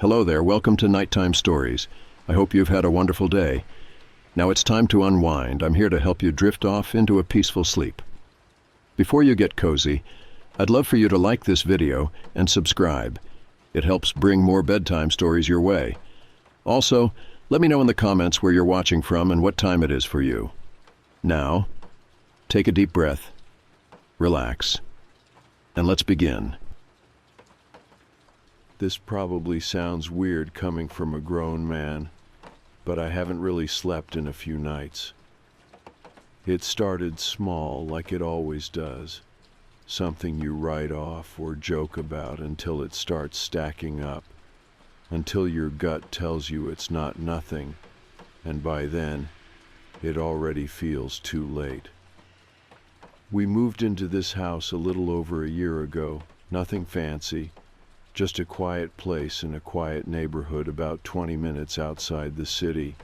Hello there, welcome to Nighttime Stories. I hope you've had a wonderful day. Now it's time to unwind. I'm here to help you drift off into a peaceful sleep. Before you get cozy, I'd love for you to like this video and subscribe. It helps bring more bedtime stories your way. Also, let me know in the comments where you're watching from and what time it is for you. Now, take a deep breath, relax, and let's begin. This probably sounds weird coming from a grown man, but I haven't really slept in a few nights. It started small, like it always does. Something you write off or joke about until it starts stacking up, until your gut tells you it's not nothing, and by then, it already feels too late. We moved into this house a little over a year ago, nothing fancy. Just a quiet place in a quiet neighborhood about 20 minutes outside the city.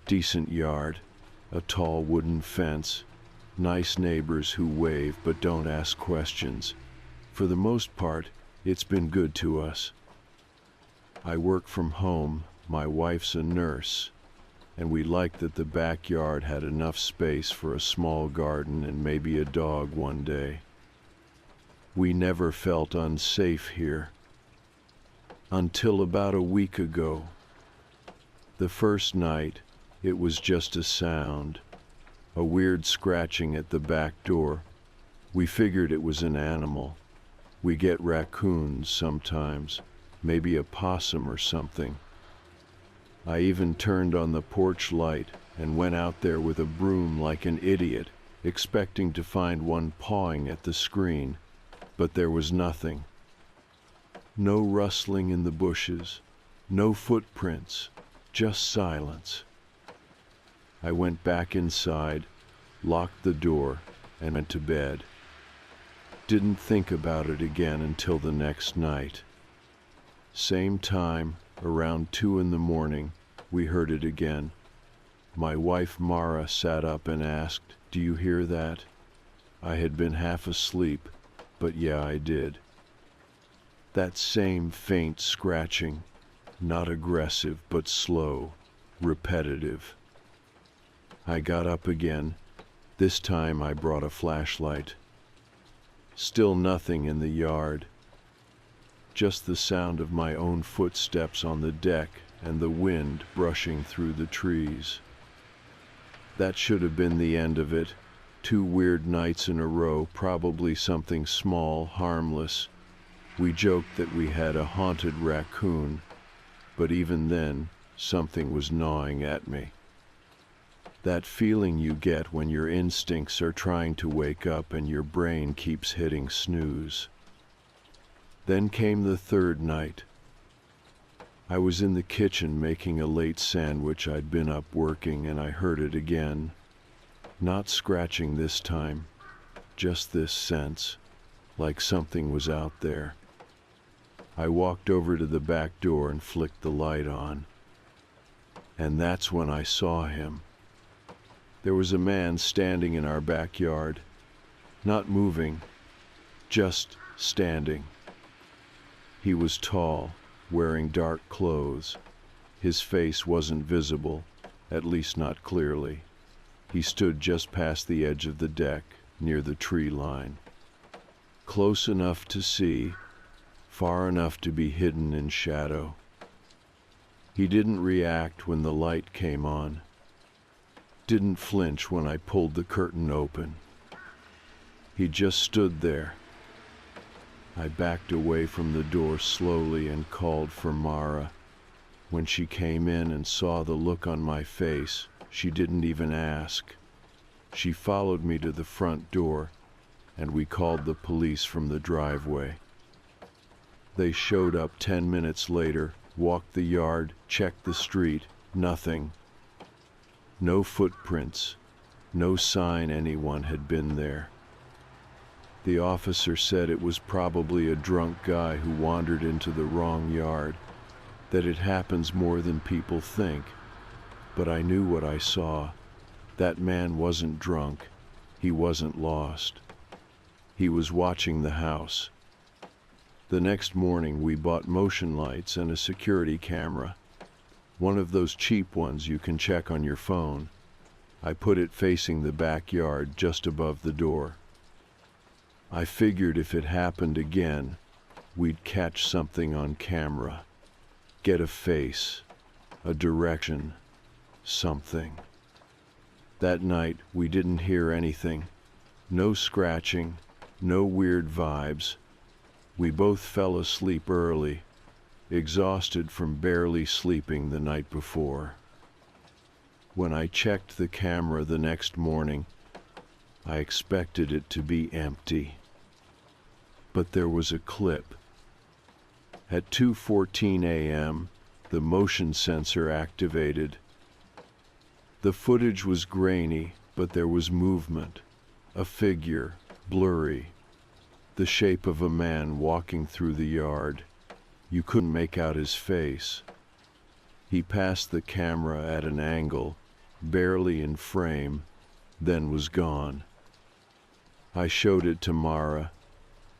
Decent yard, a tall wooden fence, nice neighbors who wave but don't ask questions. For the most part, it's been good to us. I work from home, my wife's a nurse, and we liked that the backyard had enough space for a small garden and maybe a dog one day. We never felt unsafe here. Until about a week ago. The first night, it was just a sound, a weird scratching at the back door. We figured it was an animal. We get raccoons sometimes, maybe a possum or something. I even turned on the porch light and went out there with a broom like an idiot, expecting to find one pawing at the screen. But there was nothing. No rustling in the bushes, no footprints, just silence. I went back inside, locked the door, and went to bed. Didn't think about it again until the next night. Same time, around 2 in the morning, we heard it again. My wife Mara sat up and asked, "Do you hear that?" I had been half asleep. But yeah, I did. That same faint scratching, not aggressive, but slow, repetitive. I got up again. This time I brought a flashlight. Still nothing in the yard. Just the sound of my own footsteps on the deck and the wind brushing through the trees. That should have been the end of it. 2 weird nights in a row, probably something small, harmless. We joked that we had a haunted raccoon, but even then, something was gnawing at me. That feeling you get when your instincts are trying to wake up and your brain keeps hitting snooze. Then came the third night. I was in the kitchen making a late sandwich. I'd been up working and I heard it again. Not scratching this time, just this sense, like something was out there. I walked over to the back door and flicked the light on. And that's when I saw him. There was a man standing in our backyard, not moving, just standing. He was tall, wearing dark clothes. His face wasn't visible, at least not clearly. He stood just past the edge of the deck, near the tree line. Close enough to see, far enough to be hidden in shadow. He didn't react when the light came on. Didn't flinch when I pulled the curtain open. He just stood there. I backed away from the door slowly and called for Mara. When she came in and saw the look on my face, she didn't even ask. She followed me to the front door, and we called the police from the driveway. They showed up 10 minutes later, walked the yard, checked the street, nothing. No footprints, no sign anyone had been there. The officer said it was probably a drunk guy who wandered into the wrong yard, that it happens more than people think. But I knew what I saw. That man wasn't drunk. He wasn't lost. He was watching the house. The next morning we bought motion lights and a security camera, one of those cheap ones you can check on your phone. I put it facing the backyard just above the door. I figured if it happened again, we'd catch something on camera, get a face, a direction, something. That night we didn't hear anything, no scratching, no weird vibes. We both fell asleep early, exhausted from barely sleeping the night before. When I checked the camera the next morning, I expected it to be empty. But there was a clip. At 2:14 a.m., the motion sensor activated. The footage was grainy, but there was movement, a figure, blurry, the shape of a man walking through the yard. You couldn't make out his face. He passed the camera at an angle, barely in frame, then was gone. I showed it to Mara.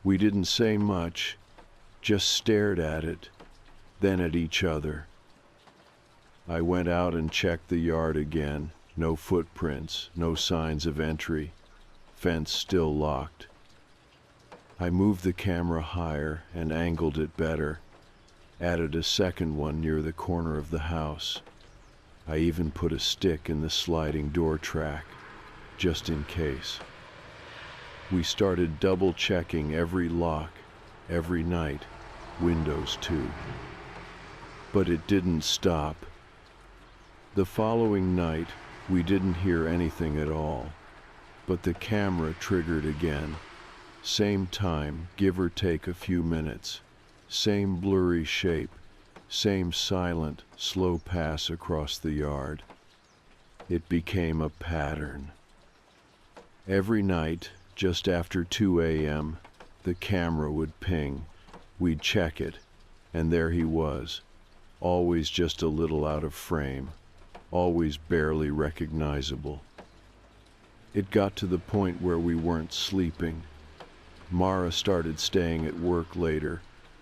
We didn't say much, just stared at it, then at each other. I went out and checked the yard again. No footprints, no signs of entry. Fence still locked. I moved the camera higher and angled it better. Added a second one near the corner of the house. I even put a stick in the sliding door track, just in case. We started double checking every lock, every night, windows too. But it didn't stop. The following night, we didn't hear anything at all, but the camera triggered again. Same time, give or take a few minutes. Same blurry shape, same silent, slow pass across the yard. It became a pattern. Every night, just after 2 a.m., the camera would ping. We'd check it, and there he was, always just a little out of frame, always barely recognizable. It got to the point where we weren't sleeping. Mara started staying at work later,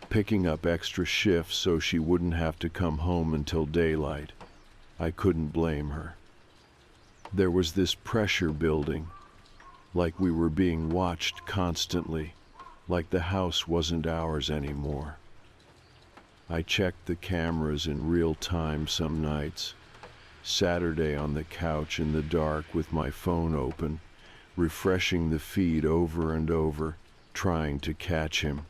picking up extra shifts so she wouldn't have to come home until daylight. I couldn't blame her. There was this pressure building, like we were being watched constantly, like the house wasn't ours anymore. I checked the cameras in real time some nights. Saturday on the couch in the dark with my phone open, refreshing the feed over and over, trying to catch him.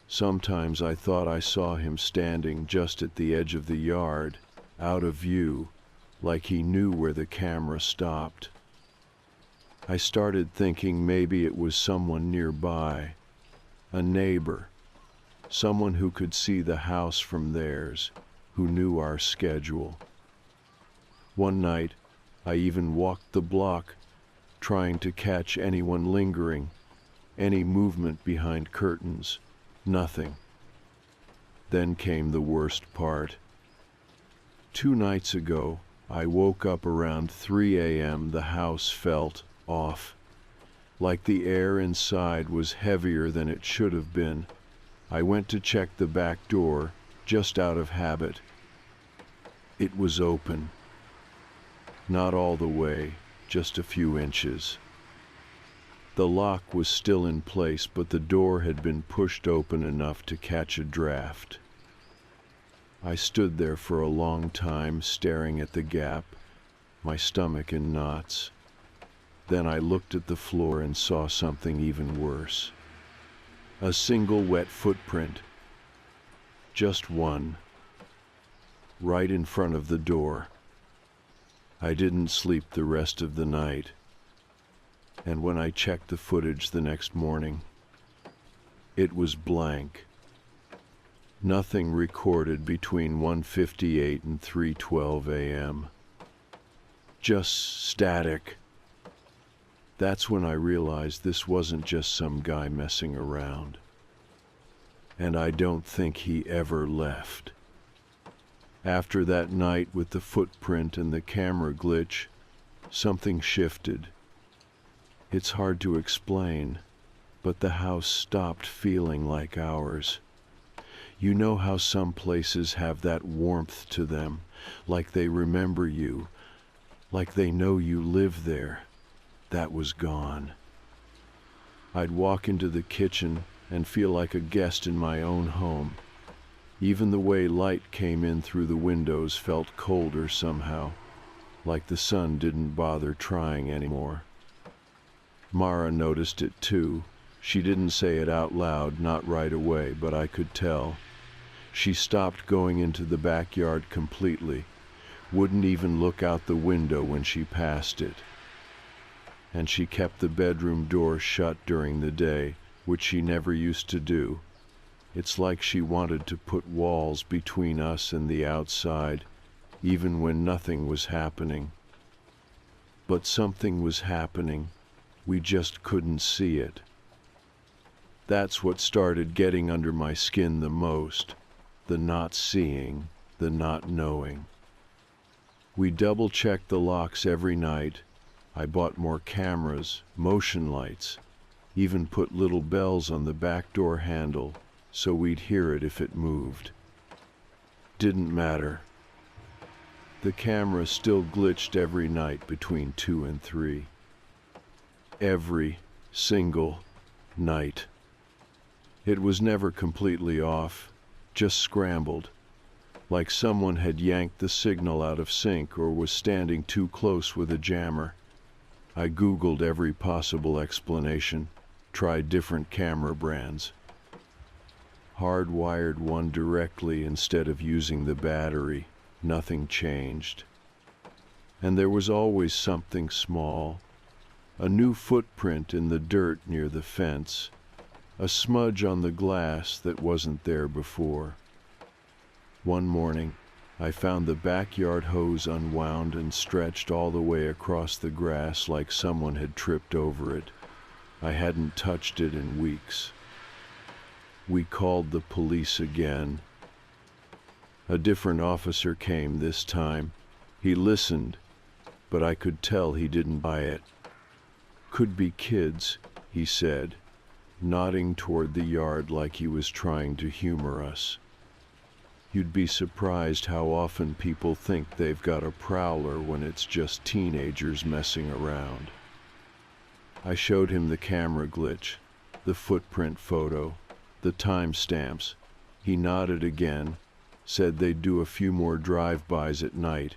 Sometimes I thought I saw him standing just at the edge of the yard, out of view, like he knew where the camera stopped. I started thinking maybe it was someone nearby, a neighbor, someone who could see the house from theirs, who knew our schedule. One night, I even walked the block, trying to catch anyone lingering, any movement behind curtains. Nothing. Then came the worst part. 2 nights ago, I woke up around 3 a.m. The house felt off, like the air inside was heavier than it should have been. I went to check the back door, just out of habit. It was open. Not all the way, just a few inches. The lock was still in place, but the door had been pushed open enough to catch a draft. I stood there for a long time, staring at the gap, my stomach in knots. Then I looked at the floor and saw something even worse. A single wet footprint. Just one. Right in front of the door. I didn't sleep the rest of the night. And when I checked the footage the next morning, it was blank. Nothing recorded between 1:58 and 3:12 a.m. Just static. That's when I realized this wasn't just some guy messing around. And I don't think he ever left. After that night with the footprint and the camera glitch, something shifted. It's hard to explain. but the house stopped feeling like ours. You know how some places have that warmth to them, like they remember you, like they know you live there. That was gone. I'd walk into the kitchen and feel like a guest in my own home. Even the way light came in through the windows felt colder somehow, like the sun didn't bother trying anymore. Mara noticed it too. She didn't say it out loud, not right away, but I could tell. She stopped going into the backyard completely, wouldn't even look out the window when she passed it. And she kept the bedroom door shut during the day, which she never used to do. It's like she wanted to put walls between us and the outside, even when nothing was happening. But something was happening. We just couldn't see it. That's what started getting under my skin the most, the not seeing, the not knowing. We double-checked the locks every night. I bought more cameras, motion lights, even put little bells on the back door handle so we'd hear it if it moved. Didn't matter. The camera still glitched every night between 2 and 3. Every single night. It was never completely off, just scrambled, like someone had yanked the signal out of sync or was standing too close with a jammer. I Googled every possible explanation, tried different camera brands. Hardwired one directly instead of using the battery. Nothing changed. And there was always something small. A new footprint in the dirt near the fence. A smudge on the glass that wasn't there before. One morning, I found the backyard hose unwound and stretched all the way across the grass like someone had tripped over it. I hadn't touched it in weeks. We called the police again. A different officer came this time. He listened, but I could tell he didn't buy it. Could be kids, he said, nodding toward the yard like he was trying to humor us. You'd be surprised how often people think they've got a prowler when it's just teenagers messing around. I showed him the camera glitch, the footprint photo, the timestamps. He nodded again, said they'd do a few more drive-bys at night,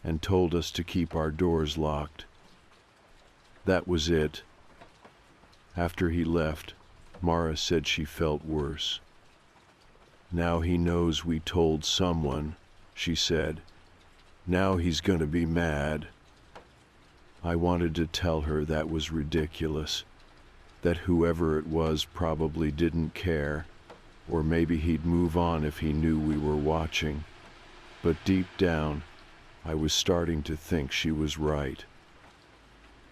and told us to keep our doors locked. That was it. After he left, Mara said she felt worse. Now he knows we told someone, she said. Now he's gonna be mad. I wanted to tell her that was ridiculous, that whoever it was probably didn't care, or maybe he'd move on if he knew we were watching. But deep down, I was starting to think she was right.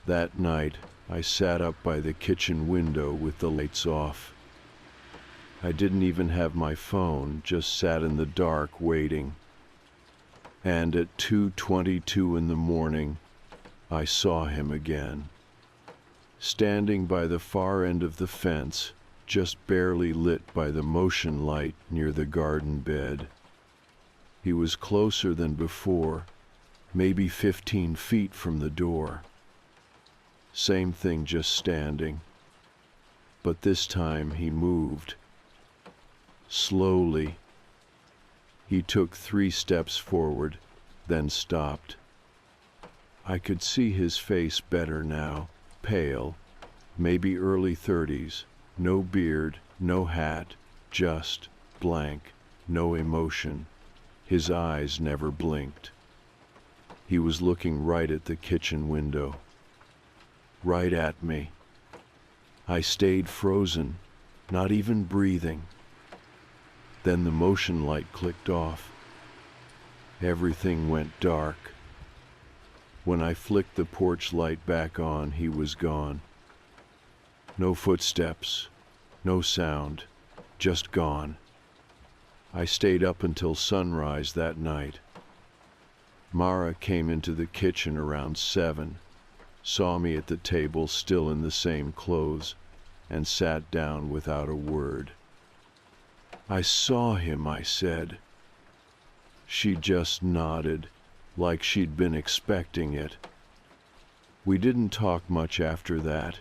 That night, I sat up by the kitchen window with the lights off. I didn't even have my phone, just sat in the dark waiting. And at 2:22 in the morning, I saw him again. Standing by the far end of the fence, just barely lit by the motion light near the garden bed. He was closer than before, maybe 15 feet from the door. Same thing, just standing. But this time he moved. Slowly. He took 3 steps forward, then stopped. I could see his face better now, pale, maybe early 30s, no beard, no hat, just blank, no emotion. His eyes never blinked. He was looking right at the kitchen window. Right at me. I stayed frozen, not even breathing. Then the motion light clicked off. Everything went dark. When I flicked the porch light back on, he was gone. No footsteps, no sound, just gone. I stayed up until sunrise that night. Mara came into the kitchen around 7, saw me at the table still in the same clothes, and sat down without a word. "I saw him," I said. She just nodded, like she'd been expecting it. We didn't talk much after that.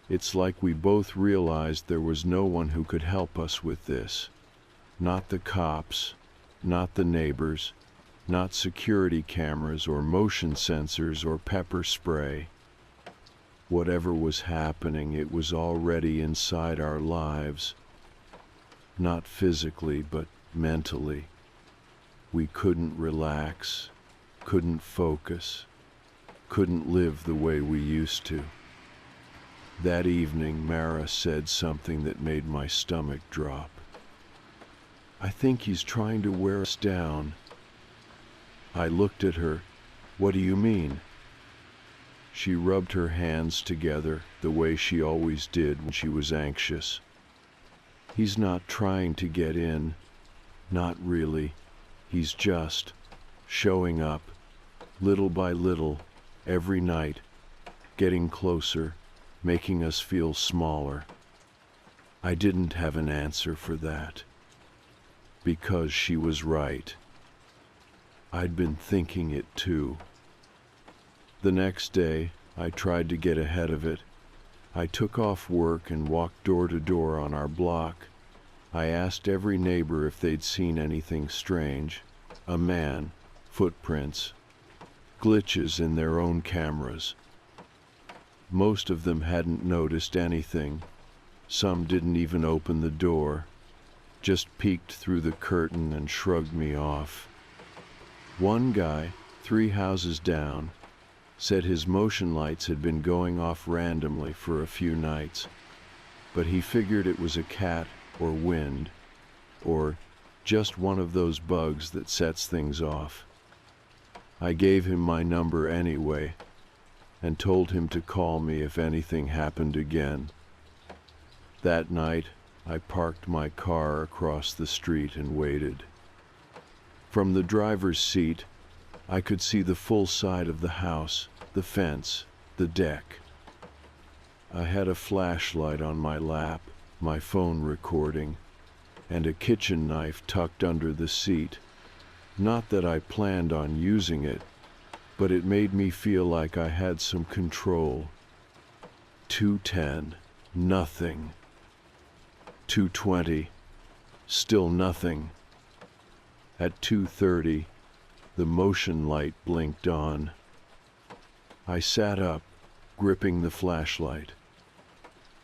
It's like we both realized there was no one who could help us with this. Not the cops, not the neighbors, not security cameras or motion sensors or pepper spray. Whatever was happening, it was already inside our lives. Not physically, but mentally. We couldn't relax, couldn't focus, couldn't live the way we used to. That evening, Mara said something that made my stomach drop. "I think he's trying to wear us down." I looked at her. "What do you mean?" She rubbed her hands together the way she always did when she was anxious. "He's not trying to get in. Not really. He's just showing up, little by little, every night, getting closer, making us feel smaller." I didn't have an answer for that. Because she was right. I'd been thinking it too. The next day, I tried to get ahead of it. I took off work and walked door to door on our block. I asked every neighbor if they'd seen anything strange. A man, footprints, glitches in their own cameras. Most of them hadn't noticed anything. Some didn't even open the door, just peeked through the curtain and shrugged me off. One guy, 3 houses down, said his motion lights had been going off randomly for a few nights, but he figured it was a cat or wind, or just one of those bugs that sets things off. I gave him my number anyway, and told him to call me if anything happened again. That night, I parked my car across the street and waited. From the driver's seat, I could see the full side of the house, the fence, the deck. I had a flashlight on my lap, my phone recording, and a kitchen knife tucked under the seat. Not that I planned on using it, but it made me feel like I had some control. 2:10, nothing. 2:20, still nothing. At 2:30, the motion light blinked on. I sat up, gripping the flashlight.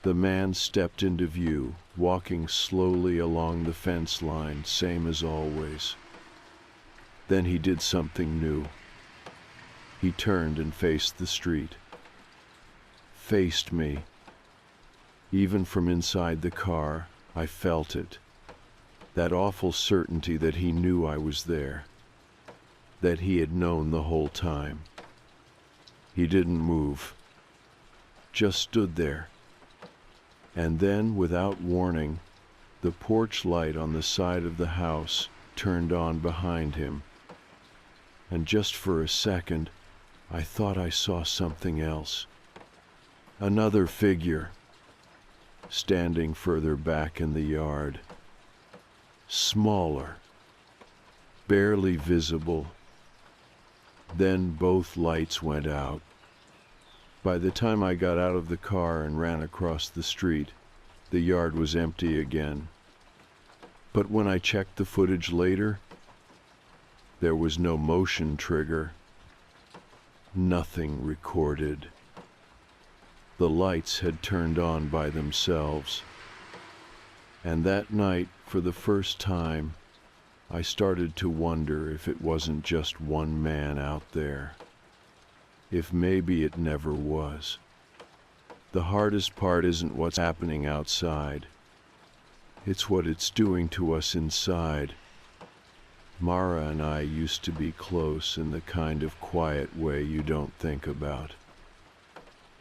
The man stepped into view, walking slowly along the fence line, same as always. Then he did something new. He turned and faced the street. Faced me. Even from inside the car, I felt it. That awful certainty that he knew I was there. That he had known the whole time. He didn't move. Just stood there. And then, without warning, the porch light on the side of the house turned on behind him. And just for a second, I thought I saw something else. Another figure, standing further back in the yard. Smaller, barely visible. Then both lights went out. By the time I got out of the car and ran across the street, the yard was empty again. But when I checked the footage later, there was no motion trigger. Nothing recorded. The lights had turned on by themselves. And that night, for the first time, I started to wonder if it wasn't just one man out there. If maybe it never was. The hardest part isn't what's happening outside. It's what it's doing to us inside. Mara and I used to be close in the kind of quiet way you don't think about.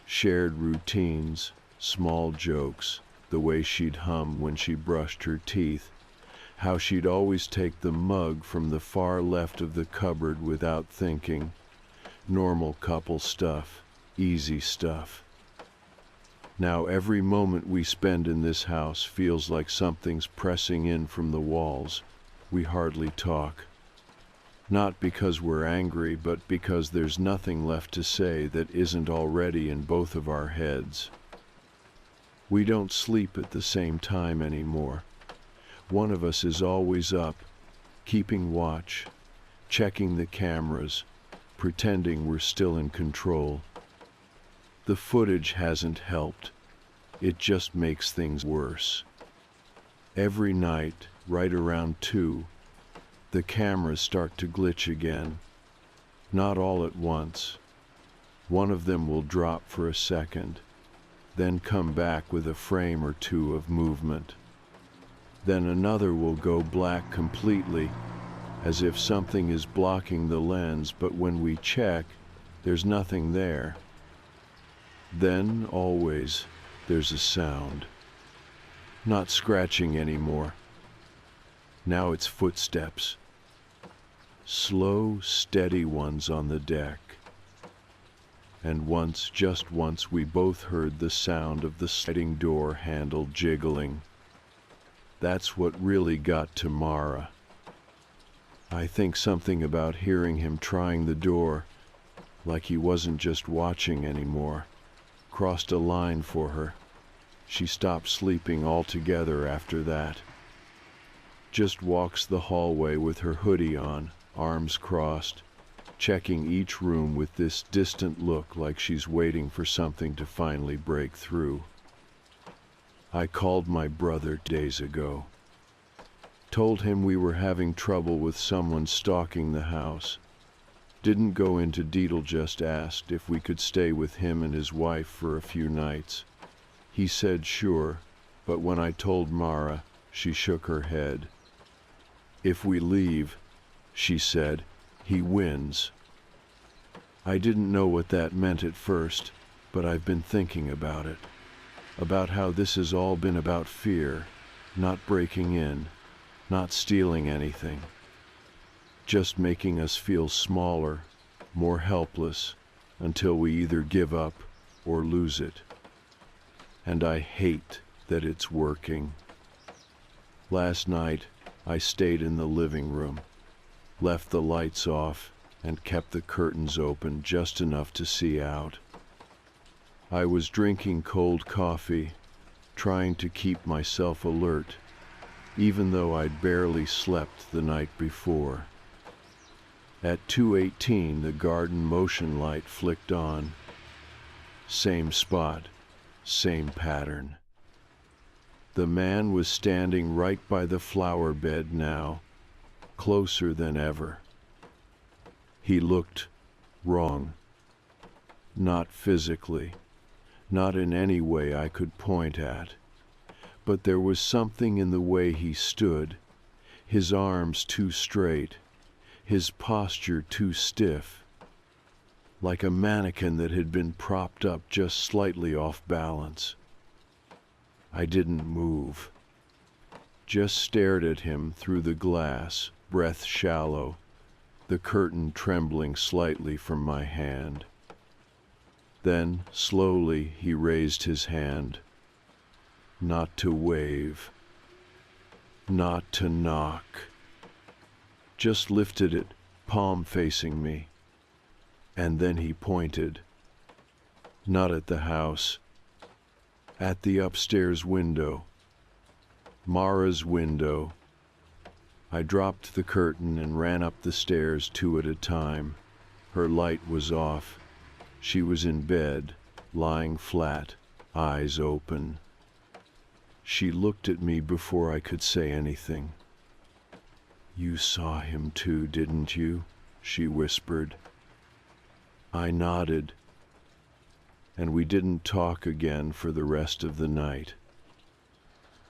Shared routines, small jokes, the way she'd hum when she brushed her teeth, how she'd always take the mug from the far left of the cupboard without thinking. Normal couple stuff, easy stuff. Now every moment we spend in this house feels like something's pressing in from the walls. We hardly talk. Not because we're angry, but because there's nothing left to say that isn't already in both of our heads. We don't sleep at the same time anymore. One of us is always up, keeping watch, checking the cameras, pretending we're still in control. The footage hasn't helped. It just makes things worse. Every night, right around 2, the cameras start to glitch again. Not all at once. One of them will drop for a second, then come back with a frame or two of movement. Then another will go black completely, as if something is blocking the lens, but when we check, there's nothing there. Then, always, there's a sound. Not scratching anymore. Now it's footsteps. Slow, steady ones on the deck. And once, just once, we both heard the sound of the sliding door handle jiggling. That's what really got to Mara. I think something about hearing him trying the door, like he wasn't just watching anymore, crossed a line for her. She stopped sleeping altogether after that. Just walks the hallway with her hoodie on, arms crossed, checking each room with this distant look like she's waiting for something to finally break through. I called my brother days ago. Told him we were having trouble with someone stalking the house. Didn't go into detail, just asked if we could stay with him and his wife for a few nights. He said sure, but when I told Mara, she shook her head. If we leave, she said, he wins. I didn't know what that meant at first, but I've been thinking about it. About how this has all been about fear, not breaking in, not stealing anything. Just making us feel smaller, more helpless, until we either give up or lose it. And I hate that it's working. Last night, I stayed in the living room, left the lights off, and kept the curtains open just enough to see out. I was drinking cold coffee, trying to keep myself alert, even though I'd barely slept the night before. At 2:18, the garden motion light flicked on. Same spot, same pattern. The man was standing right by the flower bed now, closer than ever. He looked wrong. Not physically, not in any way I could point at, but there was something in the way he stood, his arms too straight, his posture too stiff, like a mannequin that had been propped up just slightly off balance. I didn't move, just stared at him through the glass, breath shallow, the curtain trembling slightly from my hand. Then, slowly, he raised his hand, not to wave, not to knock. Just lifted it, palm facing me. And then he pointed, not at the house, at the upstairs window, Mara's window. I dropped the curtain and ran up the stairs 2 at a time. Her light was off. She was in bed, lying flat, eyes open. She looked at me before I could say anything. "You saw him too, didn't you?" she whispered. I nodded, and we didn't talk again for the rest of the night.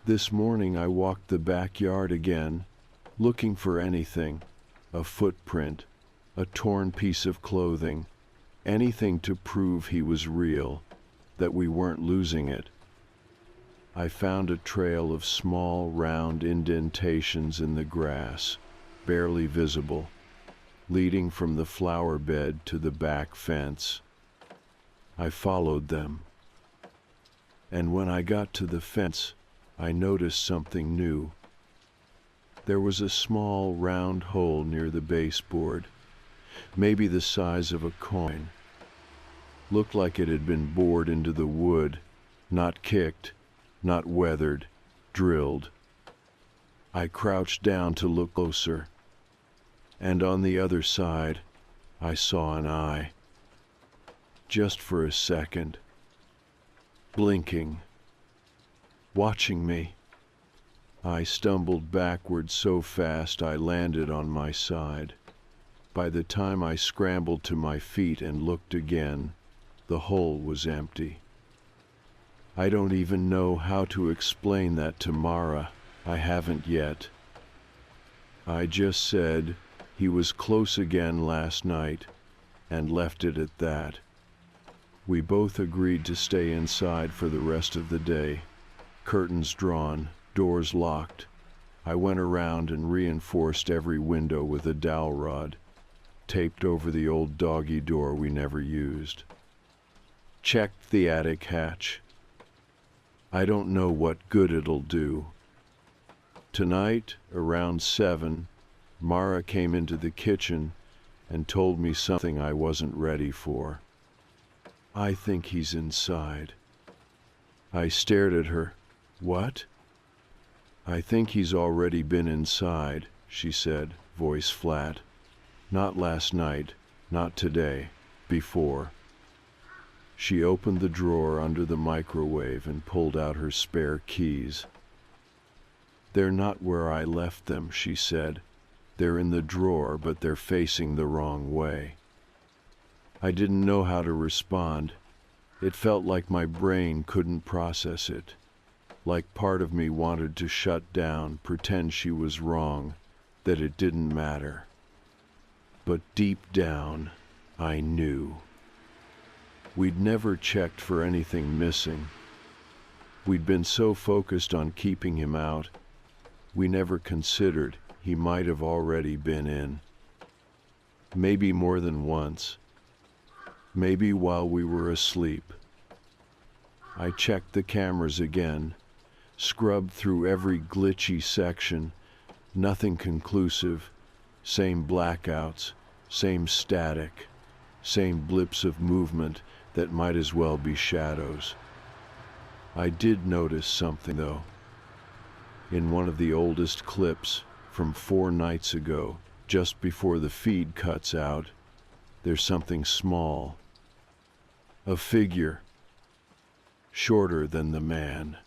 This morning I walked the backyard again, looking for anything, a footprint, a torn piece of clothing, anything to prove he was real, that we weren't losing it. I found a trail of small, round indentations in the grass, barely visible, leading from the flower bed to the back fence. I followed them. and when I got to the fence, I noticed something new. There was a small round hole near the baseboard, maybe the size of a coin. Looked like it had been bored into the wood, not kicked, not weathered, drilled. I crouched down to look closer, and on the other side, I saw an eye. Just for a second, blinking, watching me. I stumbled backward so fast I landed on my side. By the time I scrambled to my feet and looked again, the hole was empty. I don't even know how to explain that to Mara. I haven't yet. I just said he was close again last night and left it at that. We both agreed to stay inside for the rest of the day. Curtains drawn, doors locked. I went around and reinforced every window with a dowel rod, taped over the old doggy door we never used. Checked the attic hatch. I don't know what good it'll do. Tonight, around 7, Mara came into the kitchen and told me something I wasn't ready for. I think he's inside. I stared at her. What? I think he's already been inside, she said, voice flat. Not last night, not today, before. She opened the drawer under the microwave and pulled out her spare keys. They're not where I left them, she said. They're in the drawer, but they're facing the wrong way. I didn't know how to respond. It felt like my brain couldn't process it. Like part of me wanted to shut down, pretend she was wrong, that it didn't matter. But deep down, I knew. We'd never checked for anything missing. We'd been so focused on keeping him out, we never considered he might have already been in. Maybe more than once. Maybe while we were asleep. I checked the cameras again, scrubbed through every glitchy section, nothing conclusive, same blackouts, same static, same blips of movement that might as well be shadows. I did notice something, though. In one of the oldest clips from 4 nights ago, just before the feed cuts out, there's something small. A figure, shorter than the man,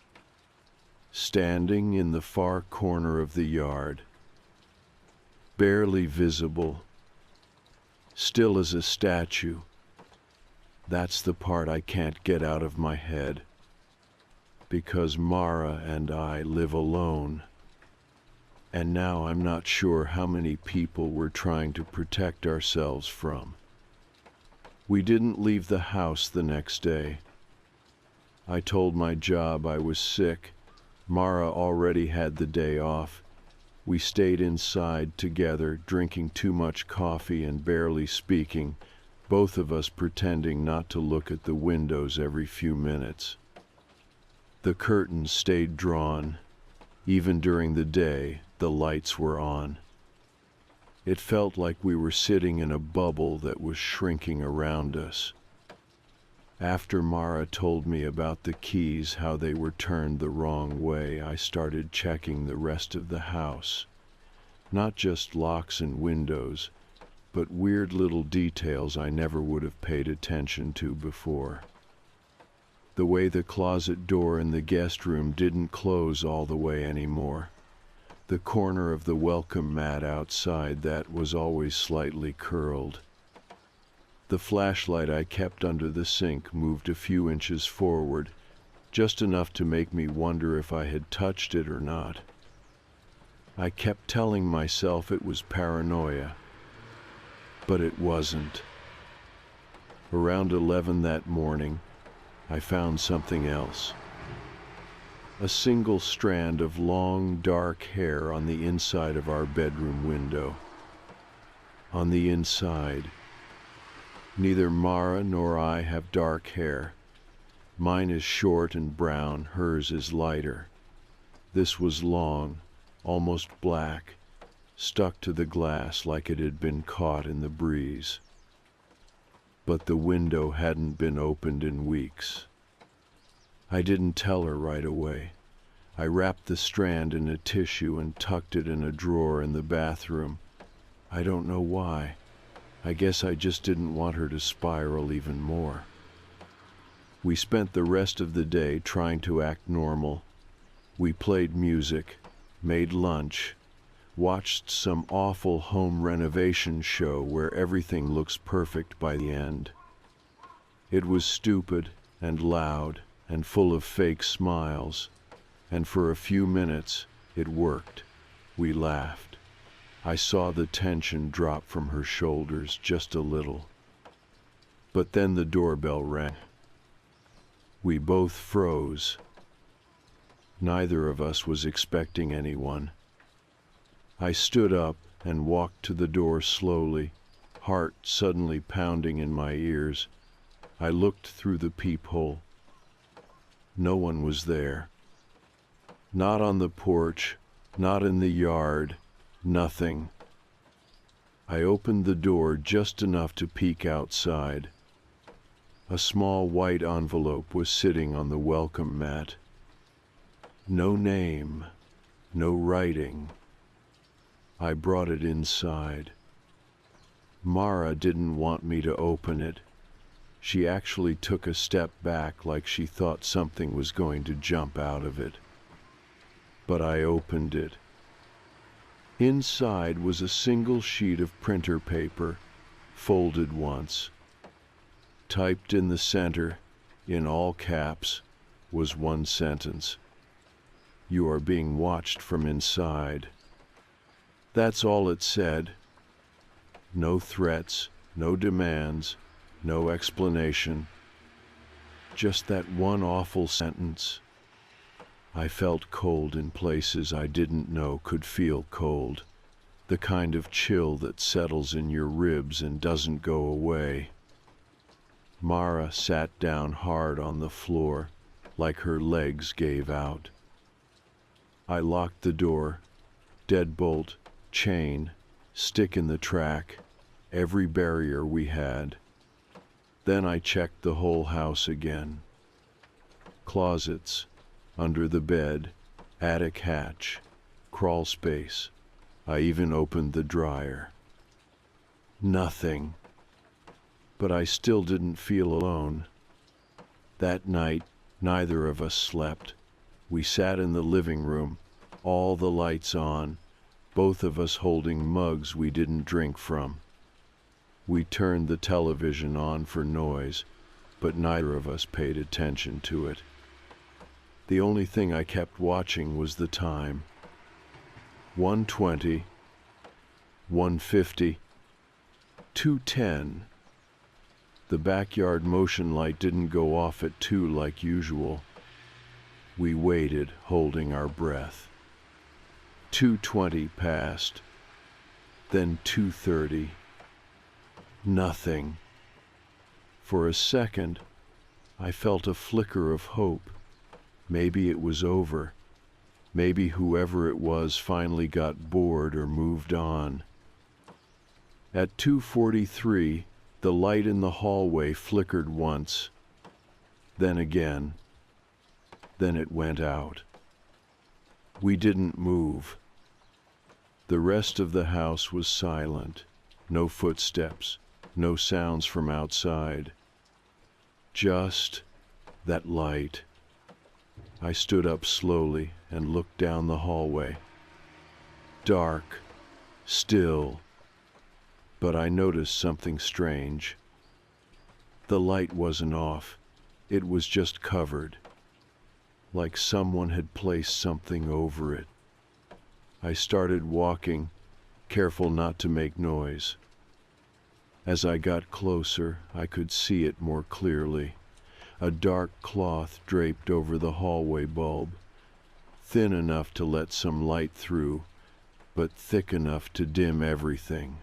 standing in the far corner of the yard, barely visible, still as a statue. That's the part I can't get out of my head, because Mara and I live alone, and now I'm not sure how many people we're trying to protect ourselves from. We didn't leave the house the next day. I told my job I was sick. Mara already had the day off. We stayed inside together, drinking too much coffee and barely speaking, both of us pretending not to look at the windows every few minutes. The curtains stayed drawn. Even during the day, the lights were on. It felt like we were sitting in a bubble that was shrinking around us. After Mara told me about the keys, how they were turned the wrong way, I started checking the rest of the house. Not just locks and windows, but weird little details I never would have paid attention to before. The way the closet door in the guest room didn't close all the way anymore. The corner of the welcome mat outside that was always slightly curled. The flashlight I kept under the sink moved a few inches forward, just enough to make me wonder if I had touched it or not. I kept telling myself it was paranoia, but it wasn't. Around 11 that morning, I found something else. A single strand of long, dark hair on the inside of our bedroom window. On the inside. Neither Mara nor I have dark hair. Mine is short and brown, hers is lighter. This was long, almost black, stuck to the glass like it had been caught in the breeze. But the window hadn't been opened in weeks. I didn't tell her right away. I wrapped the strand in a tissue and tucked it in a drawer in the bathroom. I don't know why. I guess I just didn't want her to spiral even more. We spent the rest of the day trying to act normal. We played music, made lunch, watched some awful home renovation show where everything looks perfect by the end. It was stupid and loud and full of fake smiles, and for a few minutes it worked. We laughed. I saw the tension drop from her shoulders just a little. But then the doorbell rang. We both froze. Neither of us was expecting anyone. I stood up and walked to the door slowly, heart suddenly pounding in my ears. I looked through the peephole. No one was there. Not on the porch, not in the yard, nothing. I opened the door just enough to peek outside. A small white envelope was sitting on the welcome mat. No name, no writing. I brought it inside. Mara didn't want me to open it. She actually took a step back like she thought something was going to jump out of it. But I opened it. Inside was a single sheet of printer paper, folded once. Typed in the center, in all caps, was one sentence. You are being watched from inside. That's all it said. No threats, no demands, no explanation. Just that one awful sentence. I felt cold in places I didn't know could feel cold. The kind of chill that settles in your ribs and doesn't go away. Mara sat down hard on the floor, like her legs gave out. I locked the door, deadbolt, chain, stick in the track, every barrier we had. Then I checked the whole house again. Closets, under the bed, attic hatch, crawl space. I even opened the dryer. Nothing. But I still didn't feel alone. That night, neither of us slept. We sat in the living room, all the lights on, both of us holding mugs we didn't drink from. We turned the television on for noise, but neither of us paid attention to it. The only thing I kept watching was the time. 1:20, 1:50, 2:10. The backyard motion light didn't go off at 2 like usual. We waited, holding our breath. 2:20 passed. Then 2:30. Nothing. For a second, I felt a flicker of hope. Maybe it was over. Maybe whoever it was finally got bored or moved on. At 2:43, the light in the hallway flickered once, then again. Then it went out. We didn't move. The rest of the house was silent. No footsteps, no sounds from outside. Just that light. I stood up slowly and looked down the hallway. Dark, still. But I noticed something strange. The light wasn't off. It was just covered. Like someone had placed something over it. I started walking, careful not to make noise. As I got closer, I could see it more clearly. A dark cloth draped over the hallway bulb, thin enough to let some light through, but thick enough to dim everything.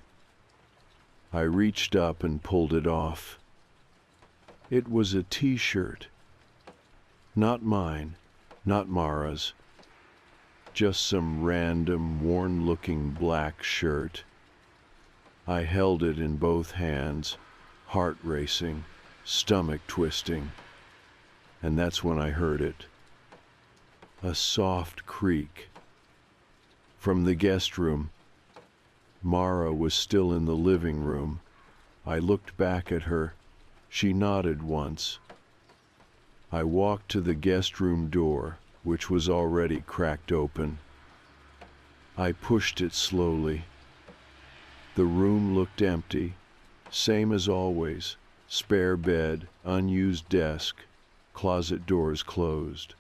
I reached up and pulled it off. It was a t-shirt, Not mine, not Mara's. Just some random, worn-looking black shirt. I held it in both hands, heart racing, stomach twisting. And that's when I heard it. A soft creak. From the guest room. Mara was still in the living room. I looked back at her. She nodded once. I walked to the guest room door, which was already cracked open. I pushed it slowly. The room looked empty, same as always. Spare bed, unused desk, closet doors closed.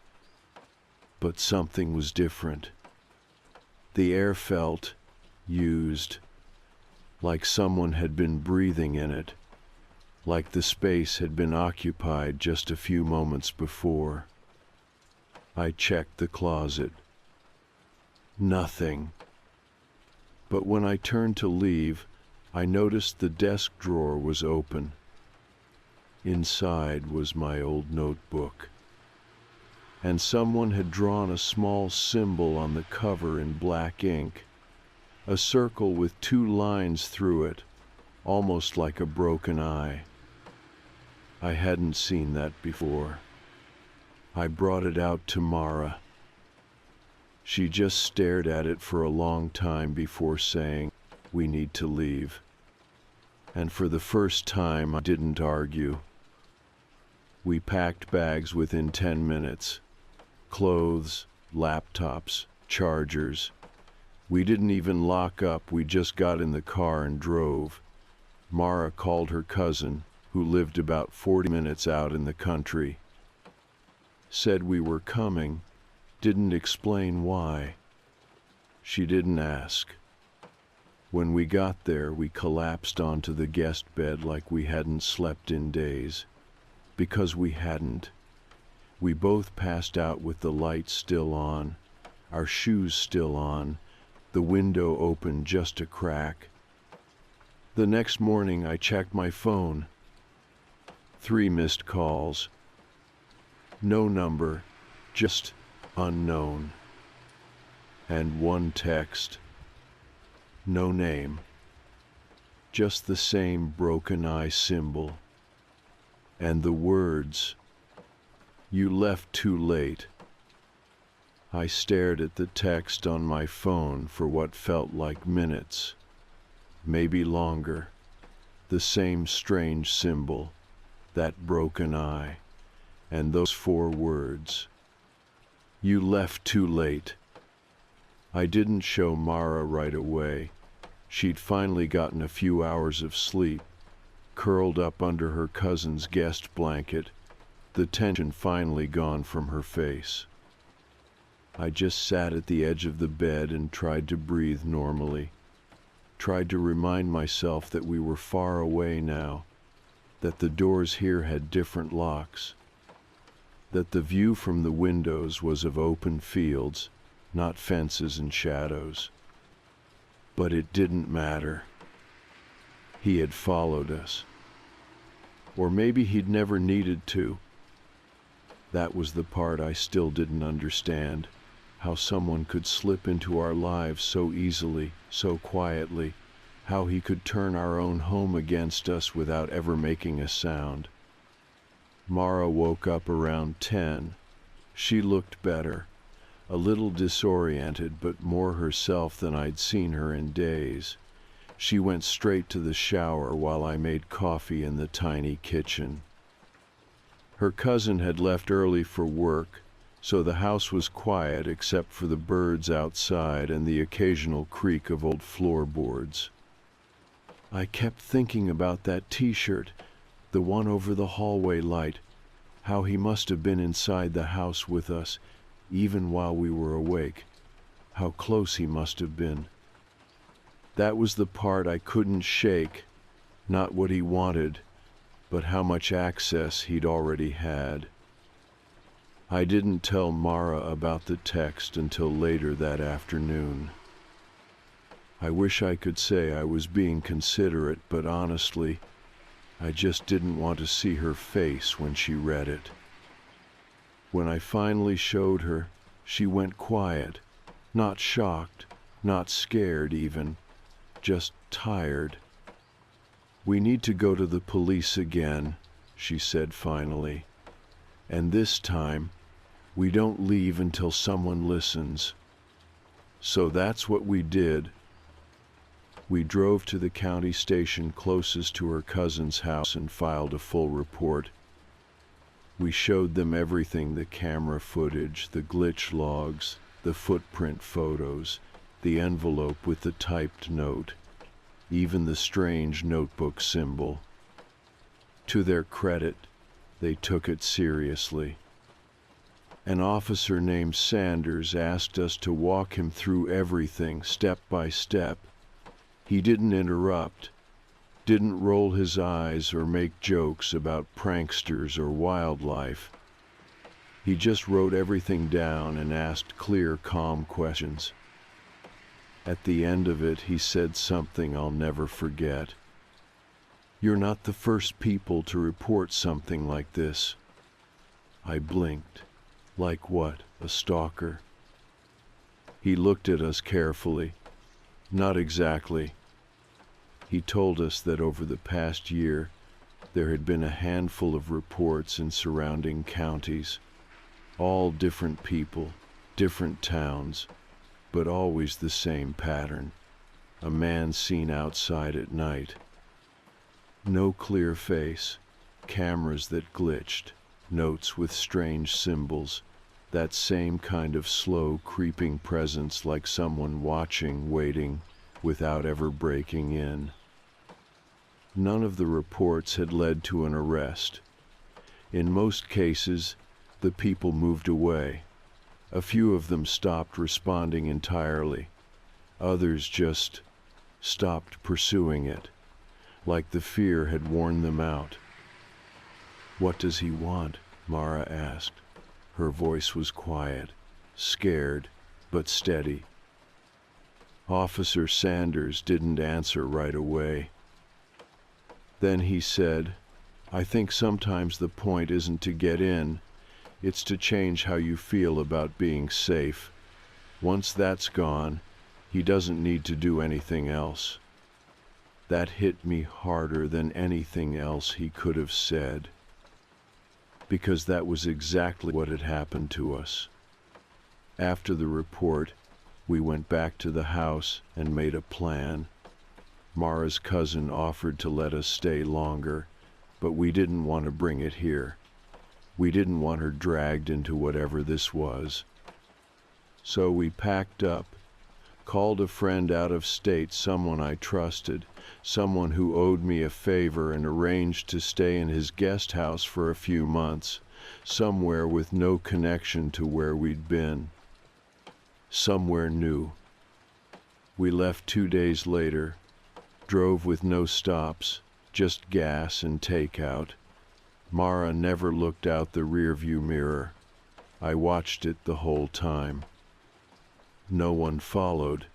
But something was different. The air felt used, like someone had been breathing in it, like the space had been occupied just a few moments before. I checked the closet. Nothing. But when I turned to leave, I noticed the desk drawer was open. Inside was my old notebook. And someone had drawn a small symbol on the cover in black ink, a circle with 2 lines through it, almost like a broken eye. I hadn't seen that before. I brought it out to Mara. She just stared at it for a long time before saying, "We need to leave." And for the first time, I didn't argue. We packed bags within 10 minutes. Clothes, laptops, chargers. We didn't even lock up, we just got in the car and drove. Mara called her cousin, who lived about 40 minutes out in the country. Said we were coming, didn't explain why. She didn't ask. When we got there, we collapsed onto the guest bed like we hadn't slept in days. Because we hadn't. We both passed out with the lights still on, our shoes still on, the window open just a crack. The next morning I checked my phone. 3 missed calls. No number, just unknown. And 1 text. No name. Just the same broken eye symbol. And the words, "You left too late." I stared at the text on my phone for what felt like minutes, maybe longer. The same strange symbol, that broken eye, and those 4 words. You left too late. I didn't show Mara right away. She'd finally gotten a few hours of sleep, curled up under her cousin's guest blanket, the tension finally gone from her face. I just sat at the edge of the bed and tried to breathe normally, tried to remind myself that we were far away now, that the doors here had different locks, that the view from the windows was of open fields, not fences and shadows. But it didn't matter. He had followed us. Or maybe he'd never needed to. That was the part I still didn't understand, how someone could slip into our lives so easily, so quietly, how he could turn our own home against us without ever making a sound. Mara woke up around 10. She looked better, a little disoriented, but more herself than I'd seen her in days. She went straight to the shower while I made coffee in the tiny kitchen. Her cousin had left early for work, so the house was quiet except for the birds outside and the occasional creak of old floorboards. I kept thinking about that t-shirt, the one over the hallway light, how he must have been inside the house with us, even while we were awake, how close he must have been. That was the part I couldn't shake, not what he wanted, but how much access he'd already had. I didn't tell Mara about the text until later that afternoon. I wish I could say I was being considerate, but honestly, I just didn't want to see her face when she read it. When I finally showed her, she went quiet, not shocked, not scared even, just tired. "We need to go to the police again," she said finally. "And this time, we don't leave until someone listens." So that's what we did. We drove to the county station closest to her cousin's house and filed a full report. We showed them everything: the camera footage, the glitch logs, the footprint photos, the envelope with the typed note, even the strange notebook symbol. To their credit, they took it seriously. An officer named Sanders asked us to walk him through everything step by step. He didn't interrupt, didn't roll his eyes or make jokes about pranksters or wildlife. He just wrote everything down and asked clear, calm questions. At the end of it, he said something I'll never forget. "You're not the first people to report something like this." I blinked. Like what? A stalker? He looked at us carefully. "Not exactly." He told us that over the past year, there had been a handful of reports in surrounding counties, all different people, different towns, but always the same pattern: a man seen outside at night. No clear face, cameras that glitched, notes with strange symbols, that same kind of slow, creeping presence, like someone watching, waiting, without ever breaking in. None of the reports had led to an arrest. In most cases, the people moved away. A few of them stopped responding entirely. Others just stopped pursuing it, like the fear had worn them out. "What does he want?" Mara asked. Her voice was quiet, scared, but steady. Officer Sanders didn't answer right away. Then he said, "I think sometimes the point isn't to get in, it's to change how you feel about being safe. Once that's gone, he doesn't need to do anything else." That hit me harder than anything else he could have said, because that was exactly what had happened to us. After the report, we went back to the house and made a plan. Mara's cousin offered to let us stay longer, but we didn't want to bring it here. We didn't want her dragged into whatever this was. So we packed up, called a friend out of state, someone I trusted, someone who owed me a favor, and arranged to stay in his guest house for a few months, somewhere with no connection to where we'd been. Somewhere new. We left 2 days later, drove with no stops, just gas and takeout. Mara never looked out the rearview mirror. I watched it the whole time. No one followed.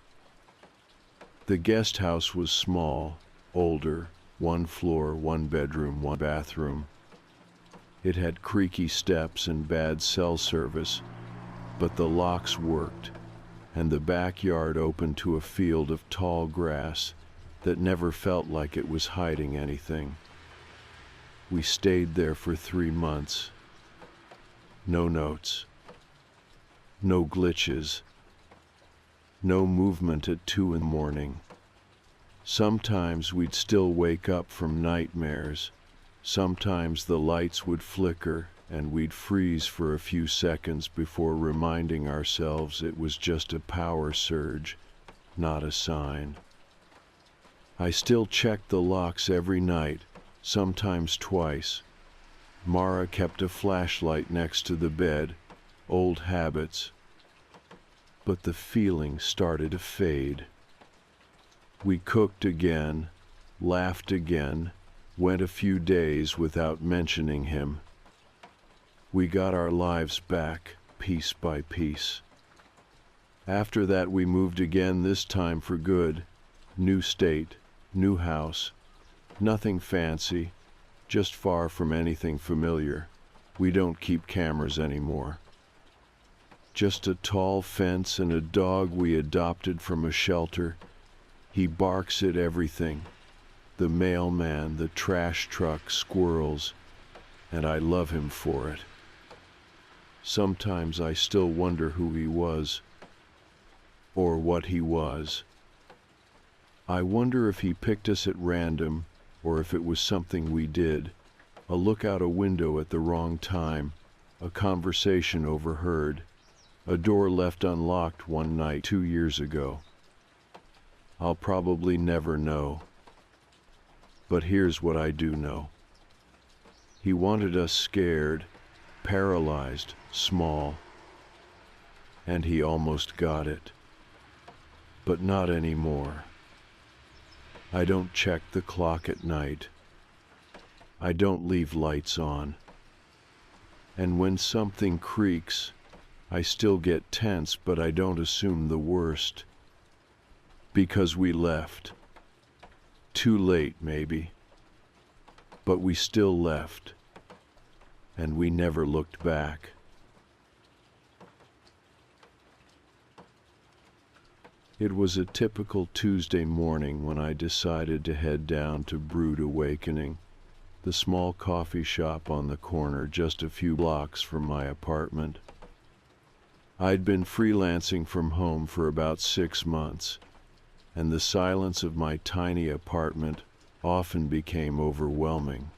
The guest house was small, older, 1 floor, 1 bedroom, 1 bathroom. It had creaky steps and bad cell service, but the locks worked, and the backyard opened to a field of tall grass that never felt like it was hiding anything. We stayed there for 3 months. No notes. No glitches. No movement at 2 in the morning. Sometimes we'd still wake up from nightmares. Sometimes the lights would flicker and we'd freeze for a few seconds before reminding ourselves it was just a power surge, not a sign. I still checked the locks every night, sometimes twice. Mara kept a flashlight next to the bed, old habits. But the feeling started to fade. We cooked again, laughed again, went a few days without mentioning him. We got our lives back, piece by piece. After that we moved again, this time for good. New state, new house, nothing fancy, just far from anything familiar. We don't keep cameras anymore. Just a tall fence and a dog we adopted from a shelter. He barks at everything. The mailman, the trash truck, squirrels, and I love him for it. Sometimes I still wonder who he was, or what he was. I wonder if he picked us at random, or if it was something we did. A look out a window at the wrong time, a conversation overheard, a door left unlocked one night 2 years ago. I'll probably never know. But here's what I do know. He wanted us scared, paralyzed, small. And he almost got it. But not anymore. I don't check the clock at night. I don't leave lights on. And when something creaks, I still get tense, but I don't assume the worst. Because we left. Too late, maybe. But we still left. And we never looked back. It was a typical Tuesday morning when I decided to head down to Brood Awakening, the small coffee shop on the corner just a few blocks from my apartment. I'd been freelancing from home for about 6 months, and the silence of my tiny apartment often became overwhelming.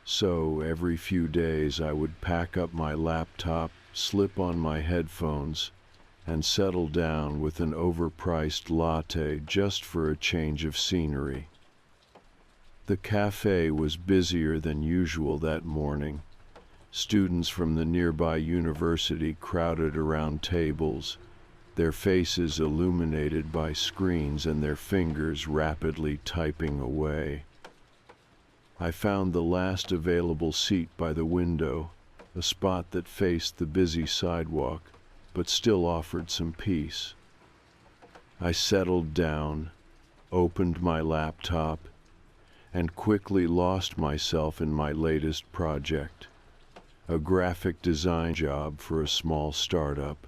So every few days I would pack up my laptop, slip on my headphones, and settle down with an overpriced latte just for a change of scenery. The cafe was busier than usual that morning. Students from the nearby university crowded around tables, their faces illuminated by screens and their fingers rapidly typing away. I found the last available seat by the window, a spot that faced the busy sidewalk, but still offered some peace. I settled down, opened my laptop, and quickly lost myself in my latest project, a graphic design job for a small startup.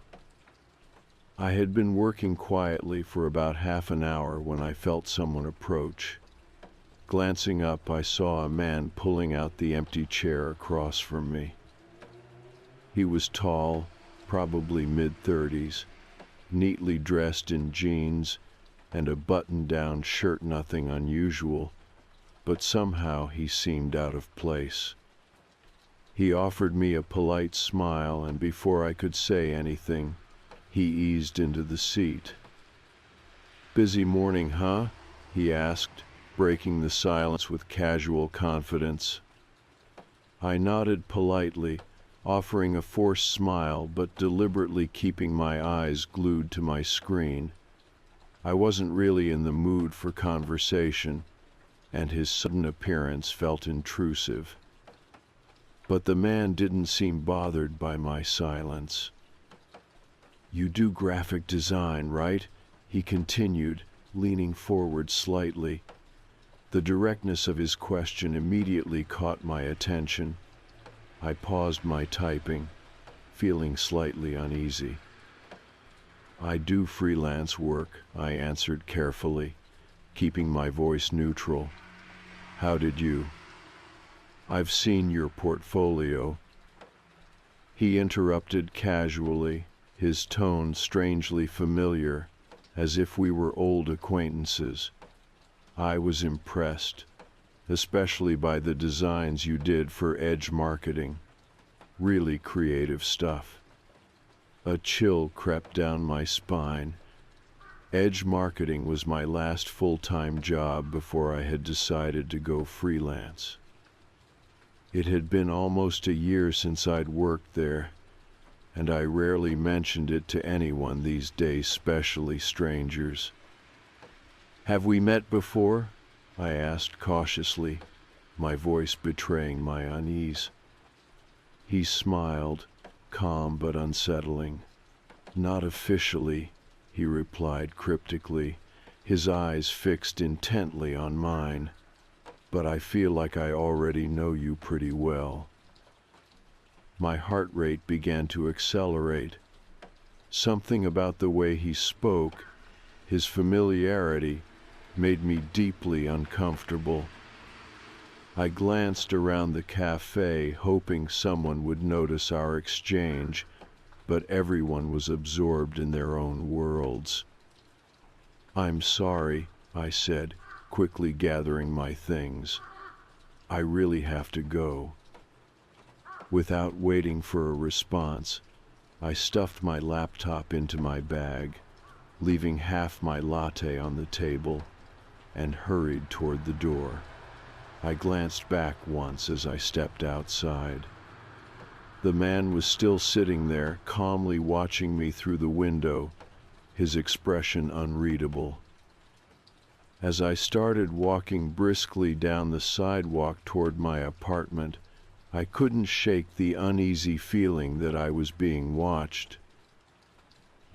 I had been working quietly for about half an hour when I felt someone approach. Glancing up, I saw a man pulling out the empty chair across from me. He was tall, probably mid-30s, neatly dressed in jeans and a button-down shirt, nothing unusual, but somehow he seemed out of place. He offered me a polite smile, and before I could say anything, he eased into the seat. "Busy morning, huh?" he asked, breaking the silence with casual confidence. I nodded politely, offering a forced smile but deliberately keeping my eyes glued to my screen. I wasn't really in the mood for conversation, and his sudden appearance felt intrusive. But the man didn't seem bothered by my silence. "You do graphic design, right?" he continued, leaning forward slightly. The directness of his question immediately caught my attention. I paused my typing, feeling slightly uneasy. "I do freelance work," I answered carefully, keeping my voice neutral. "How did you?" "I've seen your portfolio." He interrupted casually, his tone strangely familiar, as if we were old acquaintances. "I was impressed, especially by the designs you did for Edge Marketing. Really creative stuff." A chill crept down my spine. Edge Marketing was my last full-time job before I had decided to go freelance. It had been almost a year since I'd worked there, and I rarely mentioned it to anyone these days, especially strangers. "Have we met before?" I asked cautiously, my voice betraying my unease. He smiled, calm but unsettling. "Not officially," he replied cryptically, his eyes fixed intently on mine. "But I feel like I already know you pretty well." My heart rate began to accelerate. Something about the way he spoke, his familiarity, made me deeply uncomfortable. I glanced around the cafe, hoping someone would notice our exchange, but everyone was absorbed in their own worlds. "I'm sorry," I said, quickly gathering my things. "I really have to go." Without waiting for a response, I stuffed my laptop into my bag, leaving half my latte on the table, and hurried toward the door. I glanced back once as I stepped outside. The man was still sitting there, calmly watching me through the window, his expression unreadable. As I started walking briskly down the sidewalk toward my apartment, I couldn't shake the uneasy feeling that I was being watched.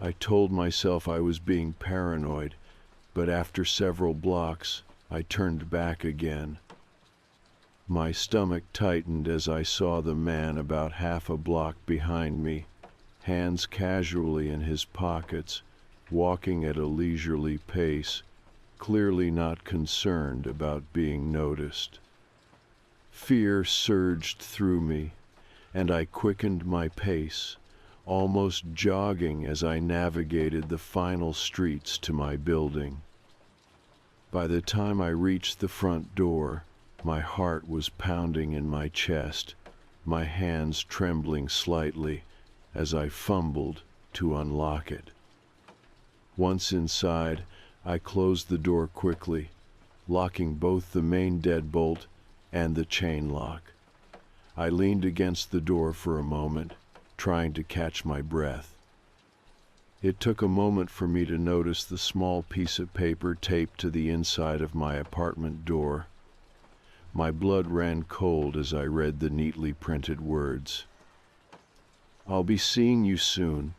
I told myself I was being paranoid, but after several blocks, I turned back again. My stomach tightened as I saw the man about half a block behind me, hands casually in his pockets, walking at a leisurely pace, clearly not concerned about being noticed. Fear surged through me, and I quickened my pace, almost jogging as I navigated the final streets to my building. By the time I reached the front door, my heart was pounding in my chest, my hands trembling slightly as I fumbled to unlock it. Once inside, I closed the door quickly, locking both the main deadbolt and the chain lock. I leaned against the door for a moment, trying to catch my breath. It took a moment for me to notice the small piece of paper taped to the inside of my apartment door. My blood ran cold as I read the neatly printed words. "I'll be seeing you soon."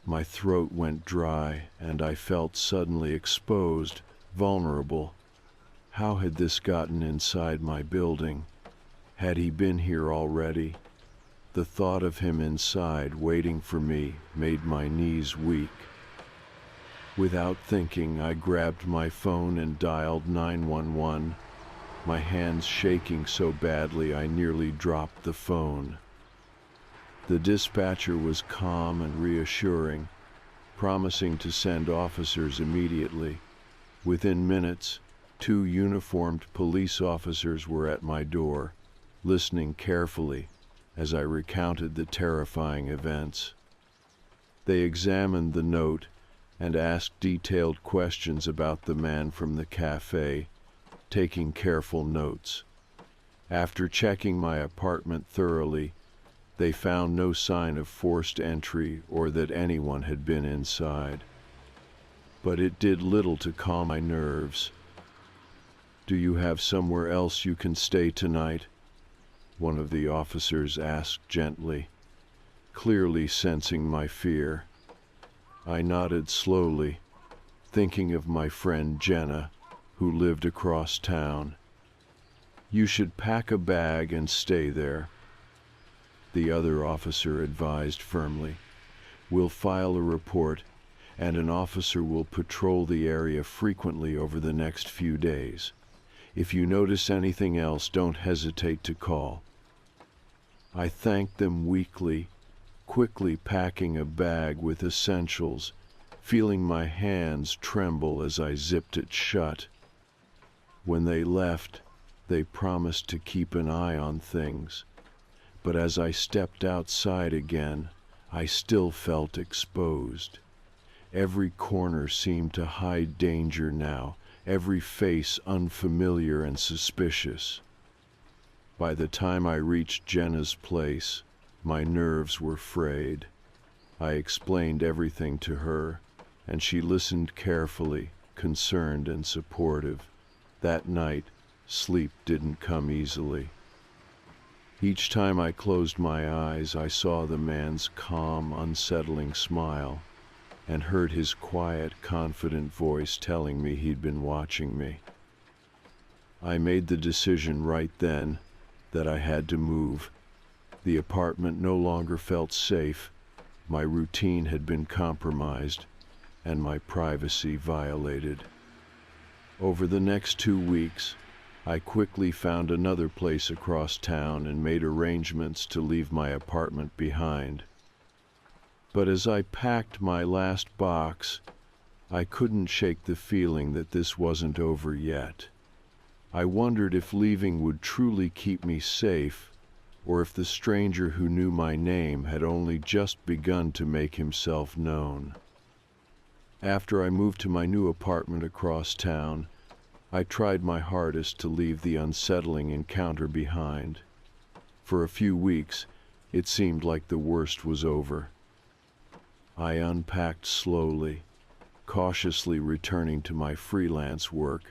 My throat went dry, and I felt suddenly exposed, vulnerable. How had this gotten inside my building? Had he been here already? The thought of him inside, waiting for me, made my knees weak. Without thinking, I grabbed my phone and dialed 911, my hands shaking so badly I nearly dropped the phone. The dispatcher was calm and reassuring, promising to send officers immediately. Within minutes, 2 uniformed police officers were at my door, listening carefully as I recounted the terrifying events. They examined the note and asked detailed questions about the man from the cafe, taking careful notes. After checking my apartment thoroughly, they found no sign of forced entry or that anyone had been inside. But it did little to calm my nerves. "Do you have somewhere else you can stay tonight?" one of the officers asked gently, clearly sensing my fear. I nodded slowly, thinking of my friend Jenna, who lived across town. "You should pack a bag and stay there," the other officer advised firmly. "We'll file a report, and an officer will patrol the area frequently over the next few days. If you notice anything else, don't hesitate to call." I thanked them weakly, quickly packing a bag with essentials, feeling my hands tremble as I zipped it shut. When they left, they promised to keep an eye on things, but as I stepped outside again, I still felt exposed. Every corner seemed to hide danger now, every face unfamiliar and suspicious. By the time I reached Jenna's place, my nerves were frayed. I explained everything to her, and she listened carefully, concerned and supportive. That night, sleep didn't come easily. Each time I closed my eyes, I saw the man's calm, unsettling smile, and heard his quiet, confident voice telling me he'd been watching me. I made the decision right then that I had to move. The apartment no longer felt safe. My routine had been compromised, and my privacy violated. Over the next 2 weeks, I quickly found another place across town and made arrangements to leave my apartment behind. But as I packed my last box, I couldn't shake the feeling that this wasn't over yet. I wondered if leaving would truly keep me safe, or if the stranger who knew my name had only just begun to make himself known. After I moved to my new apartment across town, I tried my hardest to leave the unsettling encounter behind. For a few weeks, it seemed like the worst was over. I unpacked slowly, cautiously returning to my freelance work,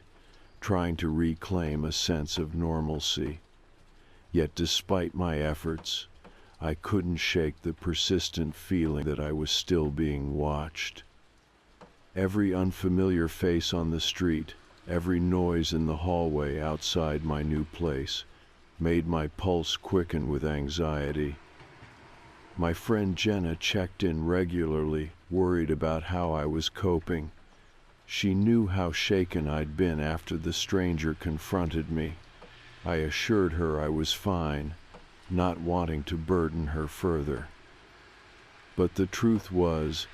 trying to reclaim a sense of normalcy. Yet despite my efforts, I couldn't shake the persistent feeling that I was still being watched. Every unfamiliar face on the street, every noise in the hallway outside my new place, made my pulse quicken with anxiety. My friend Jenna checked in regularly, worried about how I was coping. She knew how shaken I'd been after the stranger confronted me. I assured her I was fine, not wanting to burden her further. But the truth was,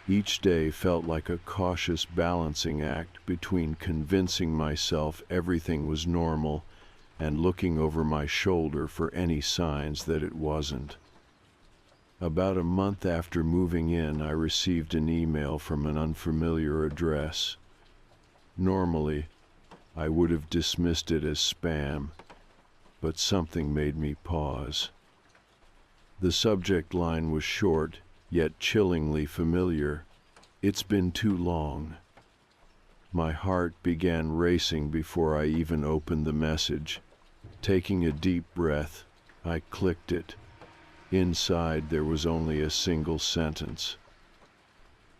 each day felt like a cautious balancing act between convincing myself everything was normal and looking over my shoulder for any signs that it wasn't. About a month after moving in, I received an email from an unfamiliar address. Normally, I would have dismissed it as spam, but something made me pause. The subject line was short, yet chillingly familiar. "It's been too long." My heart began racing before I even opened the message. Taking a deep breath, I clicked it. Inside, there was only a single sentence.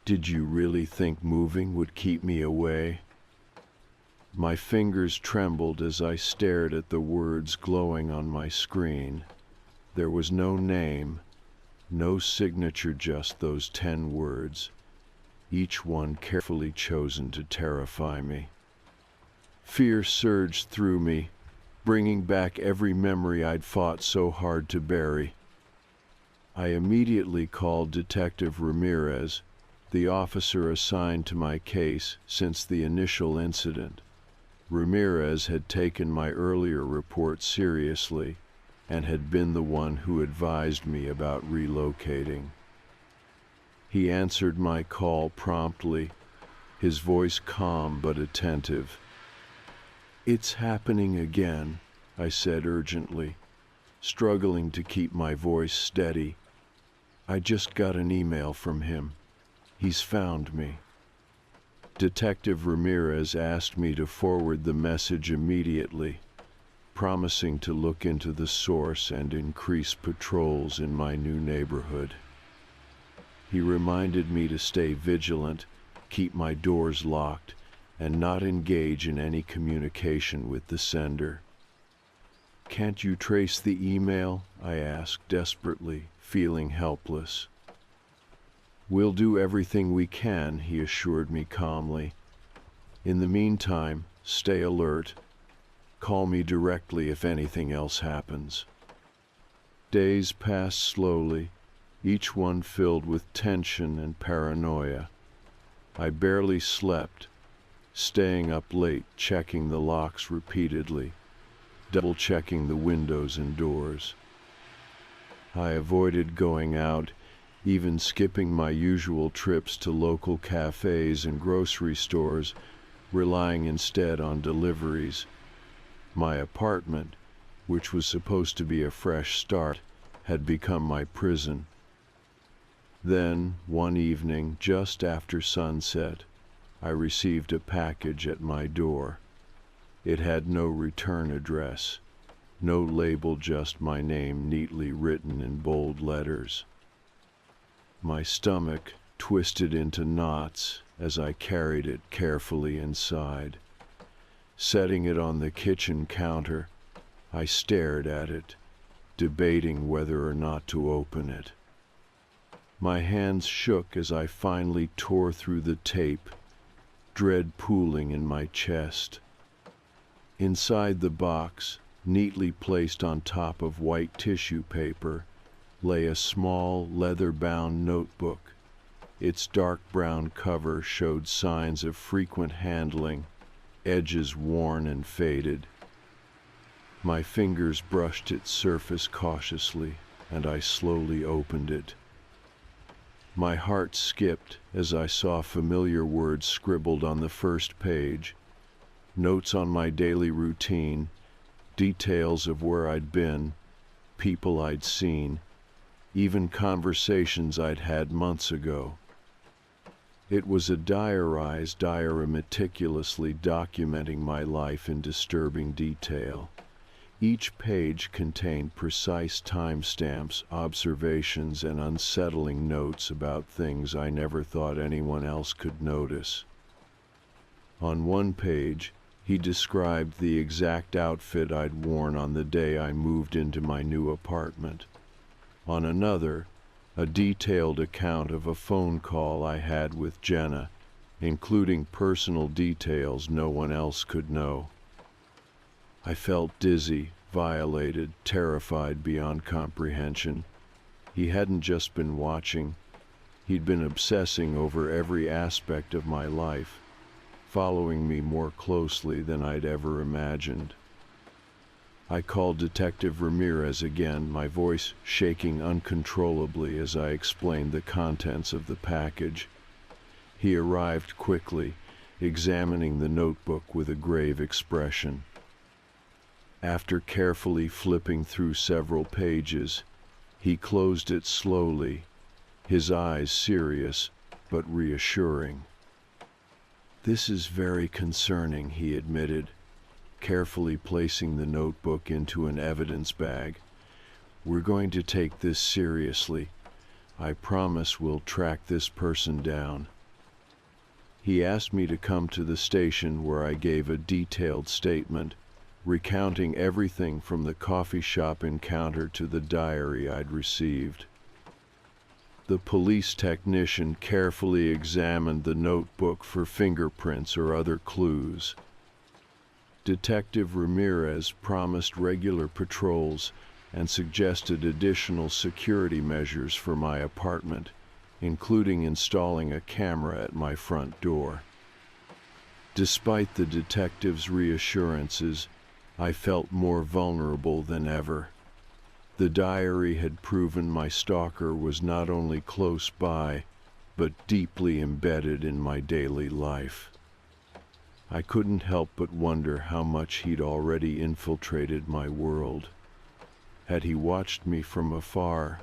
"Did you really think moving would keep me away?" My fingers trembled as I stared at the words glowing on my screen. There was no name, no signature, just those 10 words, each one carefully chosen to terrify me. Fear surged through me, bringing back every memory I'd fought so hard to bury. I immediately called Detective Ramirez, the officer assigned to my case since the initial incident. Ramirez had taken my earlier report seriously and had been the one who advised me about relocating. He answered my call promptly, his voice calm but attentive. "It's happening again," I said urgently, struggling to keep my voice steady. "I just got an email from him. He's found me." Detective Ramirez asked me to forward the message immediately, promising to look into the source and increase patrols in my new neighborhood. He reminded me to stay vigilant, keep my doors locked, and not engage in any communication with the sender. "Can't you trace the email?" I asked desperately, feeling helpless. "We'll do everything we can," he assured me calmly. "In the meantime, stay alert. Call me directly if anything else happens." Days passed slowly, each one filled with tension and paranoia. I barely slept, staying up late checking the locks repeatedly, double-checking the windows and doors. I avoided going out, even skipping my usual trips to local cafes and grocery stores, relying instead on deliveries. My apartment, which was supposed to be a fresh start, had become my prison. Then, one evening, just after sunset, I received a package at my door. It had no return address, no label, just my name neatly written in bold letters. My stomach twisted into knots as I carried it carefully inside. Setting it on the kitchen counter, I stared at it, debating whether or not to open it. My hands shook as I finally tore through the tape, dread pooling in my chest. Inside the box, neatly placed on top of white tissue paper, lay a small, leather-bound notebook. Its dark brown cover showed signs of frequent handling, edges worn and faded. My fingers brushed its surface cautiously, and I slowly opened it. My heart skipped as I saw familiar words scribbled on the first page, notes on my daily routine, details of where I'd been, people I'd seen, even conversations I'd had months ago. It was a diary meticulously documenting my life in disturbing detail. Each page contained precise timestamps, observations, and unsettling notes about things I never thought anyone else could notice. On one page, he described the exact outfit I'd worn on the day I moved into my new apartment. On another, a detailed account of a phone call I had with Jenna, including personal details no one else could know. I felt dizzy, violated, terrified beyond comprehension. He hadn't just been watching, he'd been obsessing over every aspect of my life, following me more closely than I'd ever imagined. I called Detective Ramirez again, my voice shaking uncontrollably as I explained the contents of the package. He arrived quickly, examining the notebook with a grave expression. After carefully flipping through several pages, he closed it slowly, his eyes serious but reassuring. "This is very concerning," he admitted, carefully placing the notebook into an evidence bag. "We're going to take this seriously. I promise we'll track this person down." He asked me to come to the station, where I gave a detailed statement, recounting everything from the coffee shop encounter to the diary I'd received. The police technician carefully examined the notebook for fingerprints or other clues. Detective Ramirez promised regular patrols and suggested additional security measures for my apartment, including installing a camera at my front door. Despite the detective's reassurances, I felt more vulnerable than ever. The diary had proven my stalker was not only close by, but deeply embedded in my daily life. I couldn't help but wonder how much he'd already infiltrated my world. Had he watched me from afar,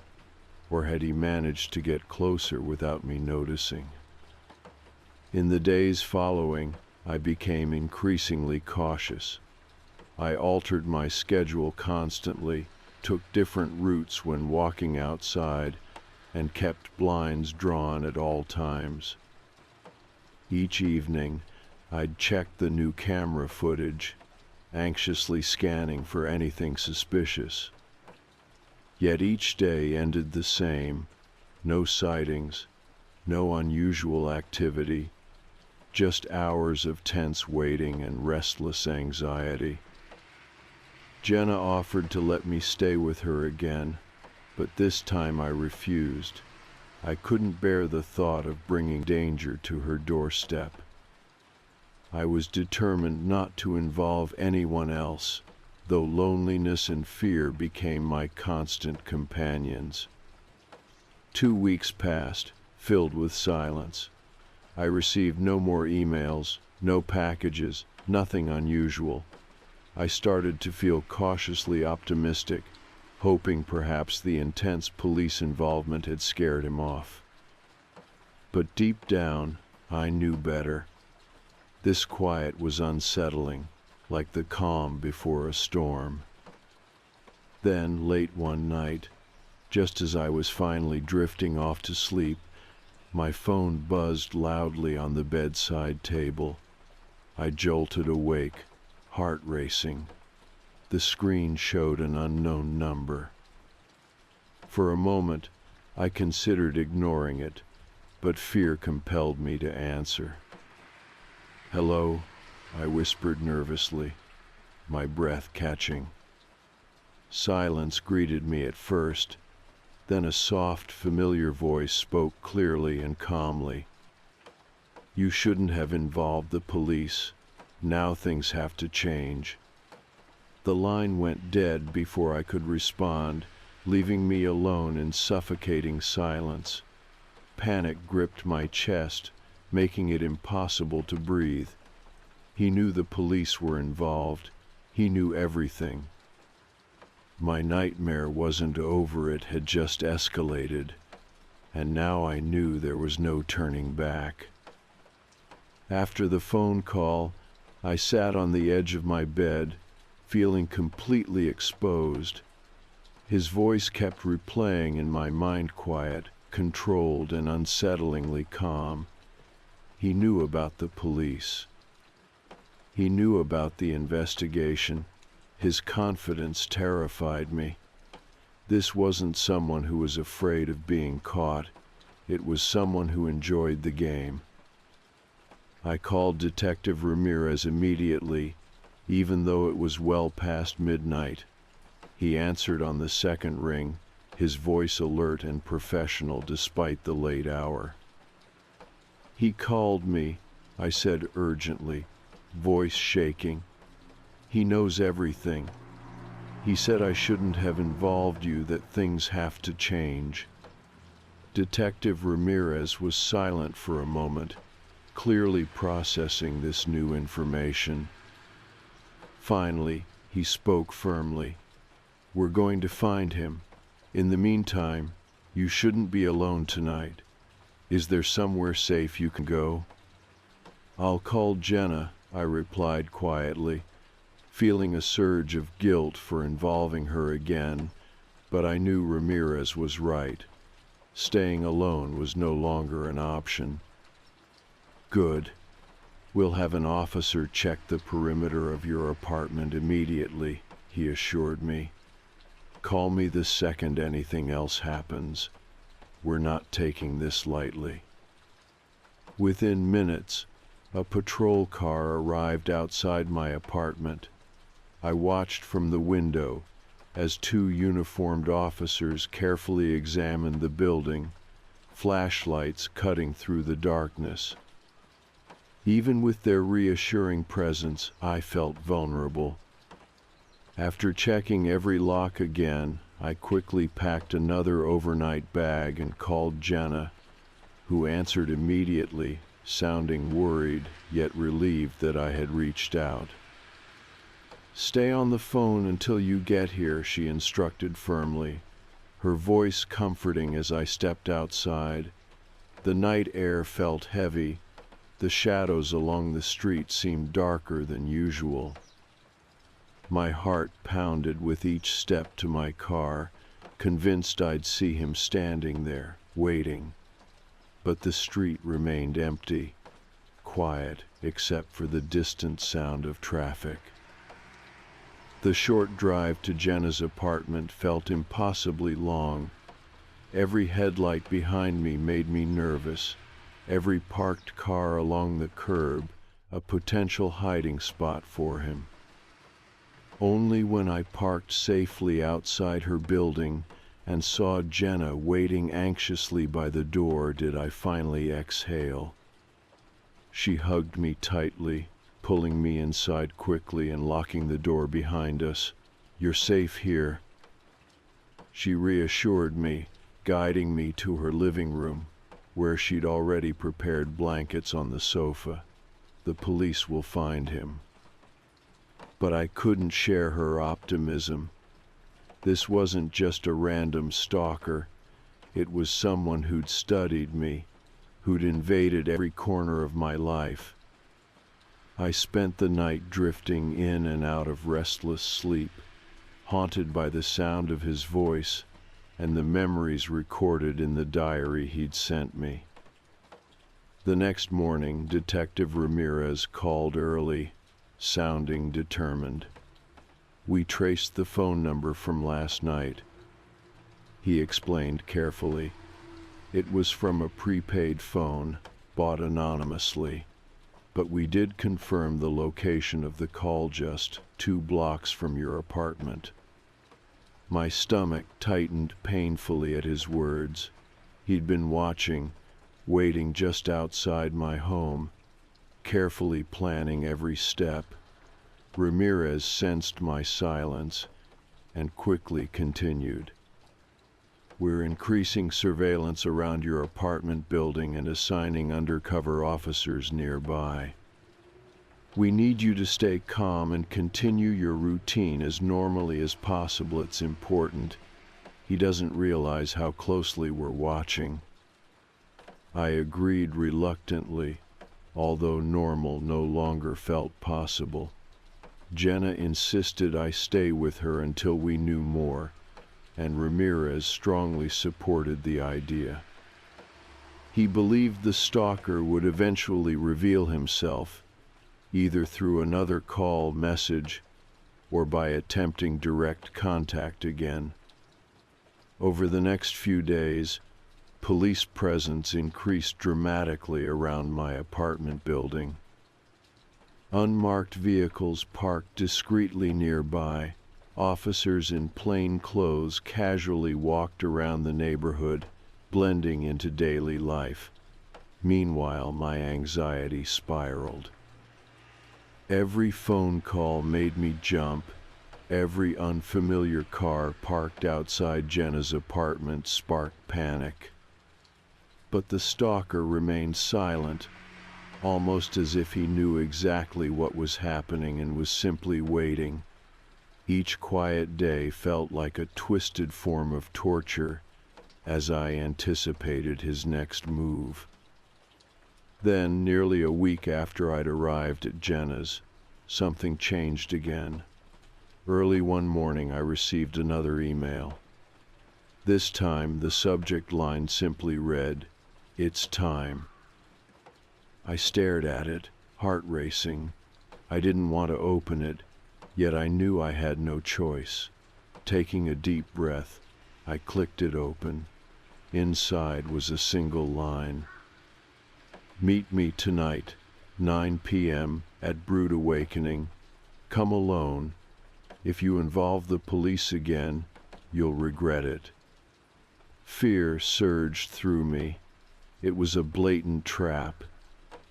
or had he managed to get closer without me noticing? In the days following, I became increasingly cautious. I altered my schedule constantly, took different routes when walking outside, and kept blinds drawn at all times. Each evening, I'd check the new camera footage, anxiously scanning for anything suspicious. Yet each day ended the same: no sightings, no unusual activity, just hours of tense waiting and restless anxiety. Jenna offered to let me stay with her again, but this time I refused. I couldn't bear the thought of bringing danger to her doorstep. I was determined not to involve anyone else, though loneliness and fear became my constant companions. 2 weeks passed, filled with silence. I received no more emails, no packages, nothing unusual. I started to feel cautiously optimistic, hoping perhaps the intense police involvement had scared him off. But deep down, I knew better. This quiet was unsettling, like the calm before a storm. Then, late one night, just as I was finally drifting off to sleep, my phone buzzed loudly on the bedside table. I jolted awake, heart racing. The screen showed an unknown number. For a moment, I considered ignoring it, but fear compelled me to answer. "Hello," I whispered nervously, my breath catching. Silence greeted me at first, then a soft, familiar voice spoke clearly and calmly. "You shouldn't have involved the police. Now things have to change." The line went dead before I could respond, leaving me alone in suffocating silence. Panic gripped my chest, making it impossible to breathe. He knew the police were involved. He knew everything. My nightmare wasn't over, it had just escalated, and now I knew there was no turning back. After the phone call, I sat on the edge of my bed, feeling completely exposed. His voice kept replaying in my mind, quiet, controlled, and unsettlingly calm. He knew about the police. He knew about the investigation. His confidence terrified me. This wasn't someone who was afraid of being caught. It was someone who enjoyed the game. I called Detective Ramirez immediately, even though it was well past midnight. He answered on the second ring, his voice alert and professional despite the late hour. "He called me," I said urgently, voice shaking. "He knows everything. He said I shouldn't have involved you, that things have to change." Detective Ramirez was silent for a moment, clearly processing this new information. Finally, he spoke firmly. "We're going to find him. In the meantime, you shouldn't be alone tonight. Is there somewhere safe you can go?" "I'll call Jenna," I replied quietly, feeling a surge of guilt for involving her again, but I knew Ramirez was right. Staying alone was no longer an option. "Good. We'll have an officer check the perimeter of your apartment immediately," he assured me. "Call me the second anything else happens. We're not taking this lightly." Within minutes, a patrol car arrived outside my apartment. I watched from the window as two uniformed officers carefully examined the building, flashlights cutting through the darkness. Even with their reassuring presence, I felt vulnerable. After checking every lock again, I quickly packed another overnight bag and called Jenna, who answered immediately, sounding worried yet relieved that I had reached out. "Stay on the phone until you get here," she instructed firmly, her voice comforting as I stepped outside. The night air felt heavy. The shadows along the street seemed darker than usual. My heart pounded with each step to my car, convinced I'd see him standing there, waiting. But the street remained empty, quiet except for the distant sound of traffic. The short drive to Jenna's apartment felt impossibly long. Every headlight behind me made me nervous. Every parked car along the curb, a potential hiding spot for him. Only when I parked safely outside her building and saw Jenna waiting anxiously by the door did I finally exhale. She hugged me tightly, pulling me inside quickly and locking the door behind us. "You're safe here," she reassured me, guiding me to her living room, where she'd already prepared blankets on the sofa. "The police will find him." But I couldn't share her optimism. This wasn't just a random stalker. It was someone who'd studied me, who'd invaded every corner of my life. I spent the night drifting in and out of restless sleep, haunted by the sound of his voice and the memories recorded in the diary he'd sent me. The next morning, Detective Ramirez called early, sounding determined. We traced the phone number from last night. he explained carefully. It was from a prepaid phone, bought anonymously, but we did confirm the location of the call just 2 blocks from your apartment. My stomach tightened painfully at his words. He'd been watching, waiting just outside my home, carefully planning every step. Ramirez sensed my silence and quickly continued. We're increasing surveillance around your apartment building and assigning undercover officers nearby. We need you to stay calm and continue your routine as normally as possible. It's important. He doesn't realize how closely we're watching. I agreed reluctantly, although normal no longer felt possible. Jenna insisted I stay with her until we knew more, and Ramirez strongly supported the idea. He believed the stalker would eventually reveal himself, either through another call message or by attempting direct contact again. Over the next few days, police presence increased dramatically around my apartment building. Unmarked vehicles parked discreetly nearby. Officers in plain clothes casually walked around the neighborhood, blending into daily life. Meanwhile, my anxiety spiraled. Every phone call made me jump. Every unfamiliar car parked outside Jenna's apartment sparked panic. But the stalker remained silent, almost as if he knew exactly what was happening and was simply waiting. Each quiet day felt like a twisted form of torture as I anticipated his next move. Then, nearly a week after I'd arrived at Jenna's, something changed again. Early one morning I received another email. This time the subject line simply read, "It's time." I stared at it, heart racing. I didn't want to open it, yet I knew I had no choice. Taking a deep breath, I clicked it open. Inside was a single line. "Meet me tonight, 9 p.m. at Brood Awakening. Come alone. If you involve the police again, you'll regret it." Fear surged through me. It was a blatant trap,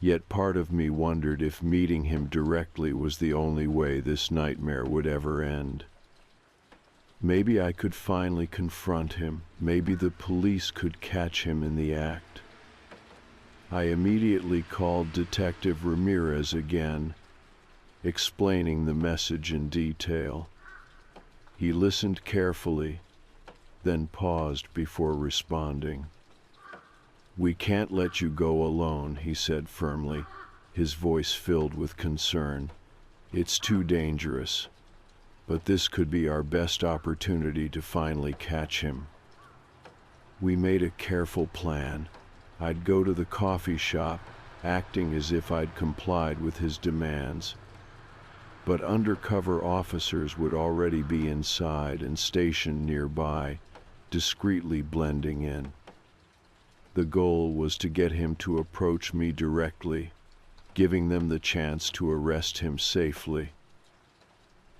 yet part of me wondered if meeting him directly was the only way this nightmare would ever end. Maybe I could finally confront him. Maybe the police could catch him in the act. I immediately called Detective Ramirez again, explaining the message in detail. He listened carefully, then paused before responding. "We can't let you go alone," he said firmly, his voice filled with concern. "It's too dangerous, but this could be our best opportunity to finally catch him." We made a careful plan. I'd go to the coffee shop, acting as if I'd complied with his demands. But undercover officers would already be inside and stationed nearby, discreetly blending in. The goal was to get him to approach me directly, giving them the chance to arrest him safely.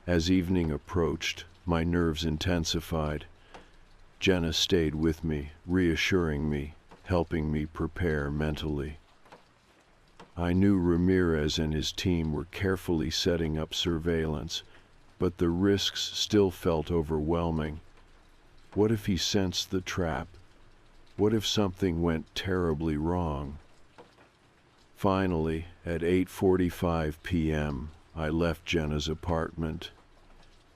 As evening approached, my nerves intensified. Jenna stayed with me, reassuring me, helping me prepare mentally. I knew Ramirez and his team were carefully setting up surveillance, but the risks still felt overwhelming. What if he sensed the trap? What if something went terribly wrong? Finally, at 8:45 p.m., I left Jenna's apartment.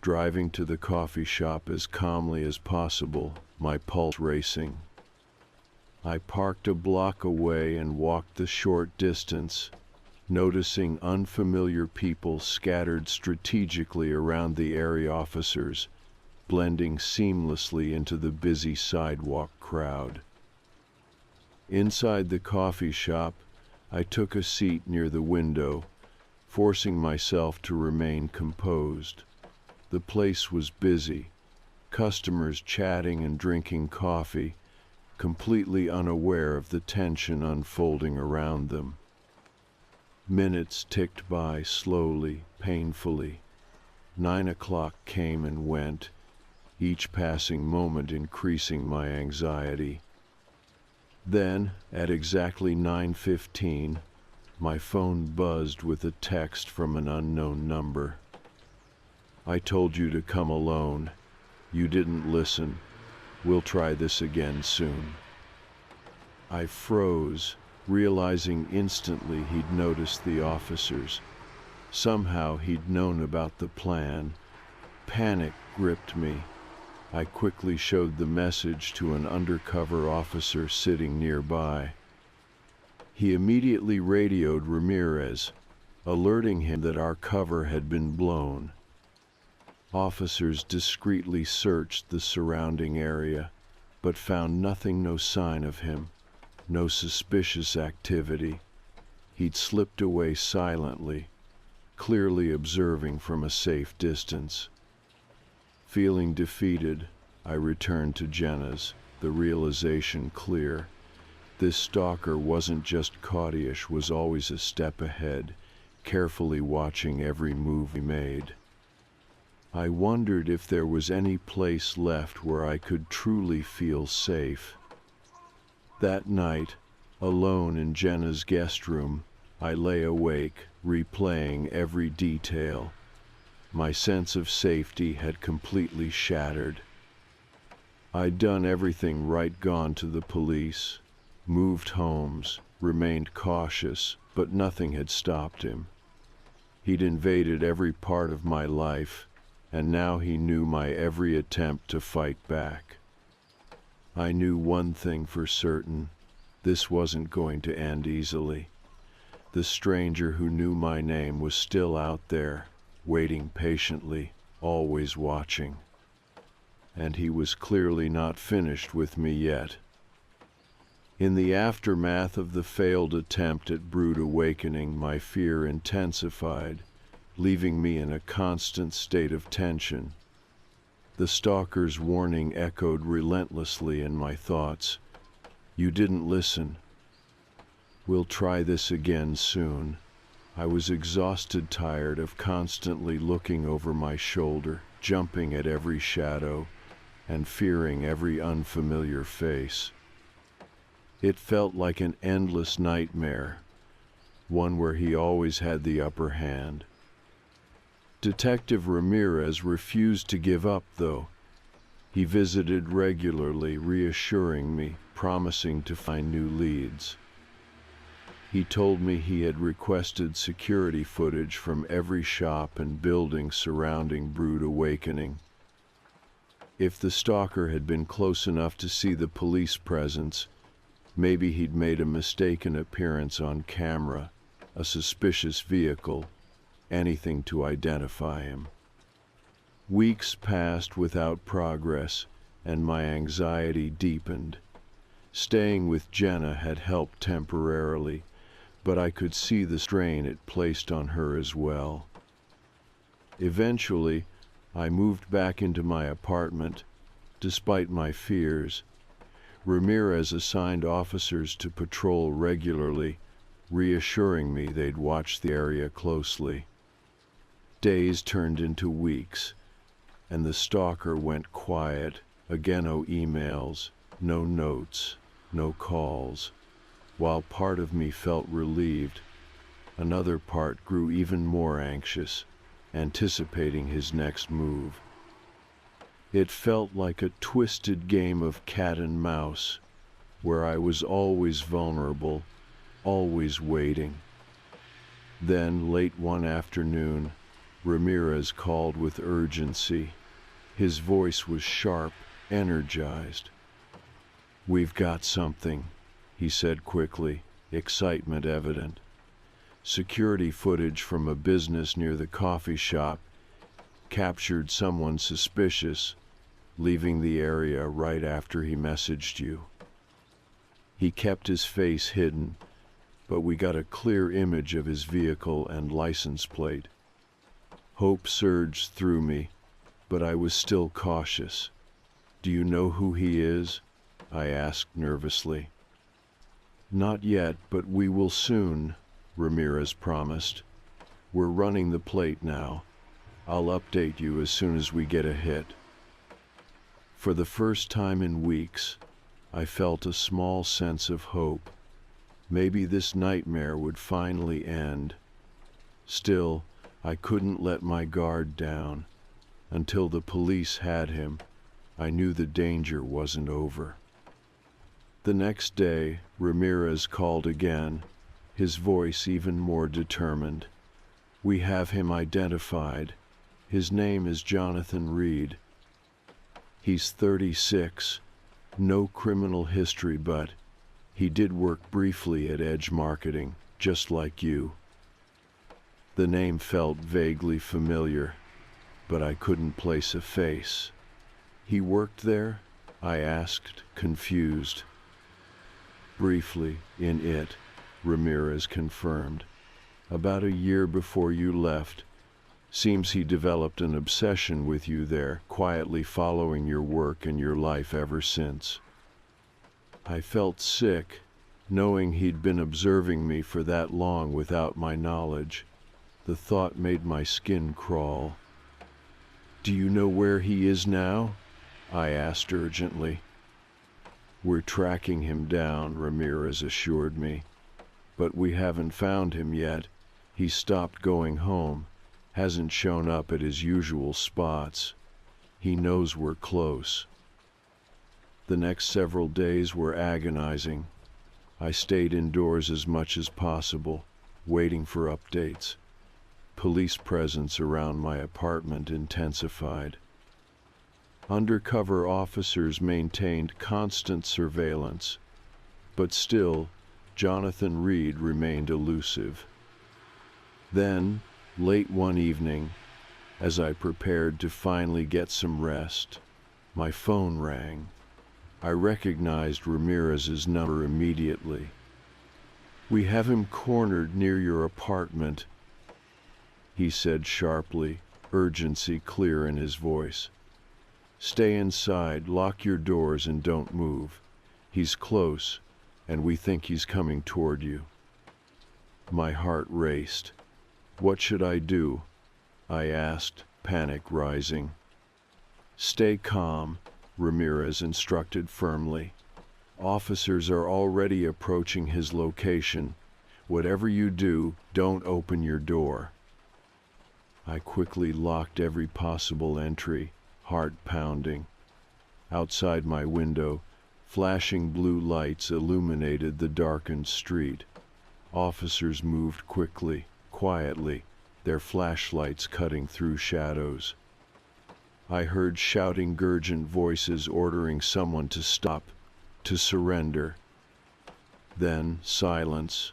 Driving to the coffee shop as calmly as possible, my pulse racing. I parked a block away and walked the short distance, noticing unfamiliar people scattered strategically around the area officers, blending seamlessly into the busy sidewalk crowd. Inside the coffee shop, I took a seat near the window, forcing myself to remain composed. The place was busy, customers chatting and drinking coffee, completely unaware of the tension unfolding around them. Minutes ticked by slowly, painfully. 9 o'clock came and went, each passing moment increasing my anxiety. Then, at exactly 9:15, my phone buzzed with a text from an unknown number. "I told you to come alone. You didn't listen. We'll try this again soon." I froze, realizing instantly he'd noticed the officers. Somehow he'd known about the plan. Panic gripped me. I quickly showed the message to an undercover officer sitting nearby. He immediately radioed Ramirez, alerting him that our cover had been blown. Officers discreetly searched the surrounding area, but found nothing, no sign of him, no suspicious activity. He'd slipped away silently, clearly observing from a safe distance. Feeling defeated, I returned to Jenna's, the realization clear. This stalker wasn't just caught-ish, was always a step ahead, carefully watching every move he made. I wondered if there was any place left where I could truly feel safe. That night, alone in Jenna's guest room, I lay awake, replaying every detail. My sense of safety had completely shattered. I'd done everything right, gone to the police, moved homes, remained cautious, but nothing had stopped him. He'd invaded every part of my life, and now he knew my every attempt to fight back. I knew one thing for certain: this wasn't going to end easily. The stranger who knew my name was still out there, waiting patiently, always watching. And he was clearly not finished with me yet. In the aftermath of the failed attempt at brood awakening, my fear intensified, leaving me in a constant state of tension. The stalker's warning echoed relentlessly in my thoughts. "You didn't listen. We'll try this again soon." I was exhausted, tired of constantly looking over my shoulder, jumping at every shadow, and fearing every unfamiliar face. It felt like an endless nightmare, one where he always had the upper hand. Detective Ramirez refused to give up, though. He visited regularly, reassuring me, promising to find new leads. He told me he had requested security footage from every shop and building surrounding brood awakening. If the stalker had been close enough to see the police presence, maybe he'd made a mistaken appearance on camera, a suspicious vehicle, anything to identify him. Weeks passed without progress, and my anxiety deepened. Staying with Jenna had helped temporarily, but I could see the strain it placed on her as well. Eventually, I moved back into my apartment. Despite my fears, Ramirez assigned officers to patrol regularly, reassuring me they'd watch the area closely. Days turned into weeks, and the stalker went quiet. Again, no emails, no notes, no calls. While part of me felt relieved, another part grew even more anxious, anticipating his next move. It felt like a twisted game of cat and mouse, where I was always vulnerable, always waiting. Then, late one afternoon, Ramirez called with urgency. His voice was sharp, energized. "We've got something," he said quickly, excitement evident. Security footage from a business near the coffee shop captured someone suspicious leaving the area right after he messaged you. He kept his face hidden, but we got a clear image of his vehicle and license plate. Hope surged through me, but I was still cautious. Do you know who he is? I asked nervously. Not yet, but we will soon, Ramirez promised. We're running the plate now. I'll update you as soon as we get a hit. For the first time in weeks, I felt a small sense of hope. Maybe this nightmare would finally end. Still, I couldn't let my guard down. Until the police had him, I knew the danger wasn't over. The next day, Ramirez called again, his voice even more determined. We have him identified. His name is Jonathan Reed. He's 36, no criminal history, but he did work briefly at Edge Marketing, just like you. The name felt vaguely familiar, but I couldn't place a face. He worked there? I asked, confused. Briefly, in it, Ramirez confirmed. About a year before you left. Seems he developed an obsession with you there, quietly following your work and your life ever since. I felt sick, knowing he'd been observing me for that long without my knowledge. The thought made my skin crawl. Do you know where he is now? I asked urgently. We're tracking him down, Ramirez assured me. But we haven't found him yet. He stopped going home. Hasn't shown up at his usual spots. He knows we're close. The next several days were agonizing. I stayed indoors as much as possible, waiting for updates. Police presence around my apartment intensified. Undercover officers maintained constant surveillance, but still, Jonathan Reed remained elusive. Then, late one evening, as I prepared to finally get some rest, my phone rang. I recognized Ramirez's number immediately. We have him cornered near your apartment, he said sharply, urgency clear in his voice. Stay inside, lock your doors, and don't move. He's close, and we think he's coming toward you. My heart raced. What should I do? I asked, panic rising. Stay calm, Ramirez instructed firmly. Officers are already approaching his location. Whatever you do, don't open your door. I quickly locked every possible entry, heart pounding. Outside my window, flashing blue lights illuminated the darkened street. Officers moved quickly, quietly, their flashlights cutting through shadows. I heard shouting, gurgent voices ordering someone to stop, to surrender. Then silence.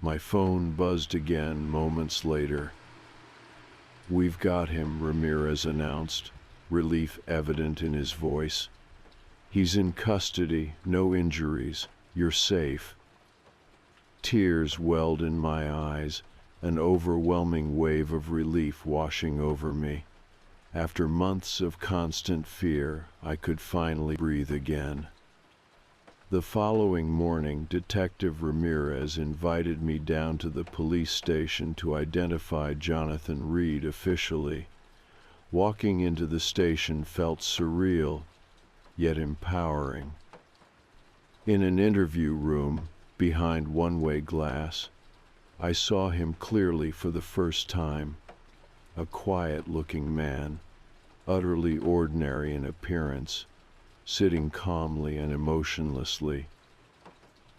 My phone buzzed again moments later. We've got him, Ramirez announced, relief evident in his voice. He's in custody, no injuries, you're safe. Tears welled in my eyes, an overwhelming wave of relief washing over me. After months of constant fear, I could finally breathe again. The following morning, Detective Ramirez invited me down to the police station to identify Jonathan Reed officially. Walking into the station felt surreal, yet empowering. In an interview room, behind one-way glass, I saw him clearly for the first time. A quiet-looking man, utterly ordinary in appearance, sitting calmly and emotionlessly.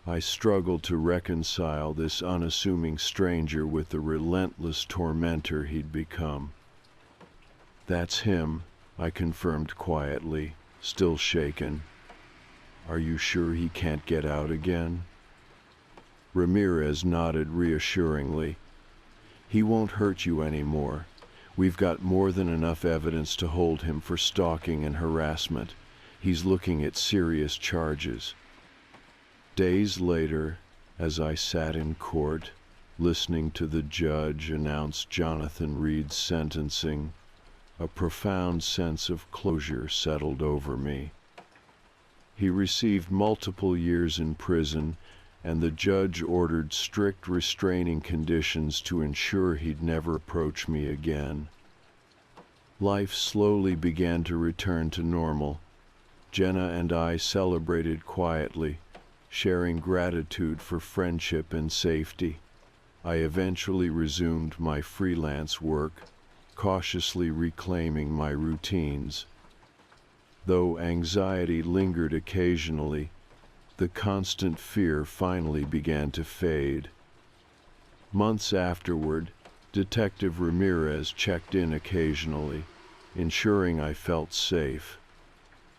I struggled to reconcile this unassuming stranger with the relentless tormentor he'd become. That's him, I confirmed quietly, still shaken. Are you sure he can't get out again? Ramirez nodded reassuringly. He won't hurt you anymore. We've got more than enough evidence to hold him for stalking and harassment. He's looking at serious charges. Days later, as I sat in court, listening to the judge announce Jonathan Reed's sentencing, a profound sense of closure settled over me. He received multiple years in prison, and the judge ordered strict restraining conditions to ensure he'd never approach me again. Life slowly began to return to normal. Jenna and I celebrated quietly, sharing gratitude for friendship and safety. I eventually resumed my freelance work, cautiously reclaiming my routines. Though anxiety lingered occasionally, the constant fear finally began to fade. Months afterward, Detective Ramirez checked in occasionally, ensuring I felt safe.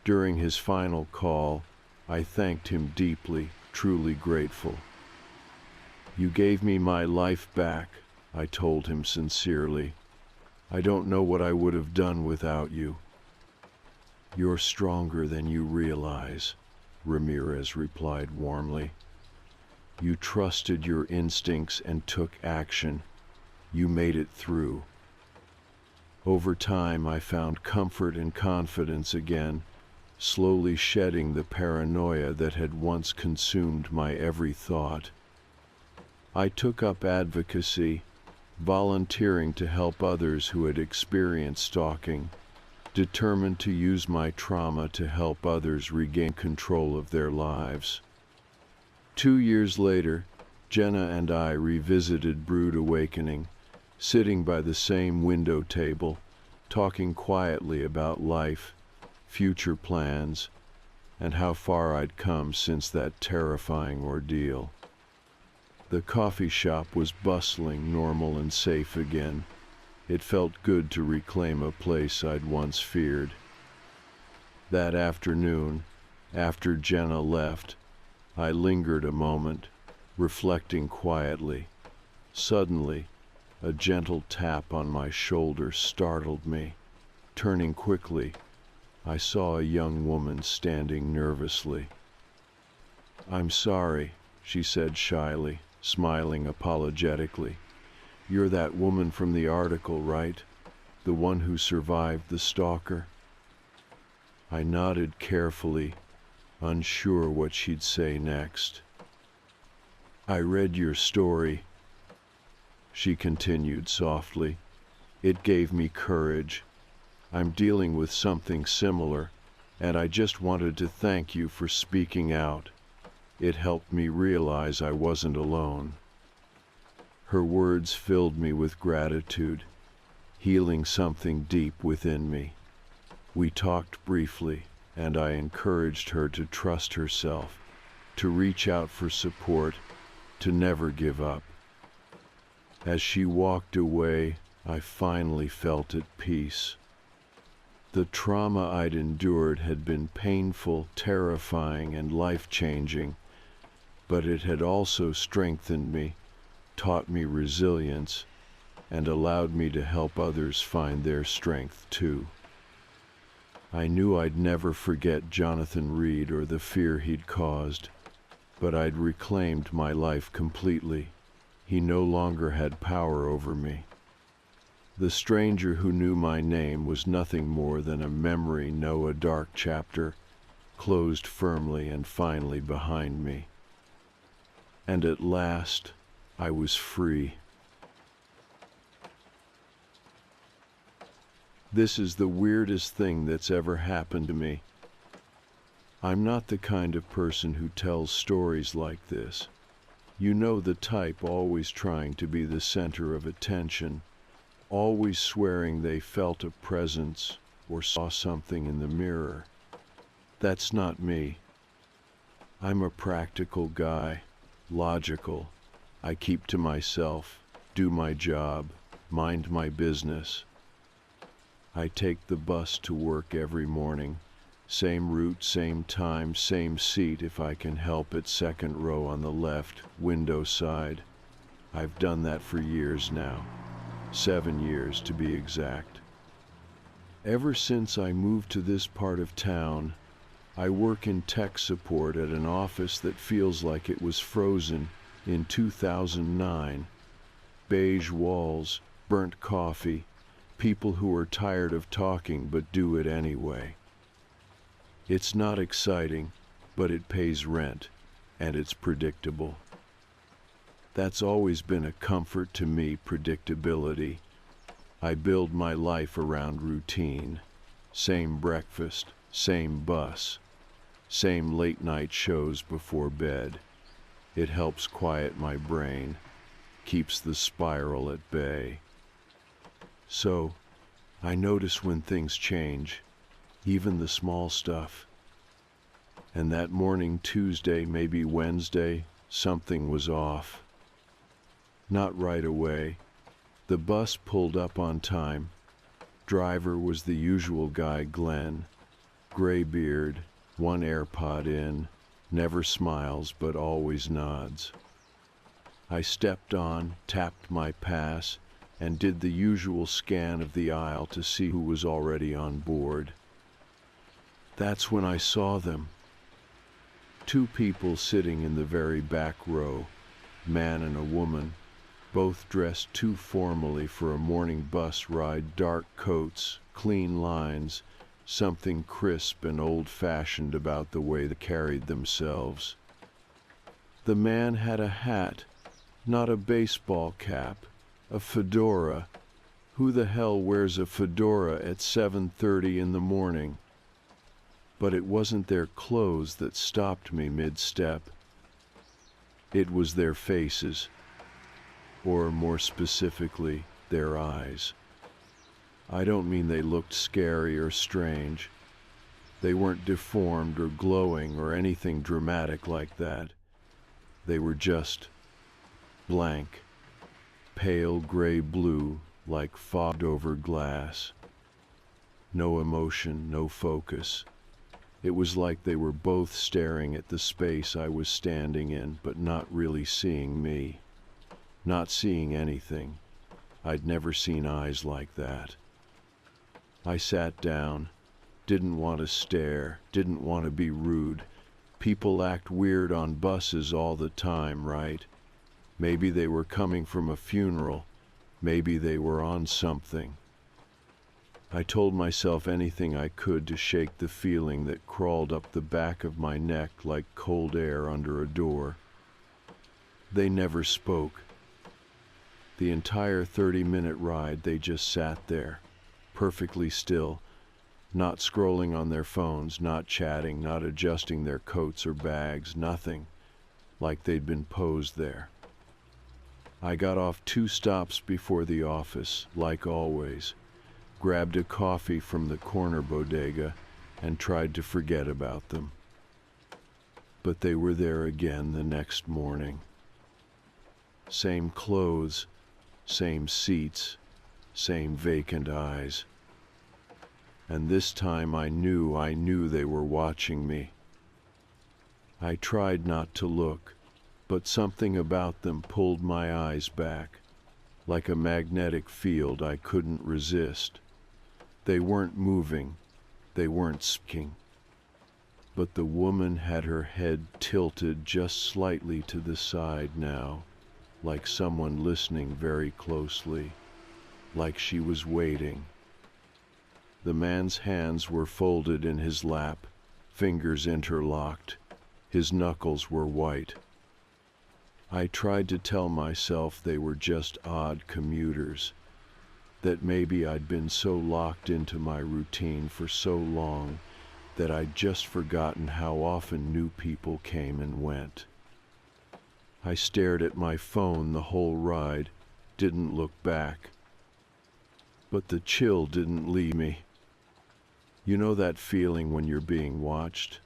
During his final call, I thanked him deeply, truly grateful. "You gave me my life back," I told him sincerely. "I don't know what I would have done without you." "You're stronger than you realize," Ramirez replied warmly. "You trusted your instincts and took action. You made it through." Over time, I found comfort and confidence again, slowly shedding the paranoia that had once consumed my every thought. I took up advocacy, volunteering to help others who had experienced stalking, determined to use my trauma to help others regain control of their lives. 2 years later, Jenna and I revisited Brood Awakening, sitting by the same window table, talking quietly about life, future plans, and how far I'd come since that terrifying ordeal. The coffee shop was bustling, normal, and safe again. It felt good to reclaim a place I'd once feared. That afternoon, after Jenna left, I lingered a moment, reflecting quietly. Suddenly, a gentle tap on my shoulder startled me. Turning quickly, I saw a young woman standing nervously. "I'm sorry," she said shyly, smiling apologetically. "You're that woman from the article, right? The one who survived the stalker?" I nodded carefully, unsure what she'd say next. "I read your story," she continued softly. "It gave me courage. I'm dealing with something similar, and I just wanted to thank you for speaking out. It helped me realize I wasn't alone." Her words filled me with gratitude, healing something deep within me. We talked briefly, and I encouraged her to trust herself, to reach out for support, to never give up. As she walked away, I finally felt at peace. The trauma I'd endured had been painful, terrifying, and life-changing, but it had also strengthened me, taught me resilience, and allowed me to help others find their strength too. I knew I'd never forget Jonathan Reed or the fear he'd caused, but I'd reclaimed my life completely. He no longer had power over me. The stranger who knew my name was nothing more than a memory, a dark chapter, closed firmly and finally behind me. And at last, I was free. This is the weirdest thing that's ever happened to me. I'm not the kind of person who tells stories like this. You know, the type always trying to be the center of attention, always swearing they felt a presence or saw something in the mirror. That's not me. I'm a practical guy, logical. I keep to myself, do my job, mind my business. I take the bus to work every morning. Same route, same time, same seat if I can help it, second row on the left, window side. I've done that for years now. 7 years to be exact. Ever since I moved to this part of town, I work in tech support at an office that feels like it was frozen in 2009. Beige walls, burnt coffee, people who are tired of talking but do it anyway. It's not exciting, but it pays rent, and it's predictable. That's always been a comfort to me, predictability. I build my life around routine. Same breakfast, same bus, same late night shows before bed. It helps quiet my brain, keeps the spiral at bay. So, I notice when things change, even the small stuff. And that morning, Tuesday, maybe Wednesday, something was off. Not right away. The bus pulled up on time. Driver was the usual guy, Glenn. Gray beard, one AirPod in, never smiles but always nods. I stepped on, tapped my pass, and did the usual scan of the aisle to see who was already on board. That's when I saw them. Two people sitting in the very back row, man and a woman, both dressed too formally for a morning bus ride, dark coats, clean lines, something crisp and old-fashioned about the way they carried themselves. The man had a hat, not a baseball cap, a fedora. Who the hell wears a fedora at 7:30 in the morning? But it wasn't their clothes that stopped me mid-step. It was their faces, or more specifically, their eyes. I don't mean they looked scary or strange. They weren't deformed or glowing or anything dramatic like that. They were just blank, pale gray blue like fogged over glass. No emotion, no focus. It was like they were both staring at the space I was standing in, but not really seeing me. Not seeing anything. I'd never seen eyes like that. I sat down, didn't want to stare, didn't want to be rude. People act weird on buses all the time, right? Maybe they were coming from a funeral. Maybe they were on something. I told myself anything I could to shake the feeling that crawled up the back of my neck like cold air under a door. They never spoke. The entire 30-minute ride, they just sat there, perfectly still, not scrolling on their phones, not chatting, not adjusting their coats or bags, nothing, like they'd been posed there. I got off 2 stops before the office, like always, grabbed a coffee from the corner bodega, and tried to forget about them. But they were there again the next morning. Same clothes, same seats, same vacant eyes. And this time I knew they were watching me. I tried not to look, but something about them pulled my eyes back, like a magnetic field I couldn't resist. They weren't moving, they weren't speaking. But the woman had her head tilted just slightly to the side now, like someone listening very closely, like she was waiting. The man's hands were folded in his lap, fingers interlocked. His knuckles were white. I tried to tell myself they were just odd commuters, that maybe I'd been so locked into my routine for so long that I'd just forgotten how often new people came and went. I stared at my phone the whole ride, didn't look back. But the chill didn't leave me. You know that feeling when you're being watched,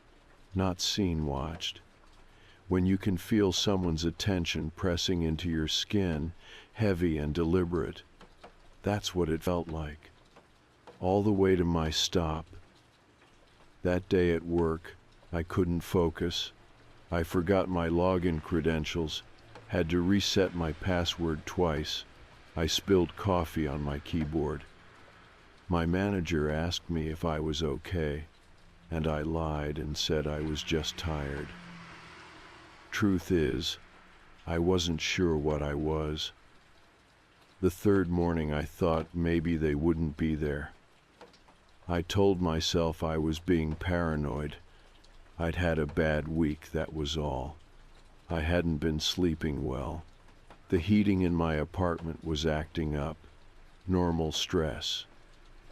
not seen watched? When you can feel someone's attention pressing into your skin, heavy and deliberate. That's what it felt like. All the way to my stop. That day at work, I couldn't focus. I forgot my login credentials, had to reset my password twice. I spilled coffee on my keyboard. My manager asked me if I was okay, and I lied and said I was just tired. Truth is, I wasn't sure what I was. The third morning I thought maybe they wouldn't be there. I told myself I was being paranoid. I'd had a bad week, that was all. I hadn't been sleeping well. The heating in my apartment was acting up. Normal stress.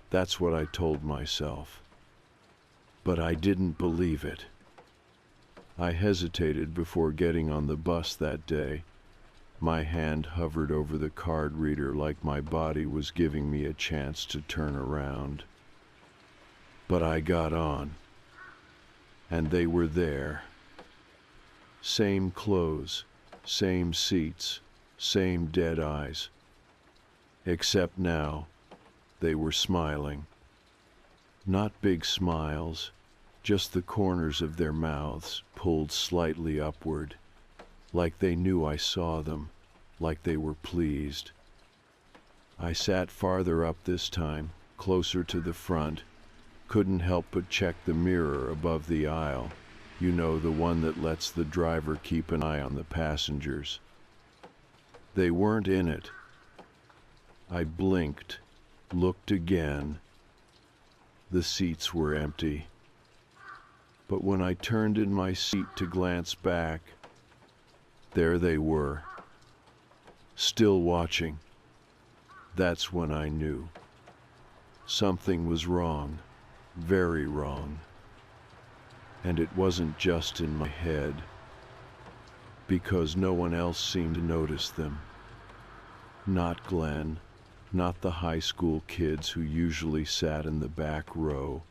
That's what I told myself. But I didn't believe it. I hesitated before getting on the bus that day. My hand hovered over the card reader like my body was giving me a chance to turn around. But I got on. And they were there. Same clothes, same seats, same dead eyes. Except now, they were smiling. Not big smiles, just the corners of their mouths pulled slightly upward, like they knew I saw them, like they were pleased. I sat farther up this time, closer to the front, couldn't help but check the mirror above the aisle, you know, the one that lets the driver keep an eye on the passengers. They weren't in it. I blinked, looked again. The seats were empty. But when I turned in my seat to glance back, there they were, still watching. That's when I knew. Something was wrong, very wrong. And it wasn't just in my head, because no one else seemed to notice them. Not Glenn, not the high school kids who usually sat in the back row,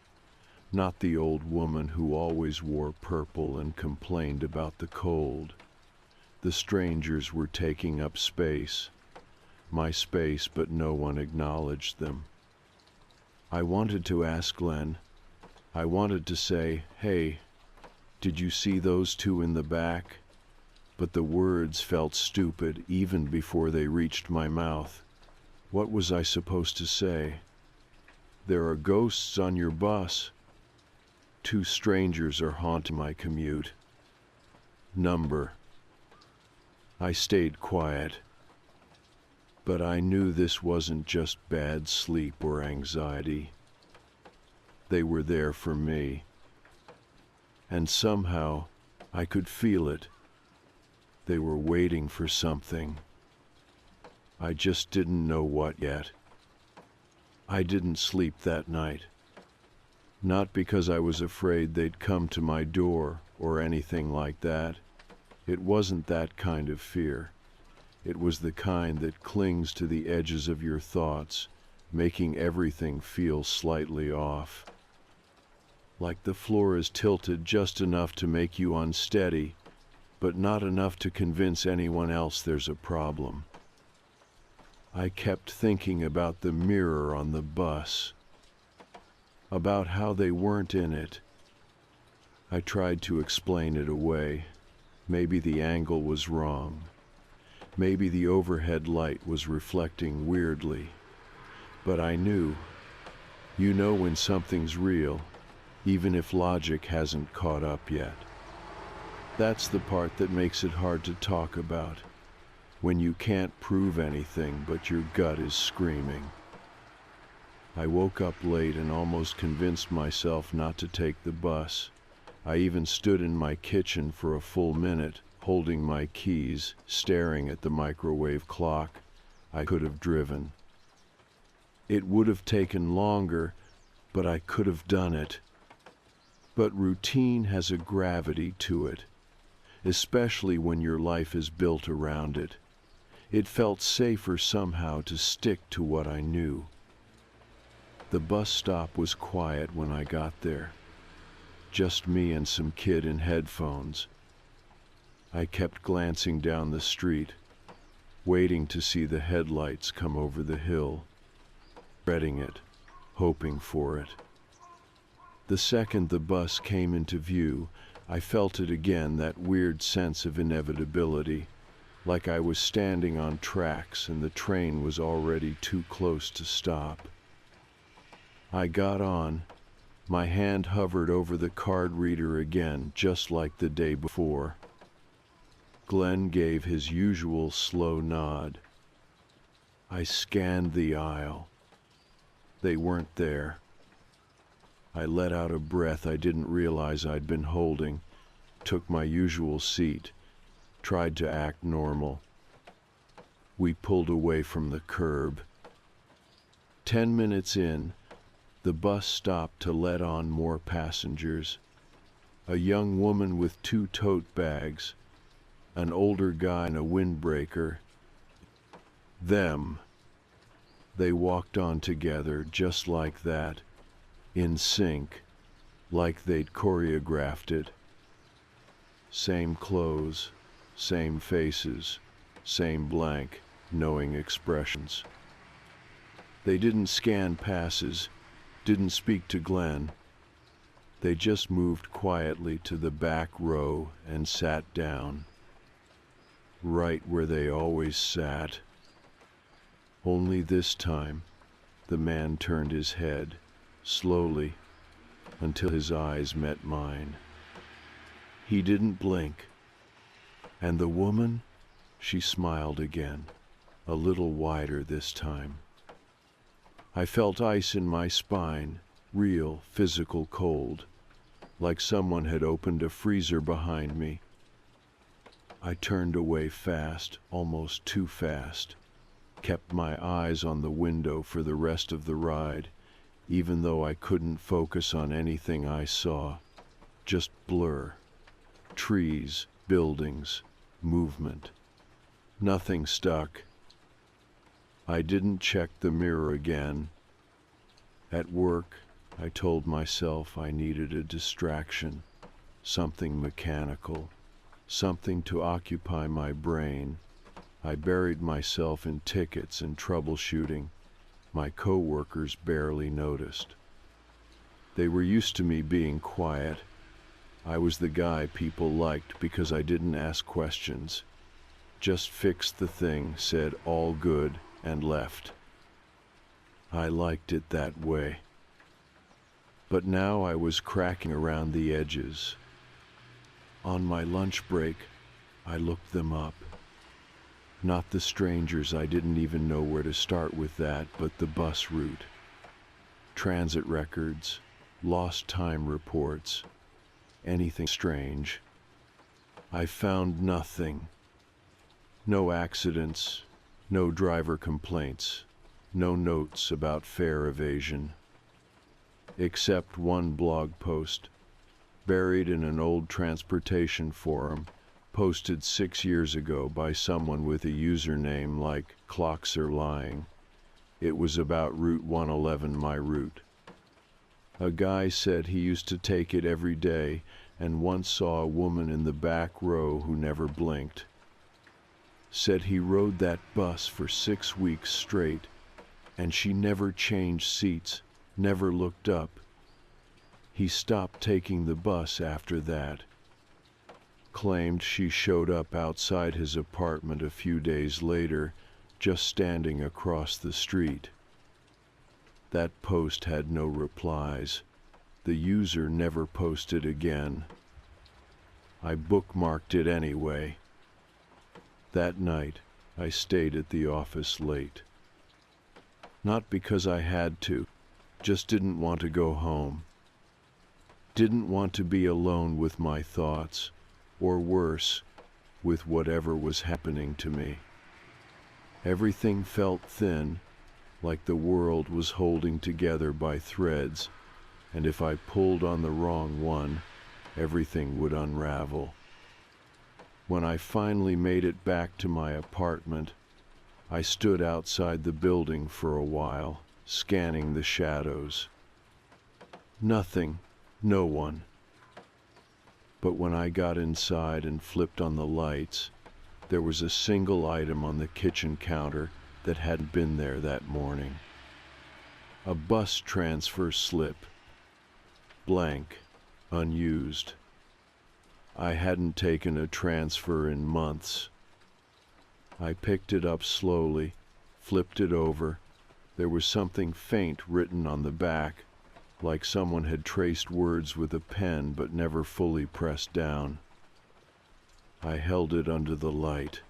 not the old woman who always wore purple and complained about the cold. The strangers were taking up space, my space, but no one acknowledged them. I wanted to ask Glenn. I wanted to say, "Hey, did you see those two in the back?" But the words felt stupid even before they reached my mouth. What was I supposed to say? "There are ghosts on your bus. Two strangers are haunting my commute." Number. I stayed quiet. But I knew this wasn't just bad sleep or anxiety. They were there for me. And somehow, I could feel it. They were waiting for something. I just didn't know what yet. I didn't sleep that night. Not because I was afraid they'd come to my door or anything like that. It wasn't that kind of fear. It was the kind that clings to the edges of your thoughts, making everything feel slightly off. Like the floor is tilted just enough to make you unsteady, but not enough to convince anyone else there's a problem. I kept thinking about the mirror on the bus, about how they weren't in it. I tried to explain it away. Maybe the angle was wrong. Maybe the overhead light was reflecting weirdly. But I knew. You know when something's real, even if logic hasn't caught up yet. That's the part that makes it hard to talk about. When you can't prove anything, but your gut is screaming. I woke up late and almost convinced myself not to take the bus. I even stood in my kitchen for a full minute, holding my keys, staring at the microwave clock. I could have driven. It would have taken longer, but I could have done it. But routine has a gravity to it, especially when your life is built around it. It felt safer somehow to stick to what I knew. The bus stop was quiet when I got there. Just me and some kid in headphones. I kept glancing down the street, waiting to see the headlights come over the hill, dreading it, hoping for it. The second the bus came into view, I felt it again, that weird sense of inevitability, like I was standing on tracks and the train was already too close to stop. I got on. My hand hovered over the card reader again, just like the day before. Glenn gave his usual slow nod. I scanned the aisle. They weren't there. I let out a breath I didn't realize I'd been holding, took my usual seat, tried to act normal. We pulled away from the curb. 10 minutes in, the bus stopped to let on more passengers. A young woman with 2 tote bags, an older guy in a windbreaker. Them. They walked on together just like that, in sync, like they'd choreographed it. Same clothes, same faces, same blank, knowing expressions. They didn't scan passes, didn't speak to Glenn. They just moved quietly to the back row and sat down, right where they always sat. Only this time, the man turned his head, slowly, until his eyes met mine. He didn't blink. And the woman, she smiled again, a little wider this time. I felt ice in my spine, real, physical cold, like someone had opened a freezer behind me. I turned away fast, almost too fast, kept my eyes on the window for the rest of the ride, even though I couldn't focus on anything I saw, just blur. Trees, buildings, movement. Nothing stuck. I didn't check the mirror again. At work, I told myself I needed a distraction, something mechanical, something to occupy my brain. I buried myself in tickets and troubleshooting. My coworkers barely noticed. They were used to me being quiet. I was the guy people liked because I didn't ask questions. Just fixed the thing, said all good, and left. I liked it that way. But now I was cracking around the edges. On my lunch break, I looked them up. Not the strangers, I didn't even know where to start with that, but the bus route. Transit records, lost time reports, anything strange. I found nothing. No accidents, no driver complaints, no notes about fare evasion. Except one blog post, buried in an old transportation forum, posted 6 years ago by someone with a username like Clocks Are Lying. It was about Route 111, my route. A guy said he used to take it every day and once saw a woman in the back row who never blinked. Said he rode that bus for 6 weeks straight, and she never changed seats, never looked up. He stopped taking the bus after that. Claimed she showed up outside his apartment a few days later, just standing across the street. That post had no replies. The user never posted again. I bookmarked it anyway. That night, I stayed at the office late. Not because I had to, just didn't want to go home. Didn't want to be alone with my thoughts, or worse, with whatever was happening to me. Everything felt thin, like the world was holding together by threads, and if I pulled on the wrong one, everything would unravel. When I finally made it back to my apartment, I stood outside the building for a while, scanning the shadows. Nothing, no one. But when I got inside and flipped on the lights, there was a single item on the kitchen counter that hadn't been there that morning. A bus transfer slip. Blank, unused. I hadn't taken a transfer in months. I picked it up slowly, flipped it over. There was something faint written on the back, like someone had traced words with a pen but never fully pressed down. I held it under the light.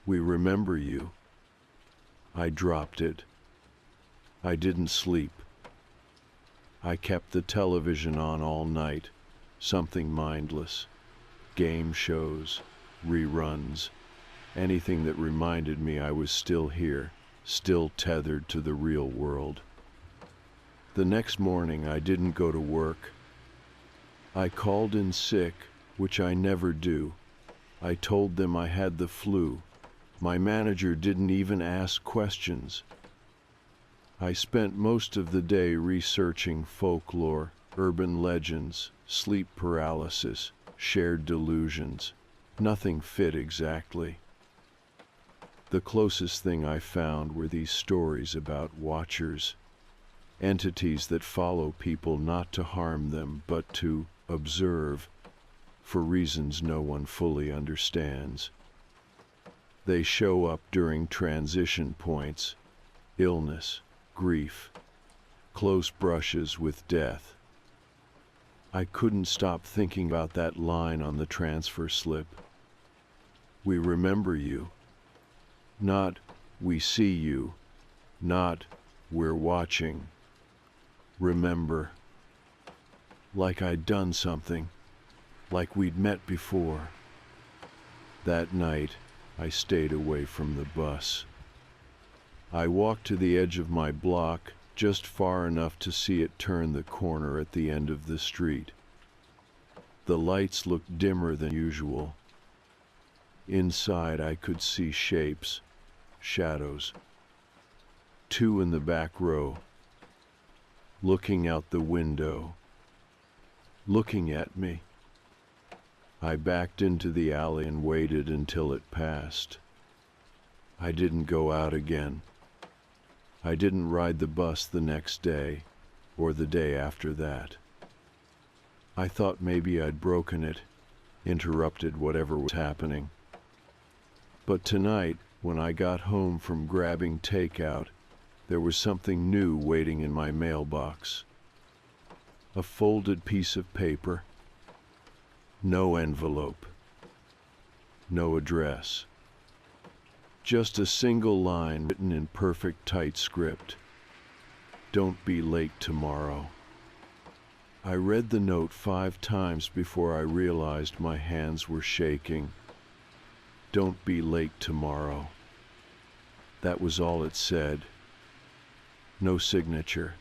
We remember you. I dropped it. I didn't sleep. I kept the television on all night, something mindless, game shows, reruns, anything that reminded me I was still here, still tethered to the real world. The next morning I didn't go to work. I called in sick, which I never do. I told them I had the flu. My manager didn't even ask questions. I spent most of the day researching folklore, urban legends, sleep paralysis, shared delusions. Nothing fit exactly. The closest thing I found were these stories about watchers, entities that follow people not to harm them but to observe, for reasons no one fully understands. They show up during transition points, illness, grief, close brushes with death. I couldn't stop thinking about that line on the transfer slip. We remember you. Not, we see you. Not, we're watching. Remember. Like I'd done something. Like we'd met before. That night, I stayed away from the bus. I walked to the edge of my block, just far enough to see it turn the corner at the end of the street. The lights looked dimmer than usual. Inside I could see shapes, shadows. Two in the back row, looking out the window, looking at me. I backed into the alley and waited until it passed. I didn't go out again. I didn't ride the bus the next day, or the day after that. I thought maybe I'd broken it, interrupted whatever was happening. But tonight, when I got home from grabbing takeout, there was something new waiting in my mailbox. A folded piece of paper. No envelope. No address. Just a single line written in perfect tight script. Don't be late tomorrow. I read the note 5 times before I realized my hands were shaking. Don't be late tomorrow. That was all it said. No signature,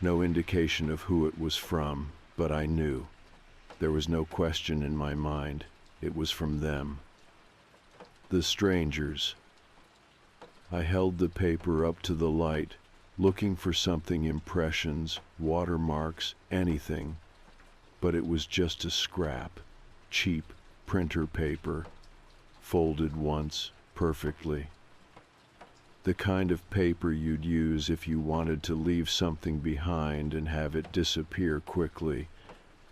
no indication of who it was from, but I knew. There was no question in my mind. It was from them. The strangers. I held the paper up to the light, looking for something, impressions, watermarks, anything. But it was just a scrap, cheap printer paper, folded once, perfectly. The kind of paper you'd use if you wanted to leave something behind and have it disappear quickly.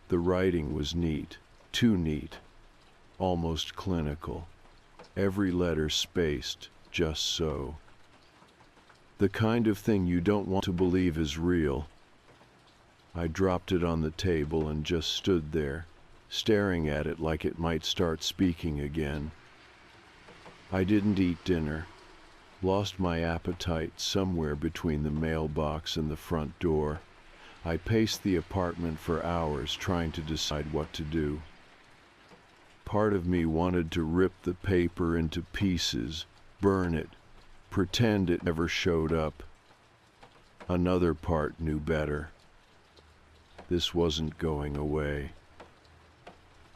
The writing was neat, too neat, almost clinical. Every letter spaced, just so. The kind of thing you don't want to believe is real. I dropped it on the table and just stood there, staring at it like it might start speaking again. I didn't eat dinner, lost my appetite somewhere between the mailbox and the front door. I paced the apartment for hours trying to decide what to do. Part of me wanted to rip the paper into pieces, burn it, pretend it never showed up. Another part knew better. This wasn't going away.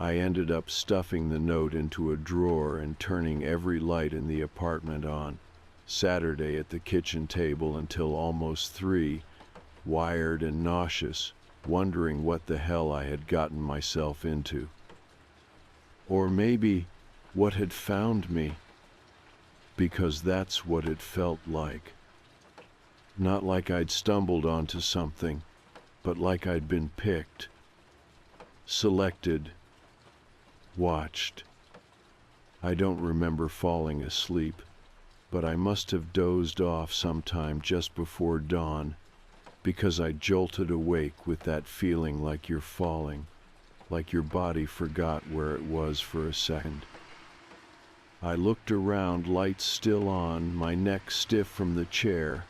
I ended up stuffing the note into a drawer and turning every light in the apartment on. Saturday at the kitchen table until almost 3, wired and nauseous, wondering what the hell I had gotten myself into. Or maybe what had found me, because that's what it felt like. Not like I'd stumbled onto something, but like I'd been picked, selected, watched. I don't remember falling asleep, but I must have dozed off sometime just before dawn, because I jolted awake with that feeling like you're falling, like your body forgot where it was for a second. I looked around, lights still on, my neck stiff from the chair,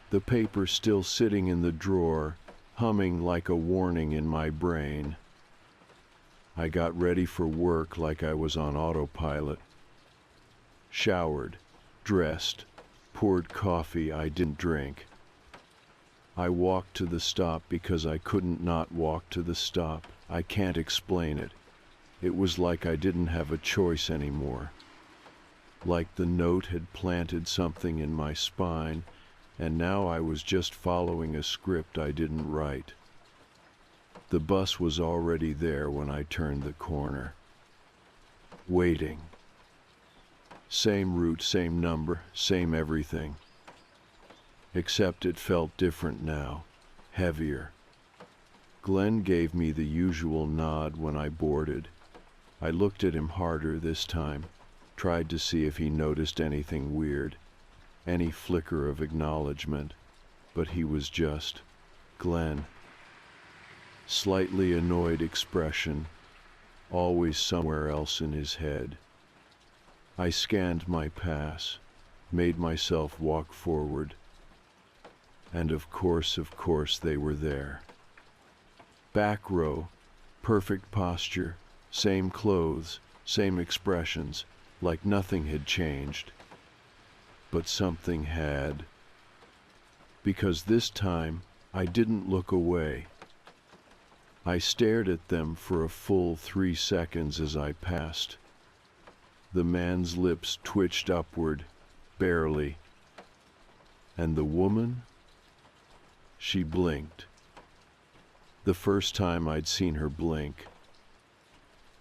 the paper still sitting in the drawer, humming like a warning in my brain. I got ready for work like I was on autopilot. Showered, dressed, poured coffee I didn't drink. I walked to the stop because I couldn't not walk to the stop. I can't explain it. It was like I didn't have a choice anymore. Like the note had planted something in my spine, and now I was just following a script I didn't write. The bus was already there when I turned the corner. Waiting. Same route, same number, same everything. Except it felt different now, heavier. Glenn gave me the usual nod when I boarded. I looked at him harder this time, tried to see if he noticed anything weird, any flicker of acknowledgement, but he was just Glenn. Slightly annoyed expression, always somewhere else in his head. I scanned my pass, made myself walk forward, and of course they were there. Back row, perfect posture, same clothes, same expressions, like nothing had changed. But something had. Because this time, I didn't look away. I stared at them for a full 3 seconds as I passed. The man's lips twitched upward, barely. And the woman? She blinked. The first time I'd seen her blink.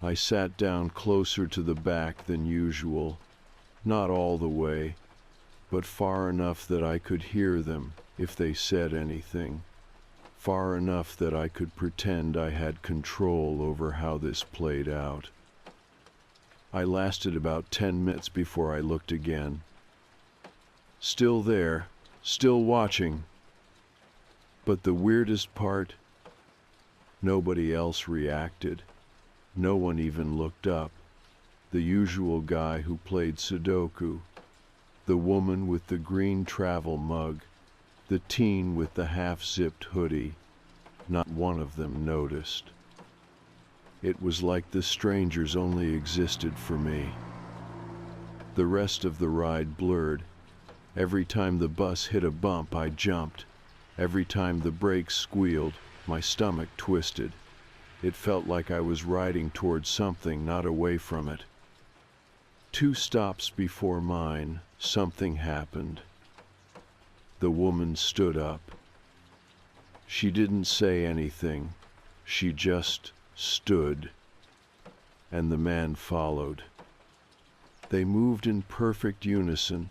I sat down closer to the back than usual, not all the way, but far enough that I could hear them if they said anything, far enough that I could pretend I had control over how this played out. I lasted about 10 minutes before I looked again. Still there, still watching. But the weirdest part, nobody else reacted. No one even looked up. The usual guy who played Sudoku, the woman with the green travel mug, the teen with the half-zipped hoodie, not one of them noticed. It was like the strangers only existed for me. The rest of the ride blurred. Every time the bus hit a bump, I jumped. Every time the brakes squealed, my stomach twisted. It felt like I was riding towards something, not away from it. 2 stops before mine, something happened. The woman stood up. She didn't say anything. She just stood. And the man followed. They moved in perfect unison,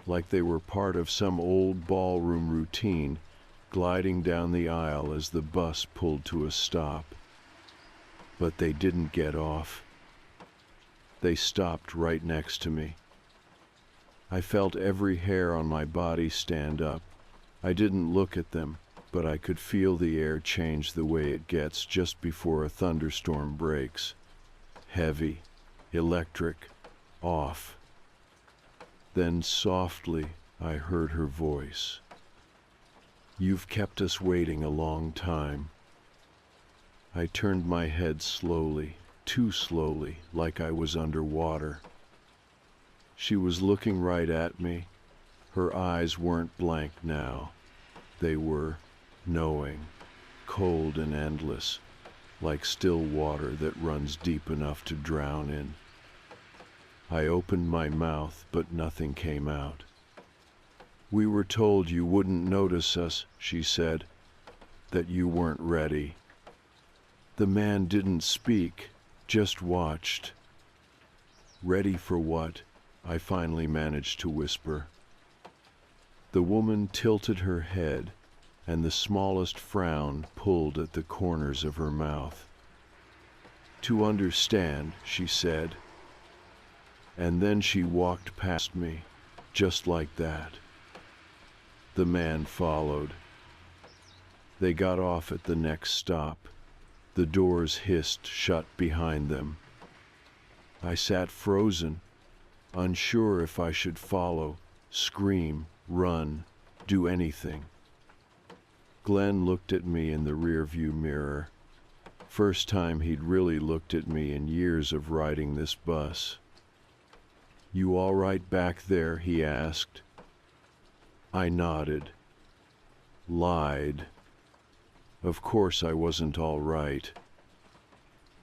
like they were part of some old ballroom routine, gliding down the aisle as the bus pulled to a stop. But they didn't get off. They stopped right next to me. I felt every hair on my body stand up. I didn't look at them, but I could feel the air change the way it gets just before a thunderstorm breaks. Heavy, electric, off. Then softly, I heard her voice. "You've kept us waiting a long time." I turned my head slowly, too slowly, like I was underwater. She was looking right at me. Her eyes weren't blank now. They were knowing, cold and endless, like still water that runs deep enough to drown in. I opened my mouth, but nothing came out. "We were told you wouldn't notice us," she said, "that you weren't ready." The man didn't speak, just watched. "Ready for what?" I finally managed to whisper. The woman tilted her head, and the smallest frown pulled at the corners of her mouth. "To understand," she said. And then she walked past me, just like that. The man followed. They got off at the next stop. The doors hissed shut behind them. I sat frozen, unsure if I should follow, scream, run, do anything. Glenn looked at me in the rearview mirror. First time he'd really looked at me in years of riding this bus. "You all right back there?" he asked. I nodded. Lied. Of course I wasn't all right.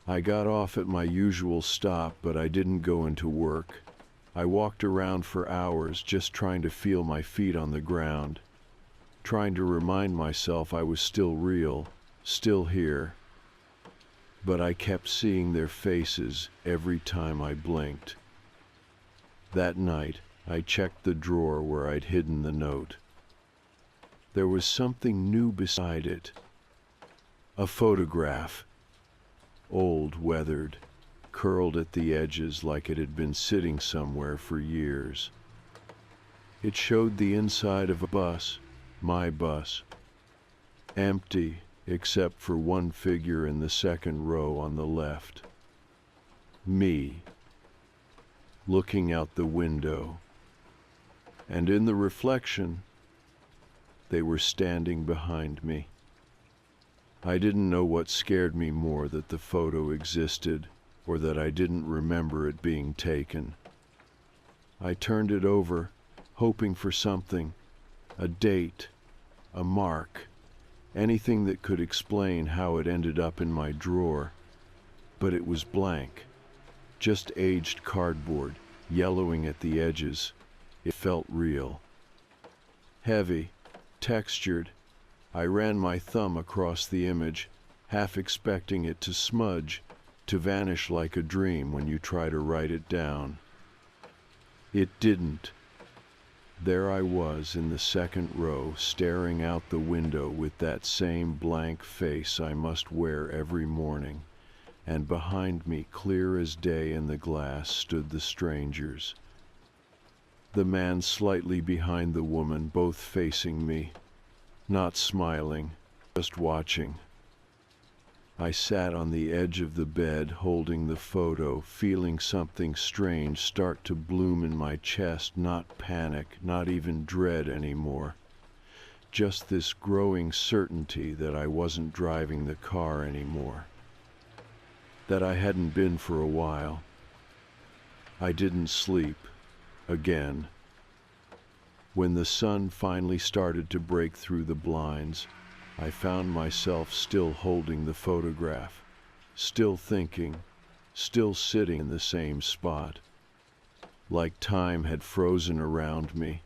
I got off at my usual stop, but I didn't go into work. I walked around for hours just trying to feel my feet on the ground, trying to remind myself I was still real, still here. But I kept seeing their faces every time I blinked. That night, I checked the drawer where I'd hidden the note. There was something new beside it. A photograph. Old, weathered, curled at the edges like it had been sitting somewhere for years. It showed the inside of a bus, my bus. Empty, except for one figure in the second row on the left. Me. Looking out the window. And in the reflection, they were standing behind me. I didn't know what scared me more, that the photo existed or that I didn't remember it being taken. I turned it over, hoping for something, a date, a mark, anything that could explain how it ended up in my drawer. But it was blank, just aged cardboard, yellowing at the edges. It felt real. Heavy, textured. I ran my thumb across the image, half expecting it to smudge, to vanish like a dream when you try to write it down. It didn't. There I was in the second row, staring out the window with that same blank face I must wear every morning, and behind me, clear as day in the glass, stood the strangers. The man slightly behind the woman, both facing me, not smiling, just watching. I sat on the edge of the bed, holding the photo, feeling something strange start to bloom in my chest, not panic, not even dread anymore. Just this growing certainty that I wasn't driving the car anymore. That I hadn't been for a while. I didn't sleep. Again. When the sun finally started to break through the blinds, I found myself still holding the photograph, still thinking, still sitting in the same spot. Like time had frozen around me,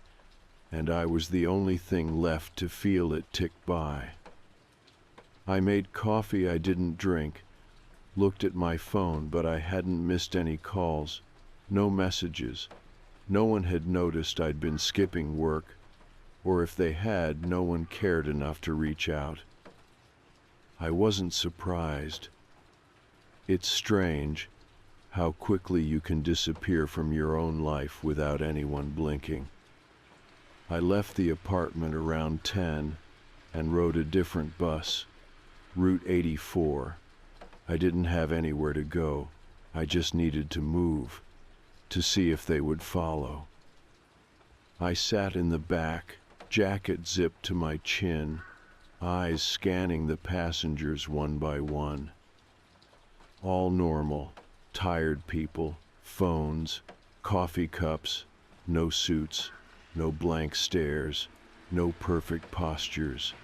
and I was the only thing left to feel it tick by. I made coffee I didn't drink, looked at my phone, but I hadn't missed any calls, no messages. No one had noticed I'd been skipping work, or if they had, no one cared enough to reach out. I wasn't surprised. It's strange how quickly you can disappear from your own life without anyone blinking. I left the apartment around 10 and rode a different bus, Route 84. I didn't have anywhere to go. I just needed to move, to see if they would follow. I sat in the back, jacket zipped to my chin, eyes scanning the passengers one by one. All normal, tired people, phones, coffee cups, no suits, no blank stares, no perfect postures.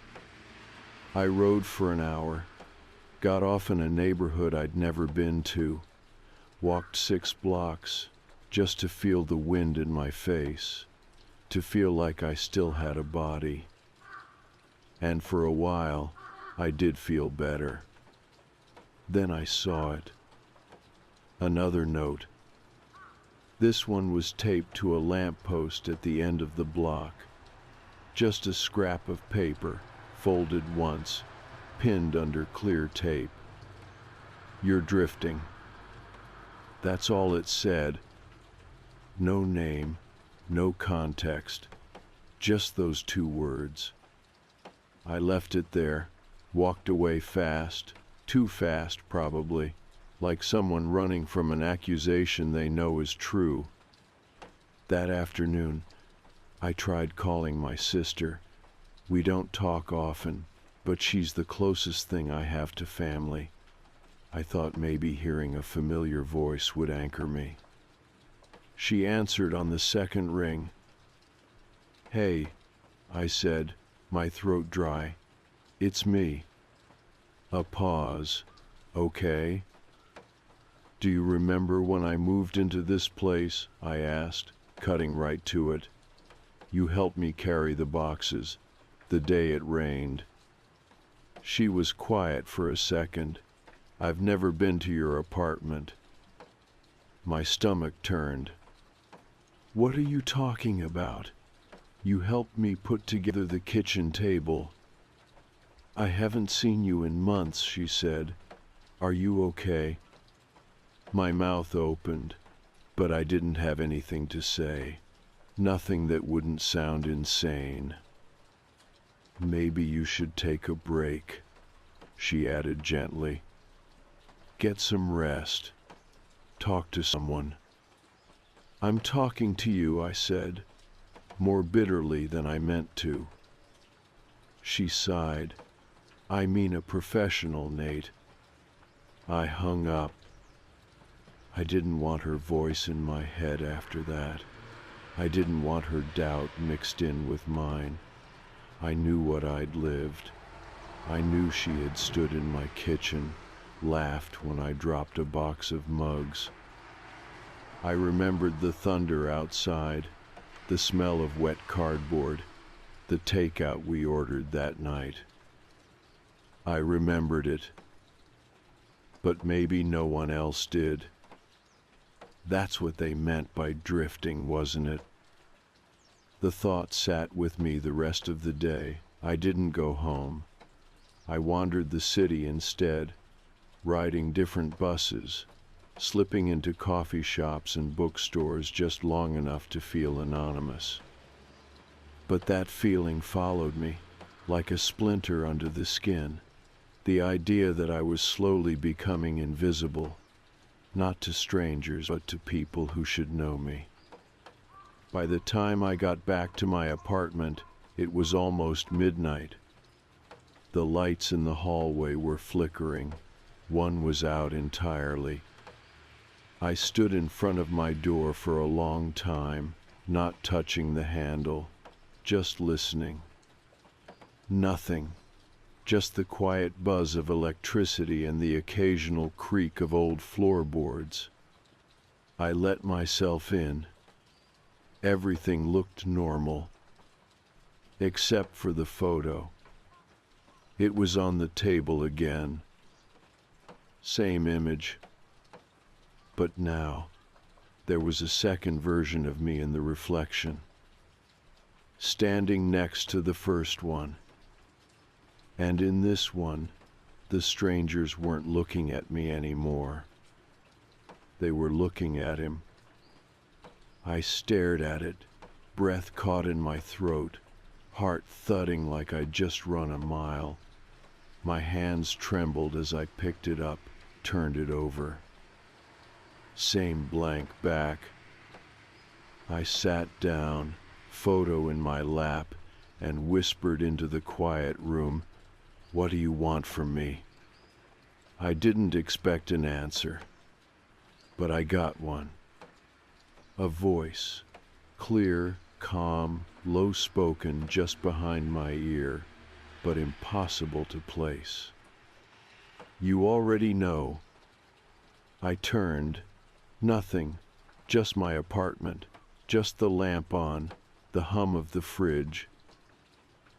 I rode for an hour, got off in a neighborhood I'd never been to, walked 6 blocks, just to feel the wind in my face, to feel like I still had a body. And for a while, I did feel better. Then I saw it. Another note. This one was taped to a lamppost at the end of the block. Just a scrap of paper, folded once, pinned under clear tape. "You're drifting." That's all it said. No name, no context, just those 2 words. I left it there, walked away fast, too fast probably, like someone running from an accusation they know is true. That afternoon, I tried calling my sister. We don't talk often, but she's the closest thing I have to family. I thought maybe hearing a familiar voice would anchor me. She answered on the second ring. "Hey," I said, my throat dry. "It's me." A pause. "Okay." "Do you remember when I moved into this place?" I asked, cutting right to it. "You helped me carry the boxes, the day it rained." She was quiet for a second. "I've never been to your apartment." My stomach turned. "What are you talking about? You helped me put together the kitchen table." "I haven't seen you in months," she said. "Are you okay?" My mouth opened, but I didn't have anything to say. Nothing that wouldn't sound insane. "Maybe you should take a break," she added gently. "Get some rest. Talk to someone." "I'm talking to you," I said, more bitterly than I meant to. She sighed. "I mean a professional, Nate." I hung up. I didn't want her voice in my head after that. I didn't want her doubt mixed in with mine. I knew what I'd lived. I knew she had stood in my kitchen, laughed when I dropped a box of mugs. I remembered the thunder outside, the smell of wet cardboard, the takeout we ordered that night. I remembered it. But maybe no one else did. That's what they meant by drifting, wasn't it? The thought sat with me the rest of the day. I didn't go home. I wandered the city instead, riding different buses, slipping into coffee shops and bookstores just long enough to feel anonymous. But that feeling followed me, like a splinter under the skin, the idea that I was slowly becoming invisible, not to strangers but to people who should know me. By the time I got back to my apartment, it was almost midnight. The lights in the hallway were flickering. One was out entirely. I stood in front of my door for a long time, not touching the handle, just listening. Nothing, just the quiet buzz of electricity and the occasional creak of old floorboards. I let myself in. Everything looked normal, except for the photo. It was on the table again. Same image. But now, there was a second version of me in the reflection, standing next to the first one. And in this one, the strangers weren't looking at me anymore. They were looking at him. I stared at it, breath caught in my throat, heart thudding like I'd just run a mile. My hands trembled as I picked it up, turned it over. Same blank back. I sat down, photo in my lap, and whispered into the quiet room, "What do you want from me?" I didn't expect an answer, but I got one. A voice, clear, calm, low-spoken just behind my ear, but impossible to place. "You already know." I turned. Nothing, just my apartment, just the lamp on, the hum of the fridge.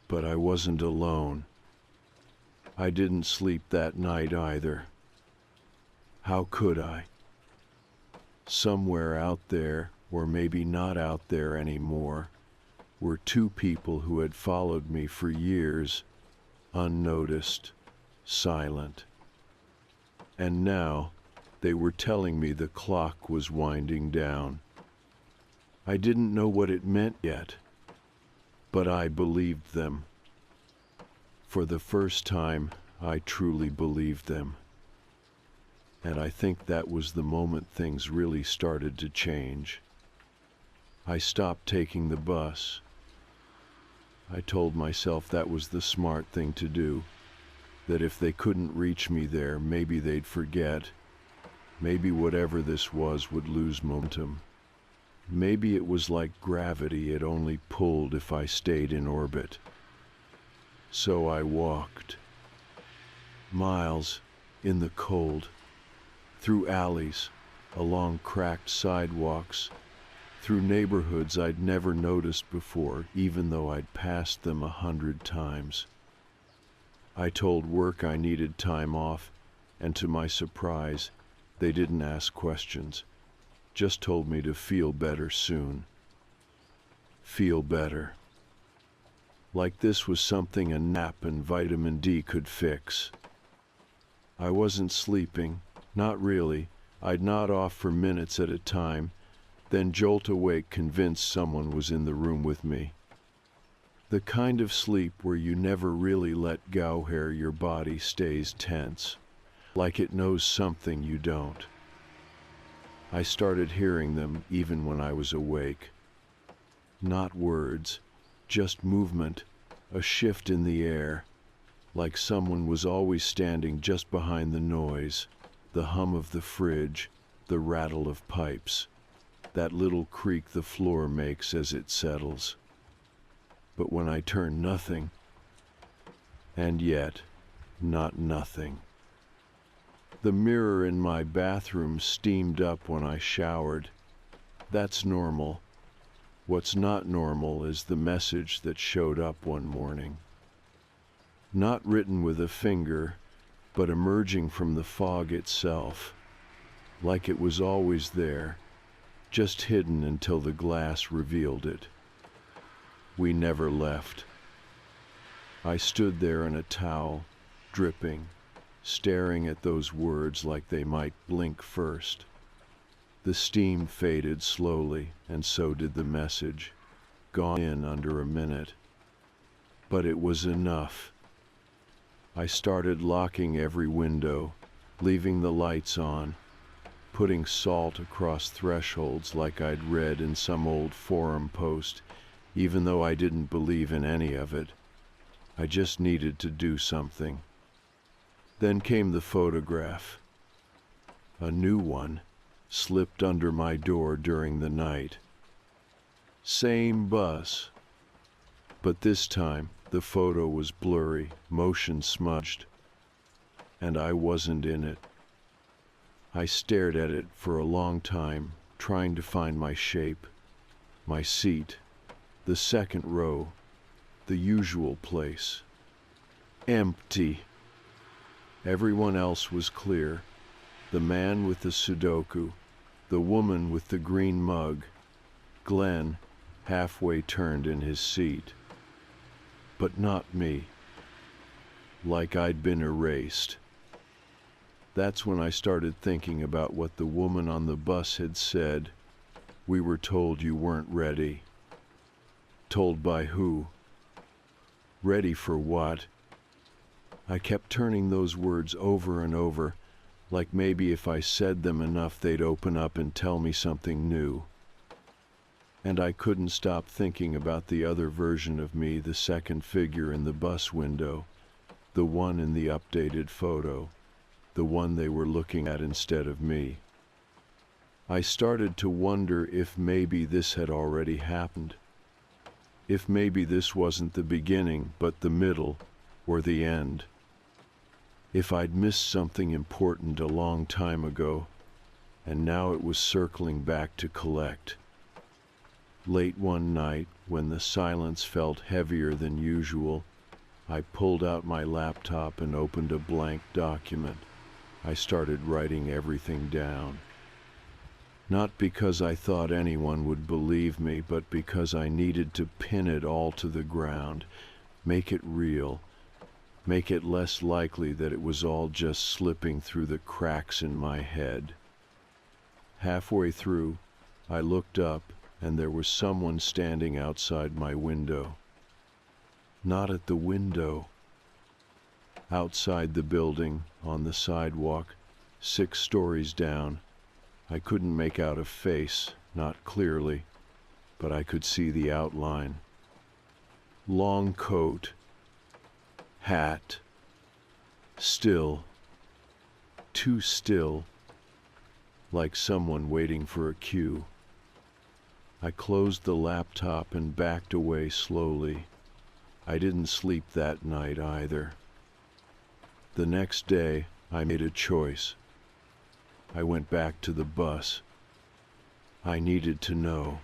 But I wasn't alone. I didn't sleep that night either. How could I? Somewhere out there, or maybe not out there anymore, were two people who had followed me for years, unnoticed, silent. And now, they were telling me the clock was winding down. I didn't know what it meant yet, but I believed them. For the first time, I truly believed them. And I think that was the moment things really started to change. I stopped taking the bus. I told myself that was the smart thing to do, that if they couldn't reach me there, maybe they'd forget. Maybe whatever this was would lose momentum. Maybe it was like gravity, it only pulled if I stayed in orbit. So I walked. Miles, in the cold, through alleys, along cracked sidewalks, through neighborhoods I'd never noticed before, even though I'd passed them 100 times. I told work I needed time off, and to my surprise, they didn't ask questions, just told me to feel better soon. Feel better. Like this was something a nap and vitamin D could fix. I wasn't sleeping, not really. I'd nod off for minutes at a time, then jolt awake convinced someone was in the room with me. The kind of sleep where you never really let go, where your body stays tense, like it knows something you don't. I started hearing them even when I was awake. Not words, just movement, a shift in the air, like someone was always standing just behind the noise, the hum of the fridge, the rattle of pipes, that little creak the floor makes as it settles. But when I turned, nothing, and yet not nothing. The mirror in my bathroom steamed up when I showered. That's normal. What's not normal is the message that showed up one morning. Not written with a finger, but emerging from the fog itself, like it was always there, just hidden until the glass revealed it. We never left. I stood there in a towel, dripping, staring at those words like they might blink first. The steam faded slowly, and so did the message, gone in under a minute. But it was enough. I started locking every window, leaving the lights on, putting salt across thresholds like I'd read in some old forum post, even though I didn't believe in any of it. I just needed to do something. Then came the photograph. A new one, slipped under my door during the night. Same bus, but this time the photo was blurry, motion smudged, and I wasn't in it. I stared at it for a long time, trying to find my shape, my seat, the second row, the usual place. Empty. Everyone else was clear. The man with the Sudoku, the woman with the green mug, Glenn, halfway turned in his seat. But not me. Like I'd been erased. That's when I started thinking about what the woman on the bus had said. We were told you weren't ready. Told by who? Ready for what? I kept turning those words over and over, like maybe if I said them enough they'd open up and tell me something new. And I couldn't stop thinking about the other version of me, the second figure in the bus window, the one in the updated photo, the one they were looking at instead of me. I started to wonder if maybe this had already happened. If maybe this wasn't the beginning, but the middle, or the end. If I'd missed something important a long time ago, and now it was circling back to collect. Late one night, when the silence felt heavier than usual, I pulled out my laptop and opened a blank document. I started writing everything down. Not because I thought anyone would believe me, but because I needed to pin it all to the ground, make it real, make it less likely that it was all just slipping through the cracks in my head. Halfway through, I looked up, and there was someone standing outside my window. Not at the window. Outside the building, on the sidewalk, 6 stories down. I couldn't make out a face, not clearly, but I could see the outline. Long coat, hat, Still, too still, like someone waiting for a cue. I closed the laptop and backed away slowly. I didn't sleep that night either. The next day, I made a choice. I went back to the bus. I needed to know.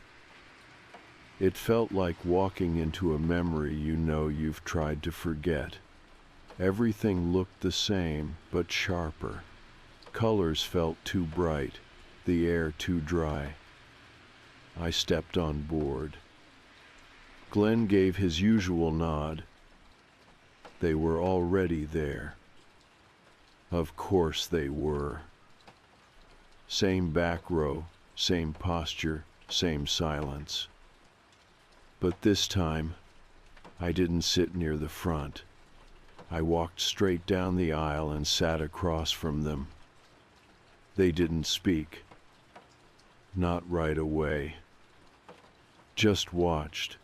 It felt like walking into a memory you know you've tried to forget. Everything looked the same, but sharper. Colors felt too bright, the air too dry. I stepped on board. Glenn gave his usual nod. They were already there. Of course they were. Same back row, same posture, same silence. But this time, I didn't sit near the front. I walked straight down the aisle and sat across from them. They didn't speak. Not right away. Just watched.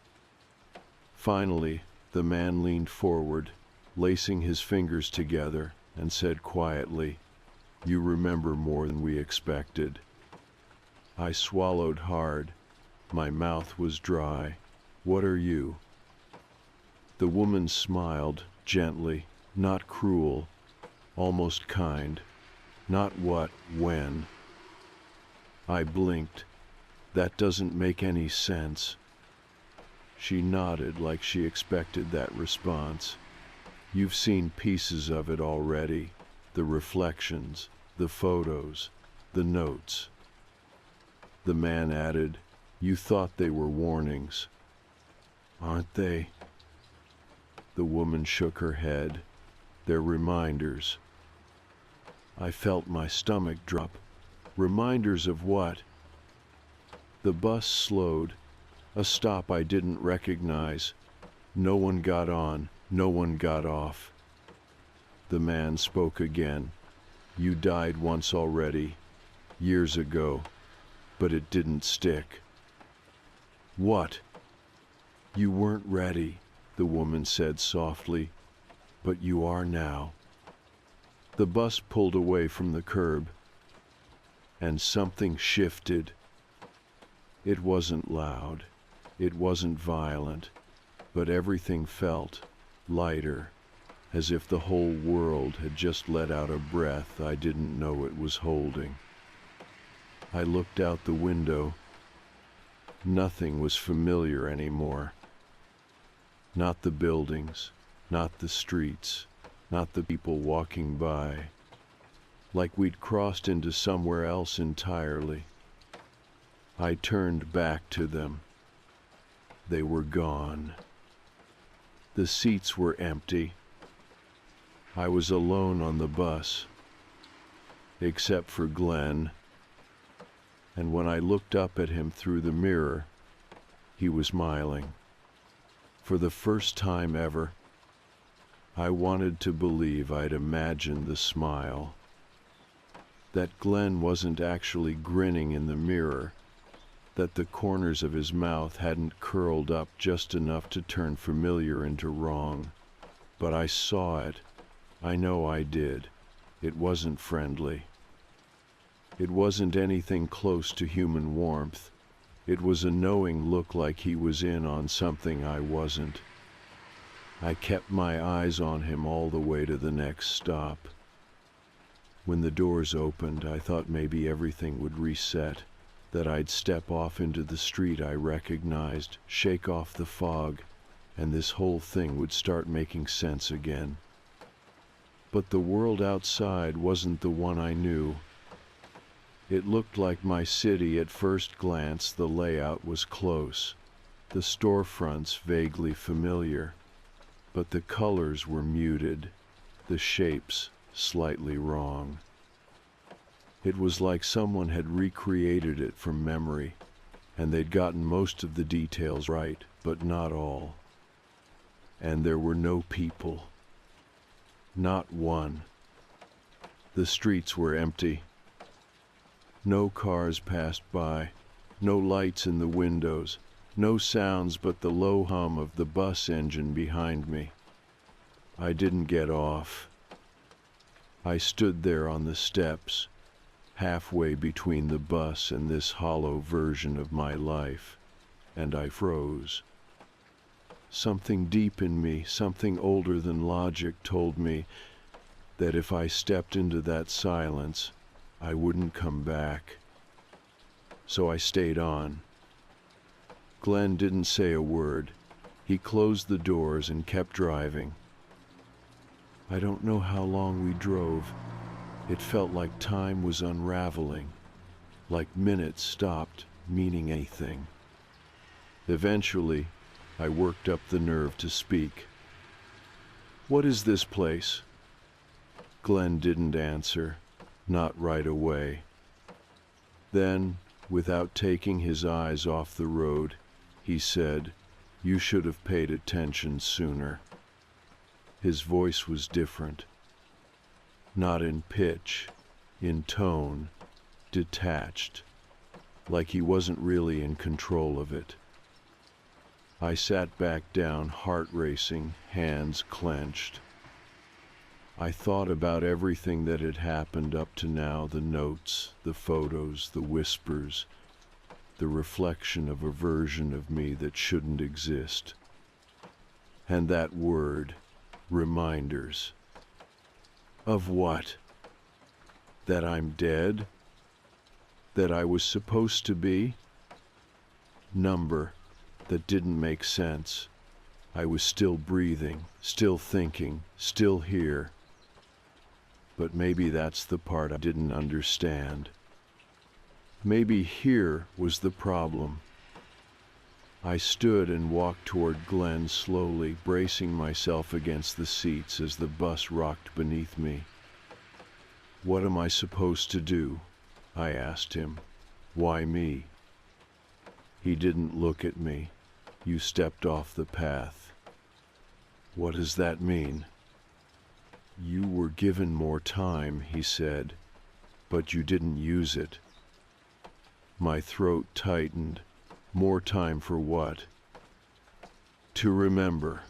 Finally, the man leaned forward, lacing his fingers together, and said quietly, "You remember more than we expected." I swallowed hard. My mouth was dry. "What are you?" The woman smiled, gently, not cruel, almost kind. Not what, when. I blinked. That doesn't make any sense. She nodded like she expected that response. You've seen pieces of it already. The reflections, the photos, the notes. The man added, "You thought they were warnings. Aren't they?" The woman shook her head. "They're reminders." I felt my stomach drop. Reminders of what? The bus slowed. A stop I didn't recognize. No one got on. No one got off. The man spoke again. "You died once already. Years ago. But it didn't stick." "What?" "You weren't ready," the woman said softly. "But you are now." The bus pulled away from the curb, and something shifted. It wasn't loud, it wasn't violent, but everything felt lighter, as if the whole world had just let out a breath I didn't know it was holding. I looked out the window. Nothing was familiar anymore. Not the buildings, not the streets, not the people walking by. Like we'd crossed into somewhere else entirely. I turned back to them. They were gone. The seats were empty. I was alone on the bus, except for Glenn. And when I looked up at him through the mirror, he was smiling. For the first time ever, I wanted to believe I'd imagined the smile. That Glenn wasn't actually grinning in the mirror, that the corners of his mouth hadn't curled up just enough to turn familiar into wrong. But I saw it. I know I did. It wasn't friendly. It wasn't anything close to human warmth. It was a knowing look like he was in on something I wasn't. I kept my eyes on him all the way to the next stop. When the doors opened, I thought maybe everything would reset, that I'd step off into the street I recognized, shake off the fog, and this whole thing would start making sense again. But the world outside wasn't the one I knew. It looked like my city at first glance. The layout was close, the storefronts vaguely familiar, but the colors were muted, the shapes slightly wrong. It was like someone had recreated it from memory, and they'd gotten most of the details right, but not all. And there were no people. Not one. The streets were empty. No cars passed by, no lights in the windows, no sounds but the low hum of the bus engine behind me. I didn't get off. I stood there on the steps, halfway between the bus and this hollow version of my life, and I froze. Something deep in me, something older than logic, told me that if I stepped into that silence, I wouldn't come back. So I stayed on. Glenn didn't say a word. He closed the doors and kept driving. I don't know how long we drove. It felt like time was unraveling, like minutes stopped meaning anything. Eventually, I worked up the nerve to speak. "What is this place?" Glenn didn't answer, not right away. Then, without taking his eyes off the road, he said, "You should have paid attention sooner." His voice was different. Not in pitch, in tone, detached, like he wasn't really in control of it. I sat back down, heart racing, hands clenched. I thought about everything that had happened up to now, the notes, the photos, the whispers, the reflection of a version of me that shouldn't exist. And that word, reminders. Of what? That I'm dead? That I was supposed to be? Number that didn't make sense. I was still breathing, still thinking, still here. But maybe that's the part I didn't understand. Maybe here was the problem. I stood and walked toward Glenn slowly, bracing myself against the seats as the bus rocked beneath me. "What am I supposed to do?" I asked him. "Why me?" He didn't look at me. "You stepped off the path." "What does that mean?" "You were given more time," he said, "but you didn't use it." My throat tightened. More time for what? To remember.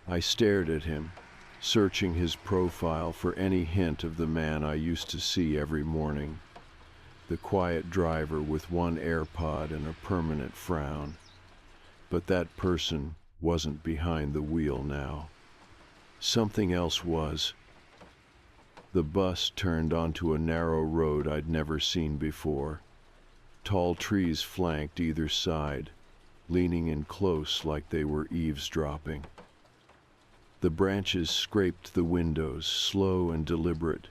I stared at him, searching his profile for any hint of the man I used to see every morning. The quiet driver with one AirPod and a permanent frown. But that person wasn't behind the wheel now. Something else was. The bus turned onto a narrow road I'd never seen before. Tall trees flanked either side, leaning in close like they were eavesdropping. The branches scraped the windows, slow and deliberate,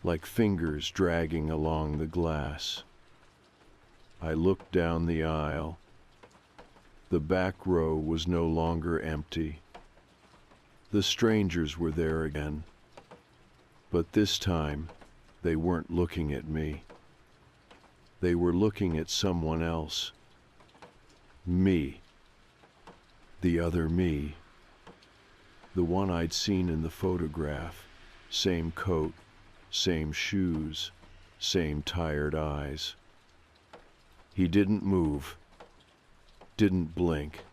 like fingers dragging along the glass. I looked down the aisle. The back row was no longer empty. The strangers were there again. But this time, they weren't looking at me. They were looking at someone else. Me. The other me. The one I'd seen in the photograph. Same coat, same shoes, same tired eyes. He didn't move. Didn't blink.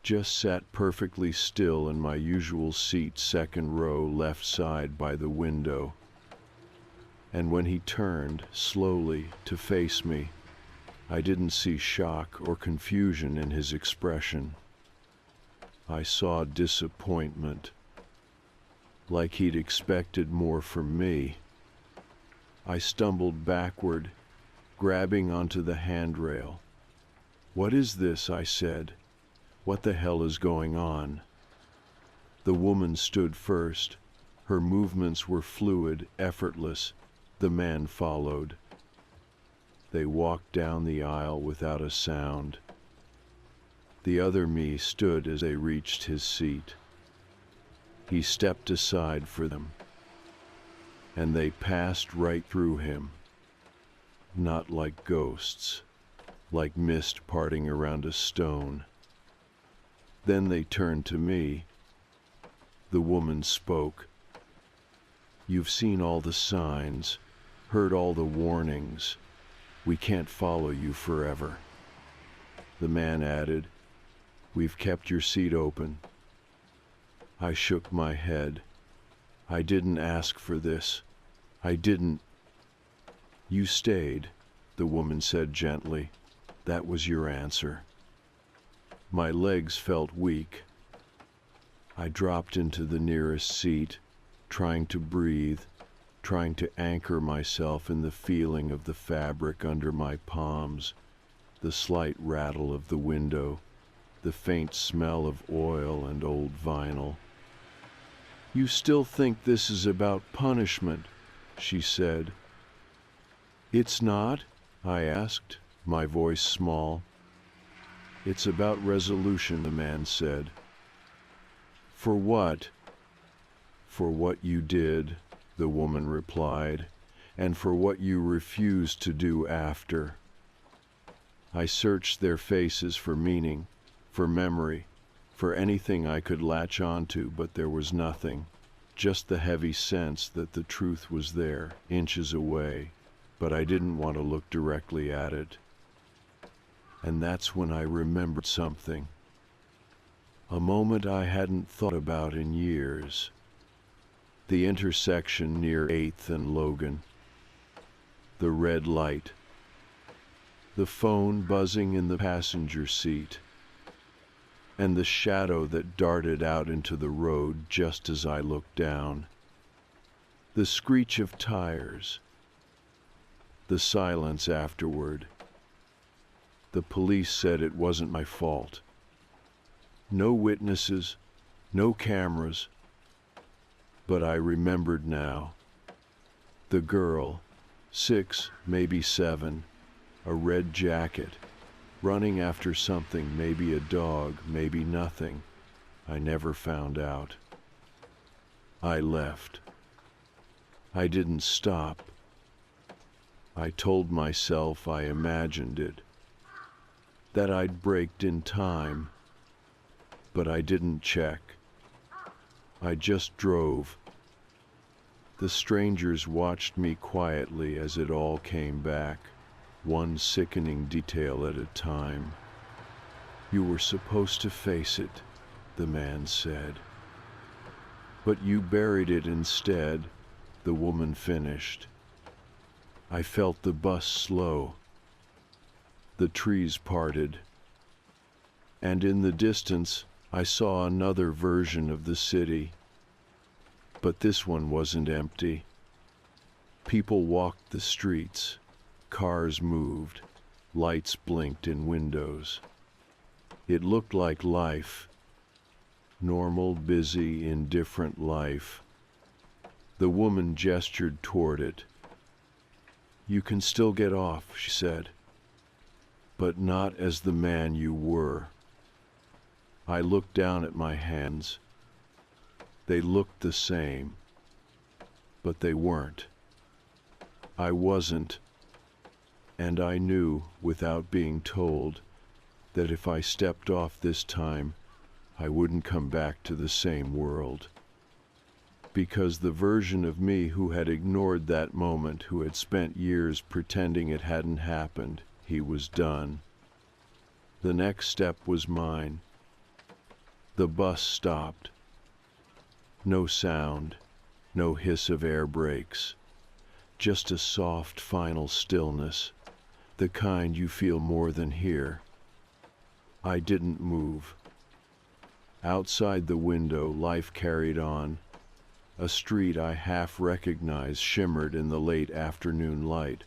Just sat perfectly still in my usual seat, second row, left side by the window. And when he turned, slowly, to face me, I didn't see shock or confusion in his expression. I saw disappointment, like he'd expected more from me. I stumbled backward, grabbing onto the handrail. "What is this?" I said. "What the hell is going on?" The woman stood first. Her movements were fluid, effortless. The man followed. They walked down the aisle without a sound. The other me stood as they reached his seat. He stepped aside for them, and they passed right through him. Not like ghosts, like mist parting around a stone. Then they turned to me. The woman spoke. "You've seen all the signs, heard all the warnings. We can't follow you forever." The man added, "We've kept your seat open." I shook my head. I didn't ask for this. I didn't. You stayed, the woman said gently. That was your answer. My legs felt weak. I dropped into the nearest seat, trying to breathe, trying to anchor myself in the feeling of the fabric under my palms, the slight rattle of the window, the faint smell of oil and old vinyl. You still think this is about punishment, she said. It's not, I asked, my voice small. It's about resolution, the man said. For what? For what you did, the woman replied, and for what you refused to do after. I searched their faces for meaning, for memory, for anything I could latch onto, but there was nothing, just the heavy sense that the truth was there, inches away, but I didn't want to look directly at it. And that's when I remembered something. A moment I hadn't thought about in years. The intersection near 8th and Logan. The red light. The phone buzzing in the passenger seat. And the shadow that darted out into the road just as I looked down. The screech of tires. The silence afterward. The police said it wasn't my fault. No witnesses, no cameras. But I remembered now. The girl, 6, maybe 7, a red jacket, running after something, maybe a dog, maybe nothing. I never found out. I left. I didn't stop. I told myself I imagined it, that I'd braked in time, but I didn't check. I just drove. The strangers watched me quietly as it all came back, one sickening detail at a time. You were supposed to face it, the man said. But you buried it instead, the woman finished. I felt the bus slow. The trees parted. And in the distance, I saw another version of the city. But this one wasn't empty. People walked the streets. Cars moved. Lights blinked in windows. It looked like life. Normal, busy, indifferent life. The woman gestured toward it. You can still get off, she said. But not as the man you were. I looked down at my hands. They looked the same. But they weren't. I wasn't. And I knew, without being told, that if I stepped off this time, I wouldn't come back to the same world. Because the version of me who had ignored that moment, who had spent years pretending it hadn't happened, he was done. The next step was mine. The bus stopped. No sound, no hiss of air brakes, just a soft final stillness, the kind you feel more than here. I didn't move. Outside the window, life carried on. A street I half recognized shimmered in the late afternoon light.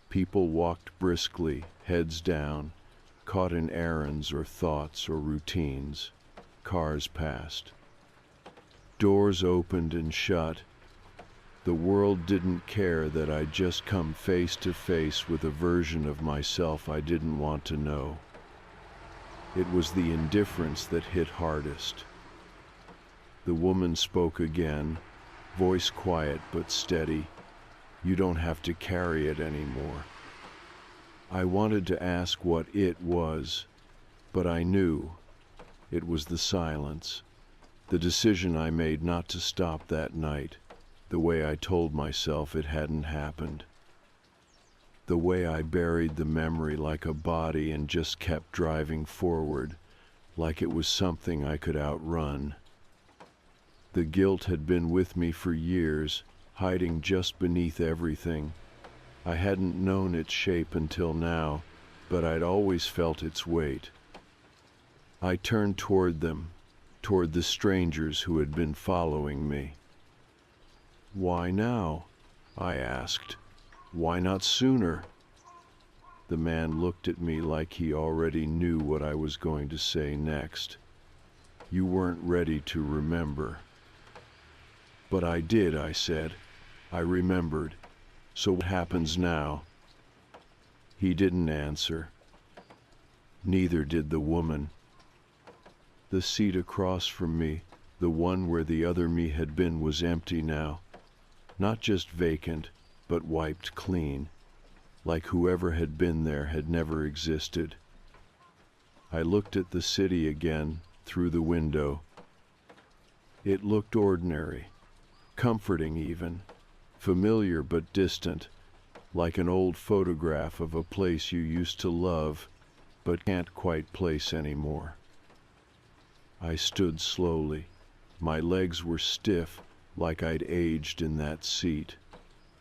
People walked briskly, heads down, caught in errands or thoughts or routines. Cars passed. Doors opened and shut. The world didn't care that I'd just come face to face with a version of myself I didn't want to know. It was the indifference that hit hardest. The woman spoke again, voice quiet but steady. You don't have to carry it anymore. I wanted to ask what it was, but I knew. It was the silence, the decision I made not to stop that night, the way I told myself it hadn't happened, the way I buried the memory like a body and just kept driving forward, like it was something I could outrun. The guilt had been with me for years, hiding just beneath everything. I hadn't known its shape until now, but I'd always felt its weight. I turned toward them, toward the strangers who had been following me. "Why now?" I asked. "Why not sooner?" The man looked at me like he already knew what I was going to say next. "You weren't ready to remember." "But I did," I said. "I remembered. So what happens now?" He didn't answer. Neither did the woman. The seat across from me, the one where the other me had been, was empty now. Not just vacant, but wiped clean, like whoever had been there had never existed. I looked at the city again, through the window. It looked ordinary, comforting even, familiar but distant, like an old photograph of a place you used to love, but can't quite place anymore. I stood slowly. My legs were stiff, like I'd aged in that seat.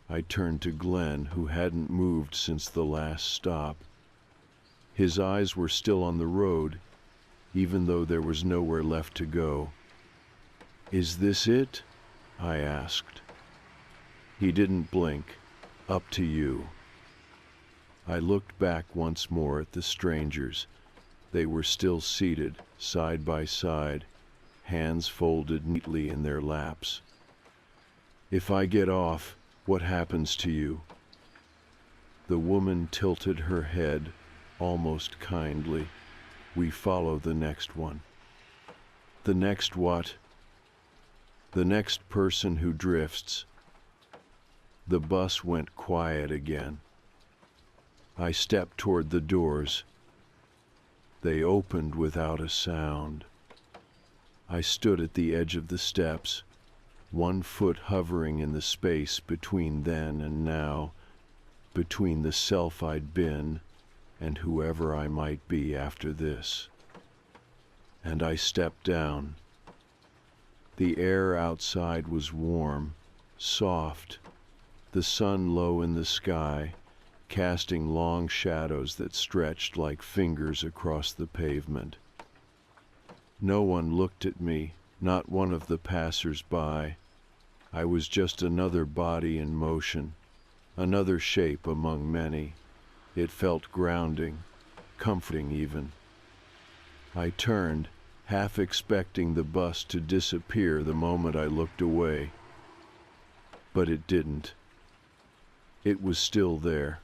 I turned to Glenn, who hadn't moved since the last stop. His eyes were still on the road, even though there was nowhere left to go. "Is this it?" I asked. He didn't blink. "Up to you." I looked back once more at the strangers. They were still seated, side by side, hands folded neatly in their laps. "If I get off, what happens to you?" The woman tilted her head, almost kindly. "We follow the next one." "The next what?" "The next person who drifts." The bus went quiet again. I stepped toward the doors. They opened without a sound. I stood at the edge of the steps, one foot hovering in the space between then and now, between the self I'd been and whoever I might be after this. And I stepped down. The air outside was warm, soft, the sun low in the sky, casting long shadows that stretched like fingers across the pavement. No one looked at me, not one of the passers-by. I was just another body in motion, another shape among many. It felt grounding, comforting even. I turned, half expecting the bus to disappear the moment I looked away. But it didn't. It was still there.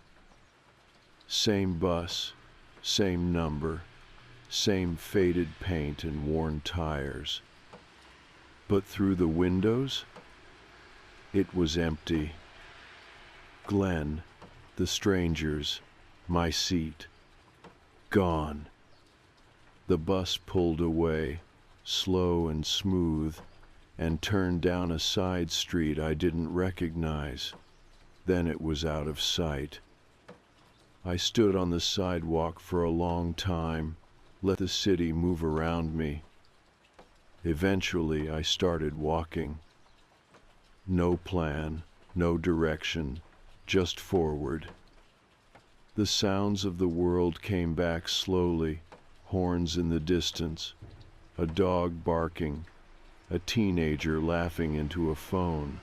Same bus, same number, same faded paint and worn tires. But through the windows, it was empty. Glenn, the strangers, my seat, gone. The bus pulled away, slow and smooth, and turned down a side street I didn't recognize. Then it was out of sight. I stood on the sidewalk for a long time, let the city move around me. Eventually, I started walking. No plan, no direction, just forward. The sounds of the world came back slowly, horns in the distance, a dog barking, a teenager laughing into a phone.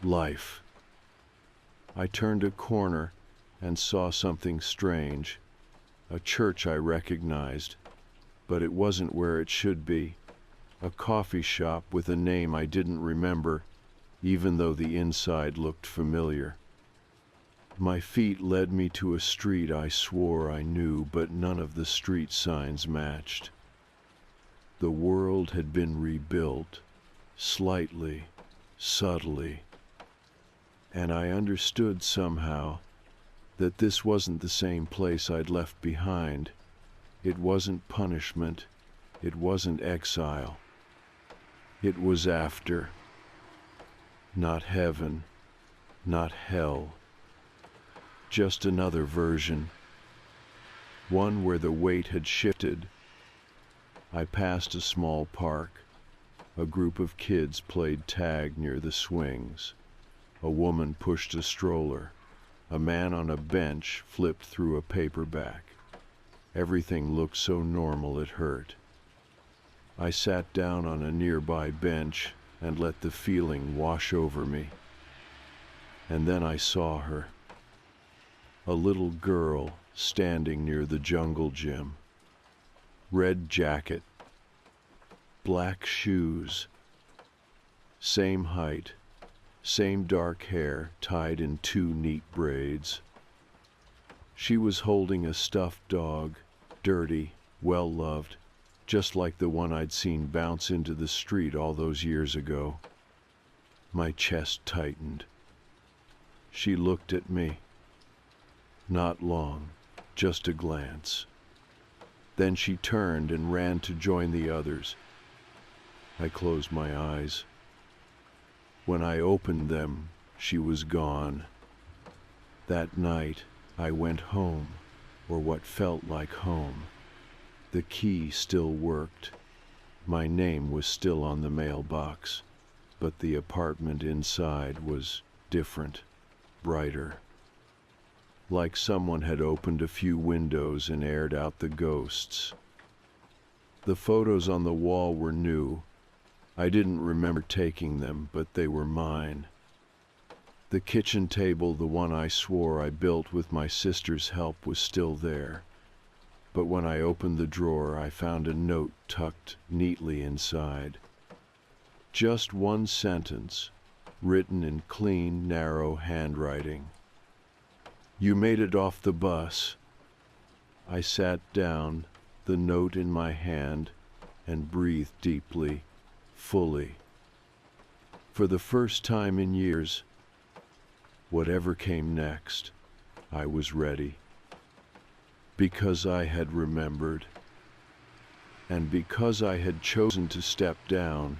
Life. I turned a corner and saw something strange. A church I recognized, but it wasn't where it should be. A coffee shop with a name I didn't remember, even though the inside looked familiar. My feet led me to a street I swore I knew, but none of the street signs matched. The world had been rebuilt, slightly, subtly, and I understood somehow that this wasn't the same place I'd left behind. It wasn't punishment. It wasn't exile. It was after. Not heaven, not hell. Just another version. One where the weight had shifted. I passed a small park. A group of kids played tag near the swings. A woman pushed a stroller. A man on a bench flipped through a paperback. Everything looked so normal it hurt. I sat down on a nearby bench and let the feeling wash over me. And then I saw her. A little girl standing near the jungle gym. Red jacket. Black shoes. Same height. Same dark hair tied in 2 neat braids. She was holding a stuffed dog, dirty, well-loved, just like the one I'd seen bounce into the street all those years ago. My chest tightened. She looked at me. Not long, just a glance. Then she turned and ran to join the others. I closed my eyes. When I opened them, she was gone. That night, I went home, or what felt like home. The key still worked. My name was still on the mailbox, but the apartment inside was different, brighter. Like someone had opened a few windows and aired out the ghosts. The photos on the wall were new. I didn't remember taking them, but they were mine. The kitchen table, the one I swore I built with my sister's help, was still there. But when I opened the drawer, I found a note tucked neatly inside. Just one sentence, written in clean, narrow handwriting. "You made it off the bus." I sat down, the note in my hand, and breathed deeply, fully. For the first time in years, whatever came next, I was ready. Because I had remembered, and because I had chosen to step down.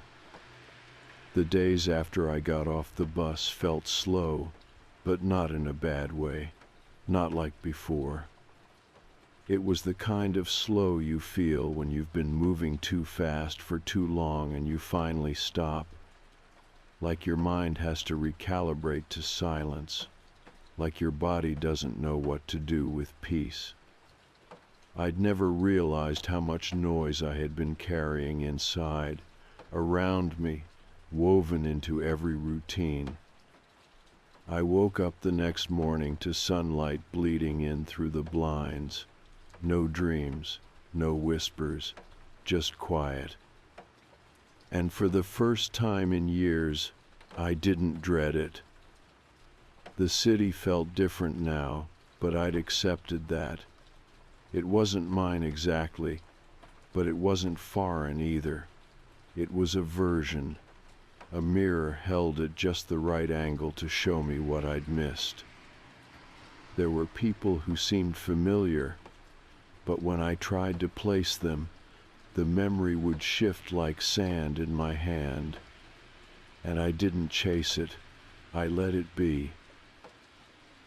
The days after I got off the bus felt slow, but not in a bad way, not like before. It was the kind of slow you feel when you've been moving too fast for too long and you finally stop. Like your mind has to recalibrate to silence, like your body doesn't know what to do with peace. I'd never realized how much noise I had been carrying inside, around me, woven into every routine. I woke up the next morning to sunlight bleeding in through the blinds. No dreams, no whispers, just quiet. And for the first time in years, I didn't dread it. The city felt different now, but I'd accepted that. It wasn't mine exactly, but it wasn't foreign either. It was a version. A mirror held at just the right angle to show me what I'd missed. There were people who seemed familiar, but when I tried to place them, the memory would shift like sand in my hand. And I didn't chase it. I let it be.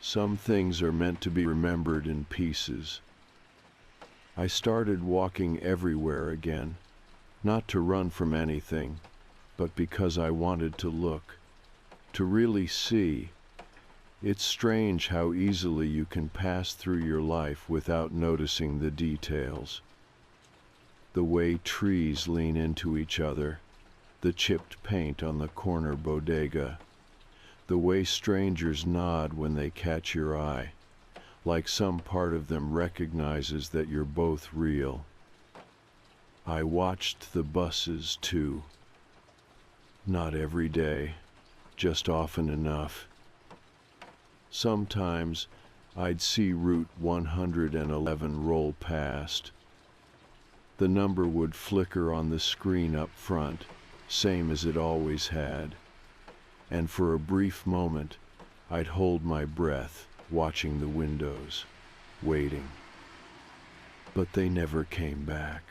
Some things are meant to be remembered in pieces. I started walking everywhere again, not to run from anything, but because I wanted to look, to really see. It's strange how easily you can pass through your life without noticing the details. The way trees lean into each other, the chipped paint on the corner bodega, the way strangers nod when they catch your eye, like some part of them recognizes that you're both real. I watched the buses too. Not every day, just often enough. Sometimes I'd see Route 111 roll past. The number would flicker on the screen up front, same as it always had. And for a brief moment, I'd hold my breath, watching the windows, waiting. But they never came back.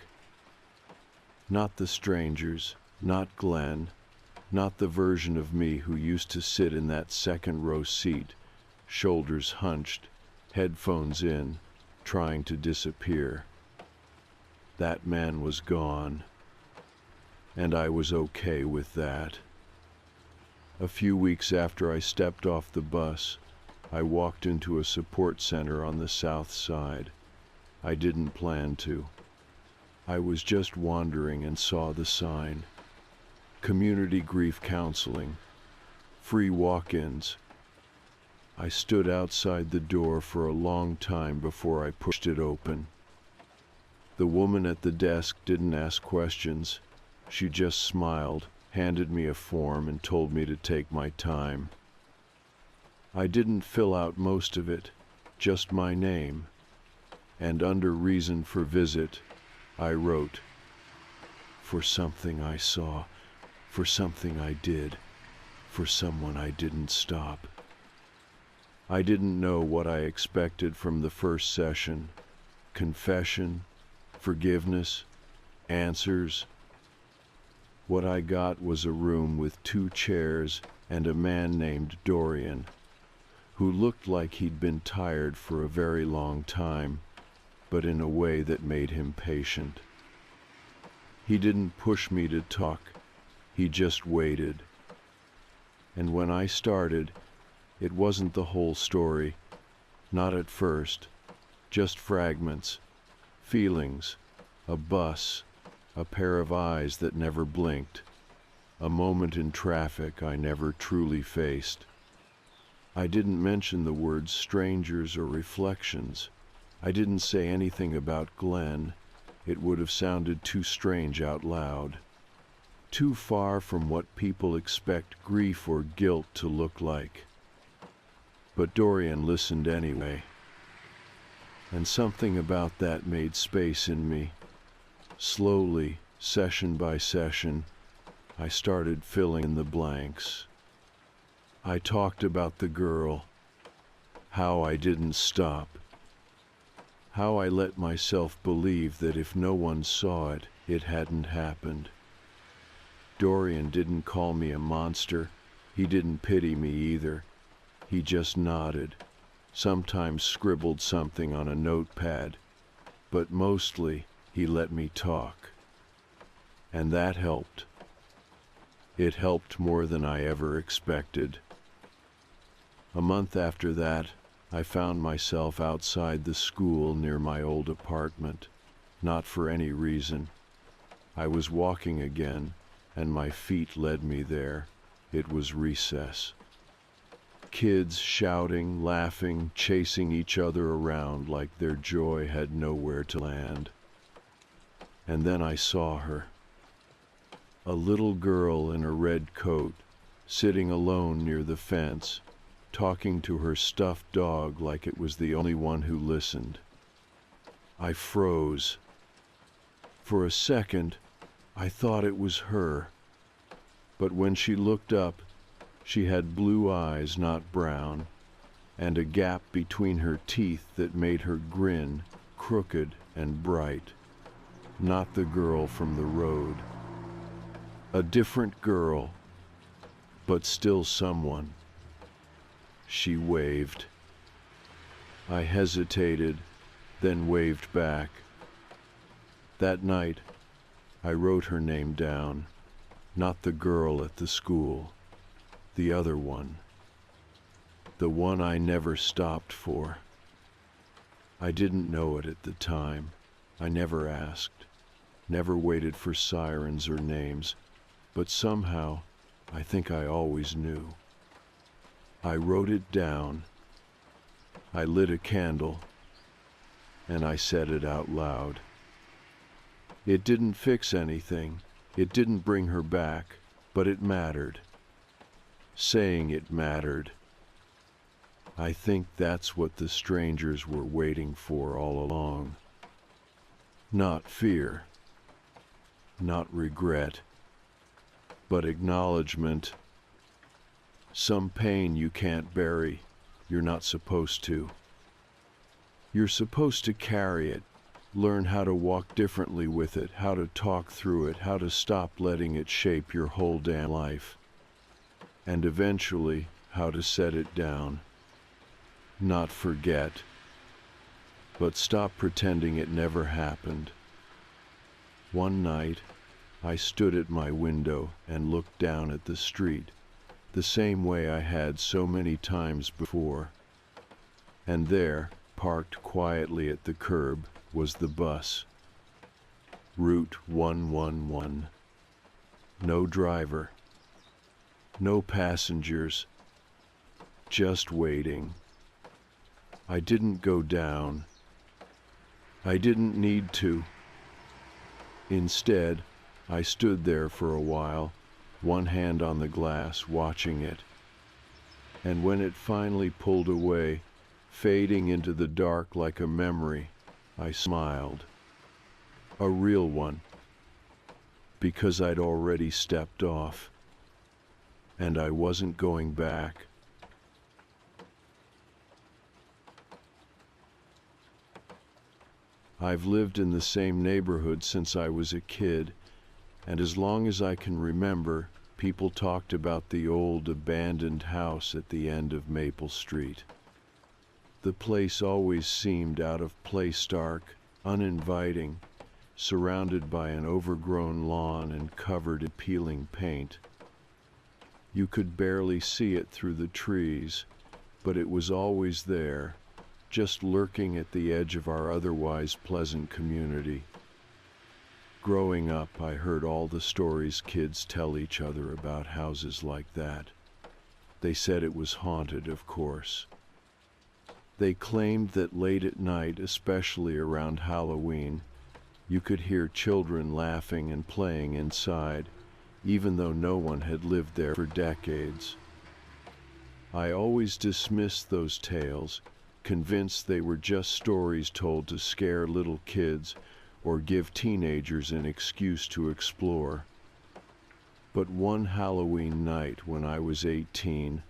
Not the strangers, not Glenn, not the version of me who used to sit in that second row seat, shoulders hunched, headphones in, trying to disappear. That man was gone. and I was okay with that. A few weeks after I stepped off the bus, I walked into a support center on the south side. I didn't plan to. I was just wandering and saw the sign. Community grief counseling. Free walk-ins. I stood outside the door for a long time before I pushed it open. The woman at the desk didn't ask questions. She just smiled, handed me a form, and told me to take my time. I didn't fill out most of it, just my name. And under reason for visit, I wrote, for something I saw, for something I did, for someone I didn't stop. I didn't know what I expected from the first session. Confession, forgiveness, answers. What I got was a room with 2 chairs and a man named Dorian, who looked like he'd been tired for a very long time, but in a way that made him patient. He didn't push me to talk, he just waited. And when I started, it wasn't the whole story, not at first, just fragments, feelings, a bus, a pair of eyes that never blinked, a moment in traffic I never truly faced. I didn't mention the words strangers or reflections. I didn't say anything about Glenn. It would have sounded too strange out loud, too far from what people expect grief or guilt to look like. But Dorian listened anyway, and something about that made space in me. Slowly, session by session, I started filling in the blanks. I talked about the girl, how I didn't stop, how I let myself believe that if no one saw it, it hadn't happened. Dorian didn't call me a monster. He didn't pity me either. He just nodded, sometimes scribbled something on a notepad, but mostly he let me talk. And that helped. It helped more than I ever expected. A month after that, I found myself outside the school near my old apartment, not for any reason. I was walking again, and my feet led me there. It was recess. Kids shouting, laughing, chasing each other around like their joy had nowhere to land. And then I saw her. A little girl in a red coat, sitting alone near the fence, talking to her stuffed dog like it was the only one who listened. I froze. For a second, I thought it was her. But when she looked up, she had blue eyes, not brown, and a gap between her teeth that made her grin crooked and bright. Not the girl from the road. A different girl, but still someone. She waved. I hesitated, then waved back. That night, I wrote her name down, not the girl at the school, the other one, the one I never stopped for. I didn't know it at the time. I never asked, never waited for sirens or names, but somehow I think I always knew. I wrote it down. I lit a candle, and I said it out loud. It didn't fix anything. It didn't bring her back, but it mattered. Saying it mattered. I think that's what the strangers were waiting for all along. Not fear, not regret, but acknowledgement. Some pain you can't bury, you're not supposed to. You're supposed to carry it, learn how to walk differently with it, how to talk through it, how to stop letting it shape your whole damn life. And eventually, how to set it down. Not forget, but stop pretending it never happened. One night, I stood at my window and looked down at the street, the same way I had so many times before. And there, parked quietly at the curb, was the bus. Route 111. No driver. No passengers. Just waiting. I didn't go down. I didn't need to. Instead, I stood there for a while, one hand on the glass, watching it. And when it finally pulled away, fading into the dark like a memory, I smiled. A real one. Because I'd already stepped off. And I wasn't going back. I've lived in the same neighborhood since I was a kid, and as long as I can remember, people talked about the old abandoned house at the end of Maple Street. The place always seemed out of place, dark, uninviting, surrounded by an overgrown lawn and covered in peeling paint. You could barely see it through the trees, but it was always there, just lurking at the edge of our otherwise pleasant community. Growing up, I heard all the stories kids tell each other about houses like that. They said it was haunted, of course. They claimed that late at night, especially around Halloween, you could hear children laughing and playing inside, even though no one had lived there for decades. I always dismissed those tales, convinced they were just stories told to scare little kids or give teenagers an excuse to explore. But one Halloween night when I was 18,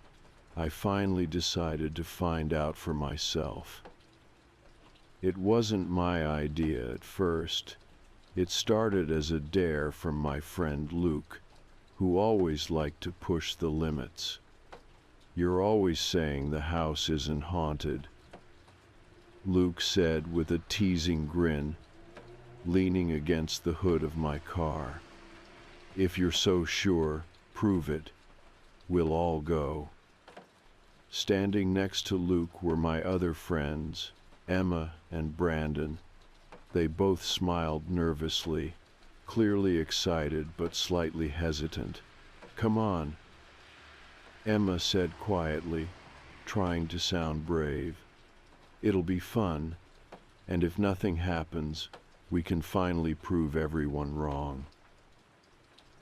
I finally decided to find out for myself. It wasn't my idea at first. It started as a dare from my friend Luke, who always liked to push the limits. "You're always saying the house isn't haunted," Luke said with a teasing grin, leaning against the hood of my car. "If you're so sure, prove it. We'll all go." Standing next to Luke were my other friends, Emma and Brandon. They both smiled nervously, clearly excited but slightly hesitant. "Come on," Emma said quietly, trying to sound brave. "It'll be fun, and if nothing happens, we can finally prove everyone wrong."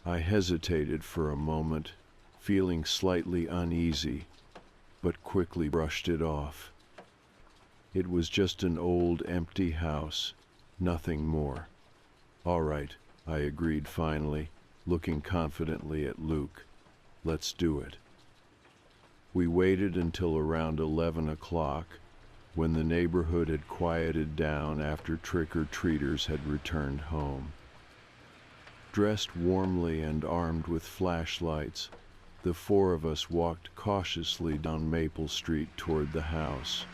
I hesitated for a moment, feeling slightly uneasy, but quickly brushed it off. It was just an old, empty house, nothing more. "All right," I agreed finally, looking confidently at Luke. "Let's do it." We waited until around 11 o'clock, when the neighborhood had quieted down after trick-or-treaters had returned home. Dressed warmly and armed with flashlights, the four of us walked cautiously down Maple Street toward the house.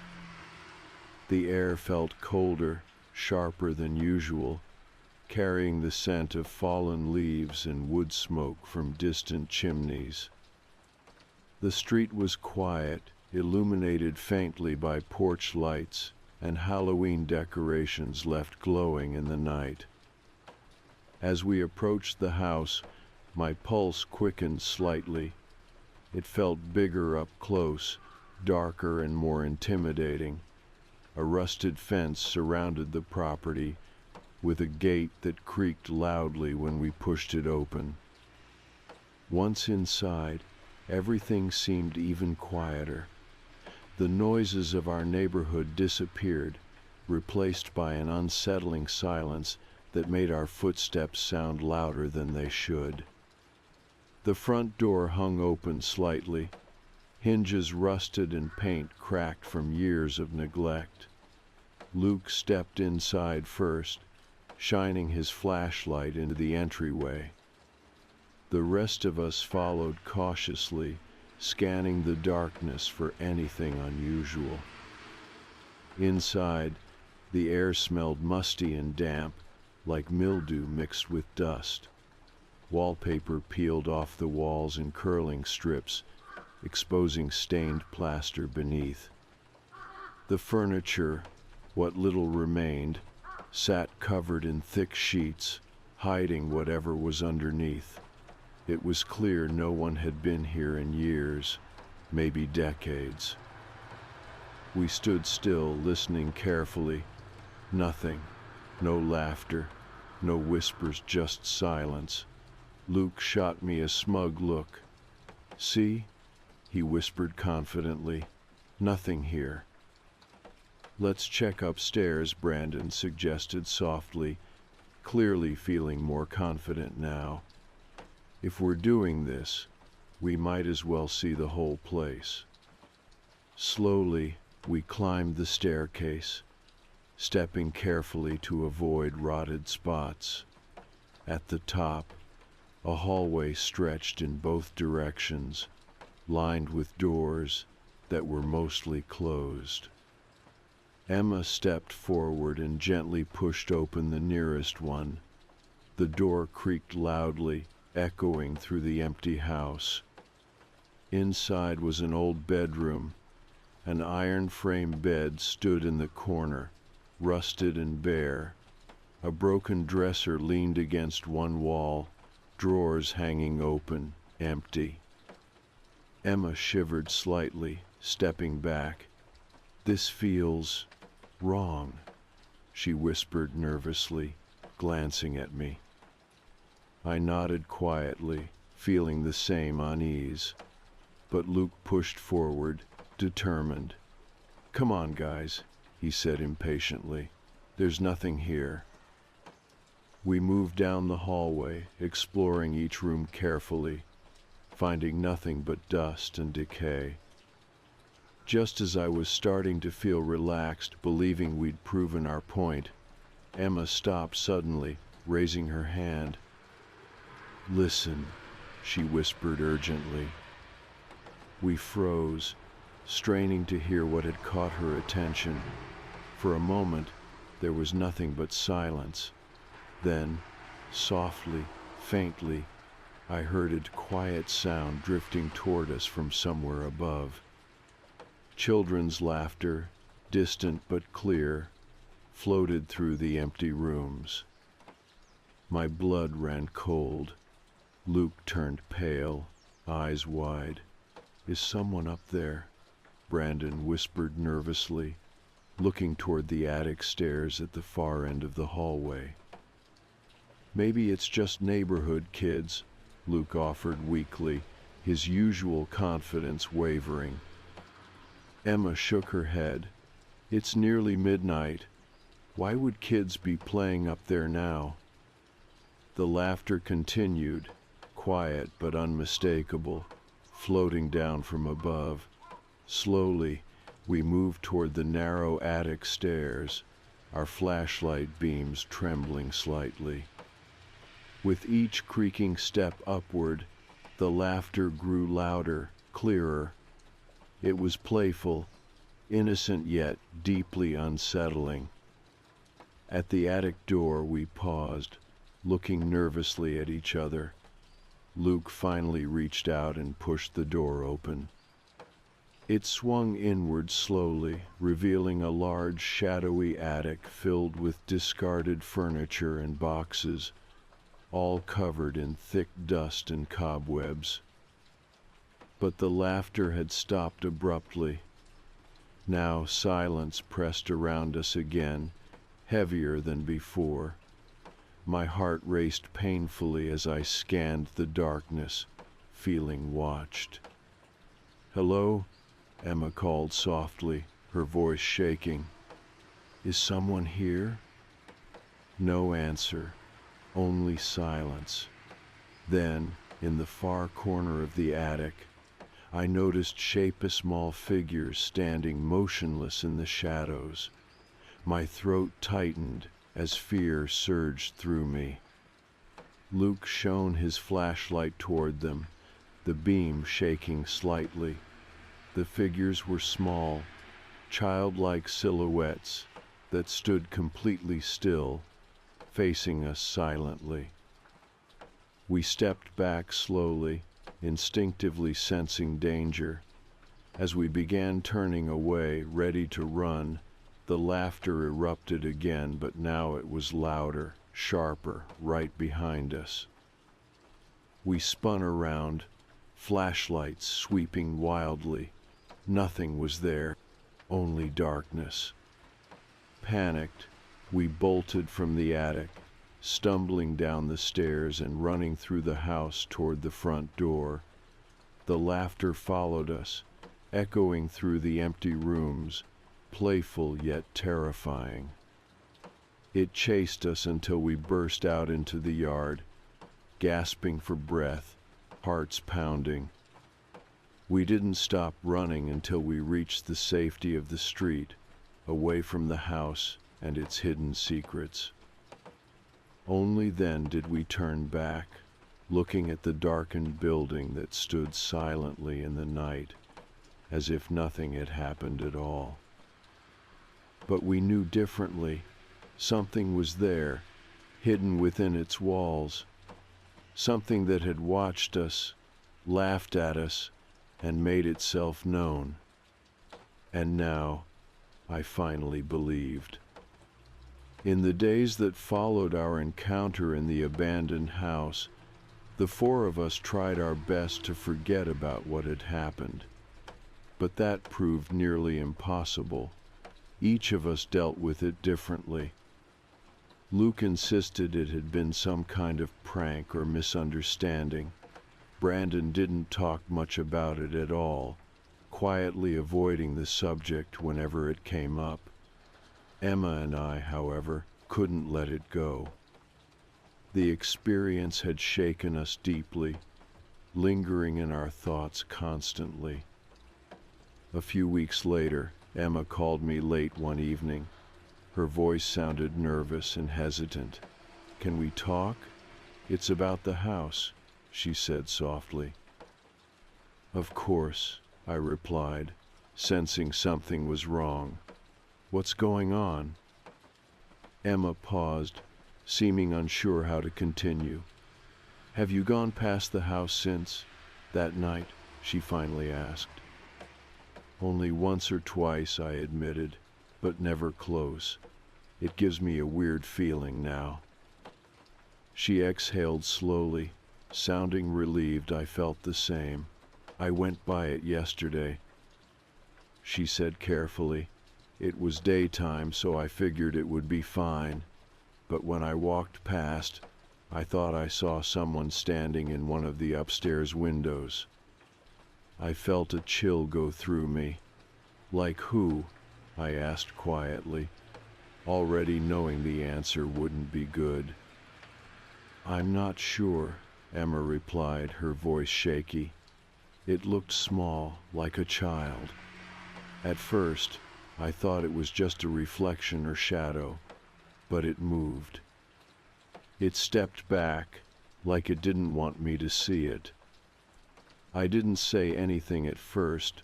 The air felt colder, sharper than usual, carrying the scent of fallen leaves and wood smoke from distant chimneys. The street was quiet, illuminated faintly by porch lights and Halloween decorations left glowing in the night. As we approached the house, my pulse quickened slightly. It felt bigger up close, darker and more intimidating. A rusted fence surrounded the property, with a gate that creaked loudly when we pushed it open. Once inside, everything seemed even quieter. The noises of our neighborhood disappeared, replaced by an unsettling silence that made our footsteps sound louder than they should. The front door hung open slightly, hinges rusted and paint cracked from years of neglect. Luke stepped inside first, shining his flashlight into the entryway. The rest of us followed cautiously, scanning the darkness for anything unusual. Inside, the air smelled musty and damp, like mildew mixed with dust. Wallpaper peeled off the walls in curling strips, exposing stained plaster beneath. The furniture, what little remained, sat covered in thick sheets, hiding whatever was underneath. It was clear no one had been here in years, maybe decades. We stood still, listening carefully. Nothing. No laughter. No whispers, just silence. Luke shot me a smug look. "See?" he whispered confidently. "Nothing here." "Let's check upstairs," Brandon suggested softly, clearly feeling more confident now. "If we're doing this, we might as well see the whole place." Slowly, we climbed the staircase, stepping carefully to avoid rotted spots. At the top, a hallway stretched in both directions, lined with doors that were mostly closed. Emma stepped forward and gently pushed open the nearest one. The door creaked loudly, echoing through the empty house. Inside was an old bedroom. An iron-frame bed stood in the corner, rusted and bare. A broken dresser leaned against one wall, drawers hanging open, empty. Emma shivered slightly, stepping back. "This feels wrong," she whispered nervously, glancing at me. I nodded quietly, feeling the same unease. But Luke pushed forward, determined. "Come on, guys," he said impatiently. "There's nothing here." We moved down the hallway, exploring each room carefully, finding nothing but dust and decay. Just as I was starting to feel relaxed, believing we'd proven our point, Emma stopped suddenly, raising her hand. "Listen," she whispered urgently. We froze, straining to hear what had caught her attention. For a moment, there was nothing but silence. Then, softly, faintly, I heard a quiet sound drifting toward us from somewhere above. Children's laughter, distant but clear, floated through the empty rooms. My blood ran cold. Luke turned pale, eyes wide. "Is someone up there?" Brandon whispered nervously, looking toward the attic stairs at the far end of the hallway. "Maybe it's just neighborhood kids," Luke offered weakly, his usual confidence wavering. Emma shook her head. "It's nearly midnight. Why would kids be playing up there now?" The laughter continued, quiet but unmistakable, floating down from above. Slowly, we moved toward the narrow attic stairs, our flashlight beams trembling slightly. With each creaking step upward, the laughter grew louder, clearer. It was playful, innocent yet deeply unsettling. At the attic door we paused, looking nervously at each other. Luke finally reached out and pushed the door open. It swung inward slowly, revealing a large, shadowy attic filled with discarded furniture and boxes, all covered in thick dust and cobwebs. But the laughter had stopped abruptly. Now silence pressed around us again, heavier than before. My heart raced painfully as I scanned the darkness, feeling watched. "Hello?" Emma called softly, her voice shaking. "Is someone here?" No answer, only silence. Then, in the far corner of the attic, I noticed small figures standing motionless in the shadows. My throat tightened as fear surged through me. Luke shone his flashlight toward them, the beam shaking slightly. The figures were small, childlike silhouettes that stood completely still, facing us silently. We stepped back slowly, instinctively sensing danger. As we began turning away, ready to run, the laughter erupted again, but now it was louder, sharper, right behind us. We spun around, flashlights sweeping wildly. Nothing was there, only darkness. Panicked, we bolted from the attic, stumbling down the stairs and running through the house toward the front door. The laughter followed us, echoing through the empty rooms, playful yet terrifying. It chased us until we burst out into the yard, gasping for breath, hearts pounding. We didn't stop running until we reached the safety of the street, away from the house and its hidden secrets. Only then did we turn back, looking at the darkened building that stood silently in the night, as if nothing had happened at all. But we knew differently. Something was there, hidden within its walls. Something that had watched us, laughed at us, and made itself known. And now, I finally believed. In the days that followed our encounter in the abandoned house, the four of us tried our best to forget about what had happened. But that proved nearly impossible. Each of us dealt with it differently. Luke insisted it had been some kind of prank or misunderstanding. Brandon didn't talk much about it at all, quietly avoiding the subject whenever it came up. Emma and I, however, couldn't let it go. The experience had shaken us deeply, lingering in our thoughts constantly. A few weeks later, Emma called me late one evening. Her voice sounded nervous and hesitant. "Can we talk? It's about the house," she said softly. "Of course," I replied, sensing something was wrong. "What's going on?" Emma paused, seeming unsure how to continue. "Have you gone past the house since that night?" she finally asked. "Only once or twice," I admitted, "but never close. It gives me a weird feeling now." She exhaled slowly, sounding relieved. I felt the same. "I went by it yesterday," she said carefully. "It was daytime, so I figured it would be fine. But when I walked past, I thought I saw someone standing in one of the upstairs windows." I felt a chill go through me. "Like who?" I asked quietly, already knowing the answer wouldn't be good. "I'm not sure," Emma replied, her voice shaky. "It looked small, like a child. At first, I thought it was just a reflection or shadow, but it moved. It stepped back, like it didn't want me to see it. I didn't say anything at first,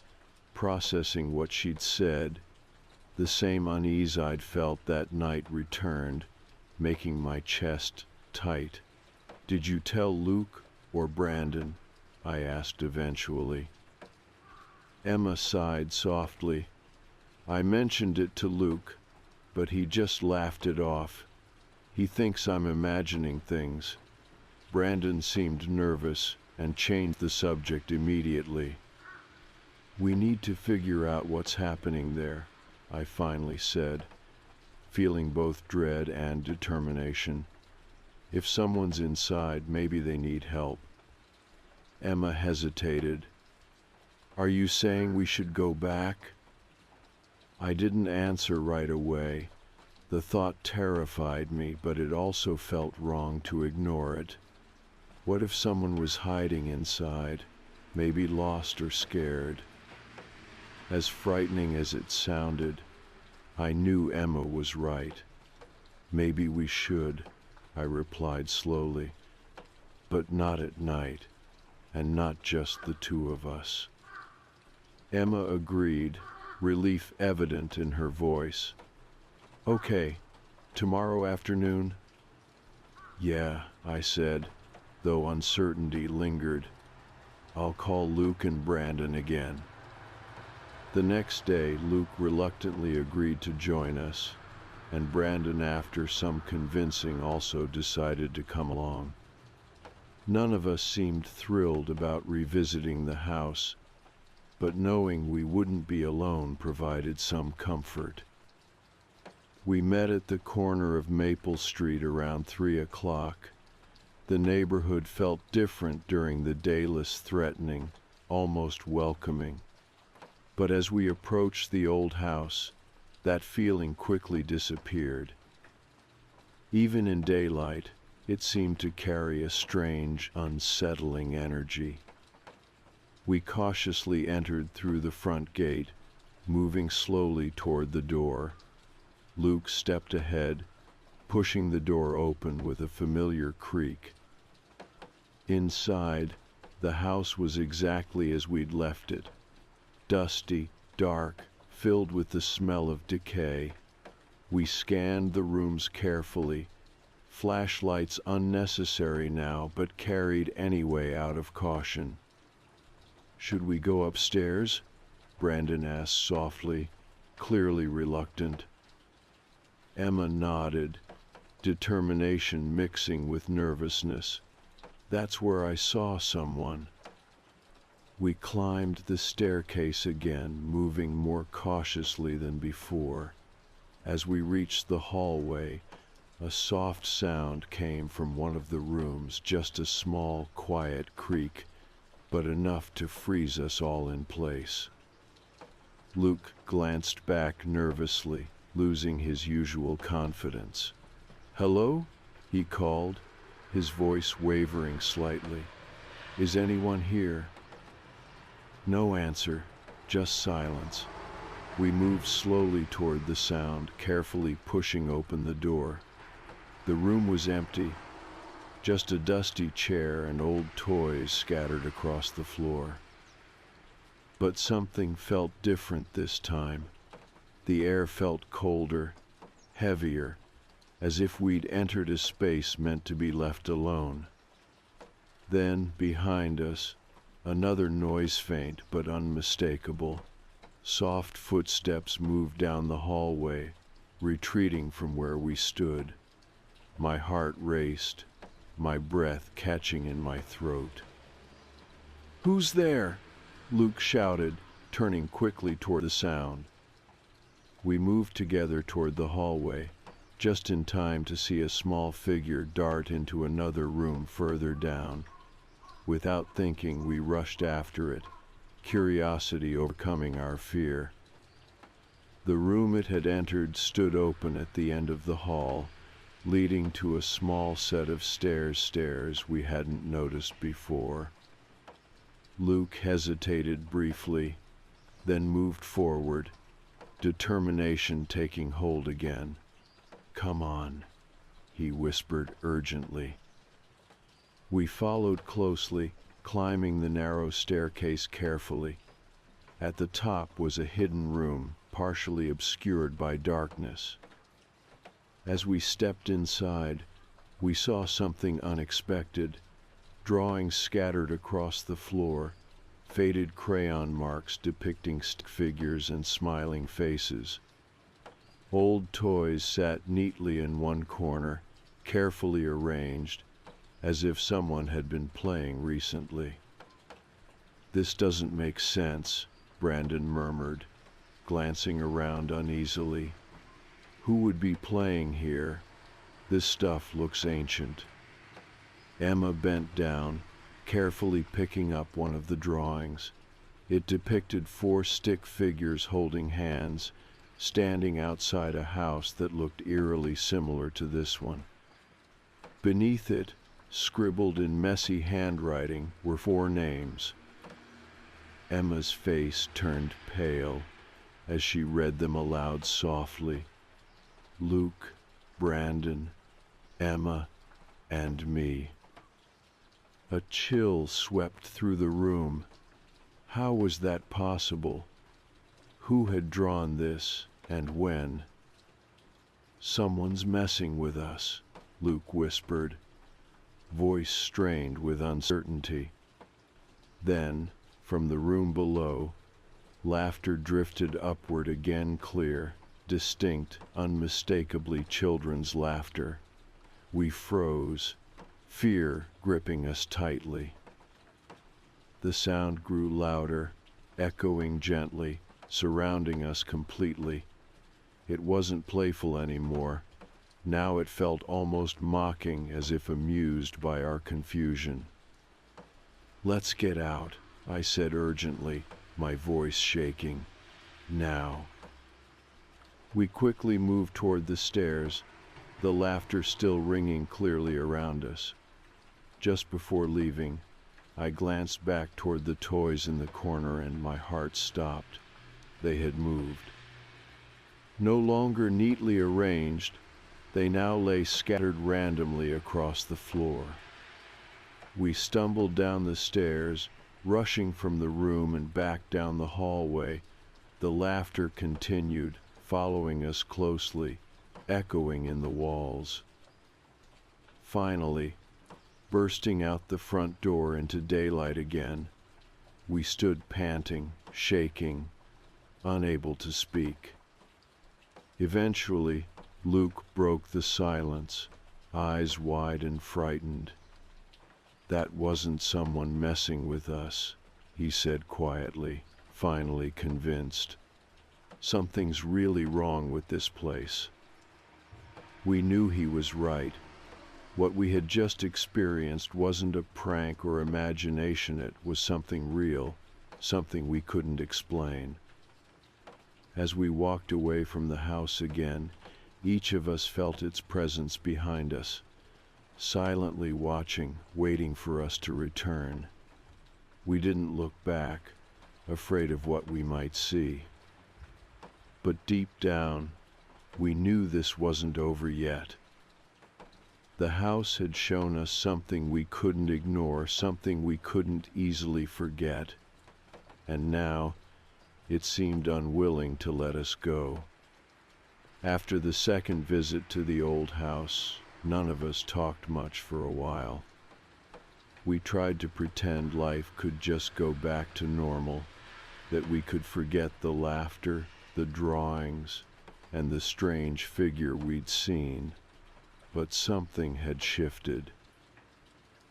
processing what she'd said. The same unease I'd felt that night returned, making my chest tight. "Did you tell Luke or Brandon?" I asked eventually. Emma sighed softly. "I mentioned it to Luke, but he just laughed it off. He thinks I'm imagining things." Brandon seemed nervous and changed the subject immediately. "We need to figure out what's happening there," I finally said, feeling both dread and determination. "If someone's inside, maybe they need help." Emma hesitated. "Are you saying we should go back?" I didn't answer right away. The thought terrified me, but it also felt wrong to ignore it. What if someone was hiding inside, maybe lost or scared? As frightening as it sounded, I knew Emma was right. "Maybe we should," I replied slowly, "but not at night, and not just the two of us." Emma agreed, relief evident in her voice. "Okay, tomorrow afternoon?" "Yeah," I said. though uncertainty lingered. I'll call Luke and Brandon again. The next day, Luke reluctantly agreed to join us, and Brandon, after some convincing, also decided to come along. None of us seemed thrilled about revisiting the house, but knowing we wouldn't be alone provided some comfort. We met at the corner of Maple Street around 3 o'clock. The neighborhood felt different during the day, less threatening, almost welcoming. But as we approached the old house, that feeling quickly disappeared. Even in daylight, it seemed to carry a strange, unsettling energy. We cautiously entered through the front gate, moving slowly toward the door. Luke stepped ahead, pushing the door open with a familiar creak. Inside, the house was exactly as we'd left it. Dusty, dark, filled with the smell of decay. We scanned the rooms carefully, flashlights unnecessary now, but carried anyway out of caution. "Should we go upstairs?" Brandon asked softly, clearly reluctant. Emma nodded, determination mixing with nervousness. "That's where I saw someone." We climbed the staircase again, moving more cautiously than before. As we reached the hallway, a soft sound came from one of the rooms, just a small, quiet creak, but enough to freeze us all in place. Luke glanced back nervously, losing his usual confidence. "Hello?" he called, his voice wavering slightly. "Is anyone here?" No answer, just silence. We moved slowly toward the sound, carefully pushing open the door. The room was empty, just a dusty chair and old toys scattered across the floor. But something felt different this time. The air felt colder, heavier, as if we'd entered a space meant to be left alone. Then, behind us, another noise, faint but unmistakable. Soft footsteps moved down the hallway, retreating from where we stood. My heart raced, my breath catching in my throat. "Who's there?" Luke shouted, turning quickly toward the sound. We moved together toward the hallway, just in time to see a small figure dart into another room further down. Without thinking, we rushed after it, curiosity overcoming our fear. The room it had entered stood open at the end of the hall, leading to a small set of stairs we hadn't noticed before. Luke hesitated briefly, then moved forward, determination taking hold again. "Come on," he whispered urgently. We followed closely, climbing the narrow staircase carefully. At the top was a hidden room, partially obscured by darkness. As we stepped inside, we saw something unexpected. Drawings scattered across the floor, faded crayon marks depicting stick figures and smiling faces. Old toys sat neatly in one corner, carefully arranged, as if someone had been playing recently. "This doesn't make sense," Brandon murmured, glancing around uneasily. "Who would be playing here? This stuff looks ancient." Emma bent down, carefully picking up one of the drawings. It depicted 4 stick figures holding hands, standing outside a house that looked eerily similar to this one. Beneath it, scribbled in messy handwriting, were 4 names. Emma's face turned pale as she read them aloud softly. Luke, Brandon, Emma, and me. A chill swept through the room. How was that possible? Who had drawn this, and when? "Someone's messing with us," Luke whispered. voice strained with uncertainty. Then, from the room below, laughter drifted upward again, clear, distinct, unmistakably children's laughter. We froze, fear gripping us tightly. The sound grew louder, echoing gently, surrounding us completely. It wasn't playful anymore. Now it felt almost mocking, as if amused by our confusion. "Let's get out," I said urgently, my voice shaking. "Now." We quickly moved toward the stairs, the laughter still ringing clearly around us. Just before leaving, I glanced back toward the toys in the corner and my heart stopped. They had moved. No longer neatly arranged, they now lay scattered randomly across the floor. We stumbled down the stairs, rushing from the room and back down the hallway. The laughter continued, following us closely, echoing in the walls. Finally, bursting out the front door into daylight again, we stood panting, shaking, unable to speak. Eventually, Luke broke the silence, eyes wide and frightened. "That wasn't someone messing with us," he said quietly, finally convinced. "Something's really wrong with this place." We knew he was right. What we had just experienced wasn't a prank or imagination, it was something real, something we couldn't explain. As we walked away from the house again, each of us felt its presence behind us, silently watching, waiting for us to return. We didn't look back, afraid of what we might see. But deep down, we knew this wasn't over yet. The house had shown us something we couldn't ignore, something we couldn't easily forget. And now, it seemed unwilling to let us go. After the second visit to the old house, none of us talked much for a while. We tried to pretend life could just go back to normal, that we could forget the laughter, the drawings, and the strange figure we'd seen. But something had shifted.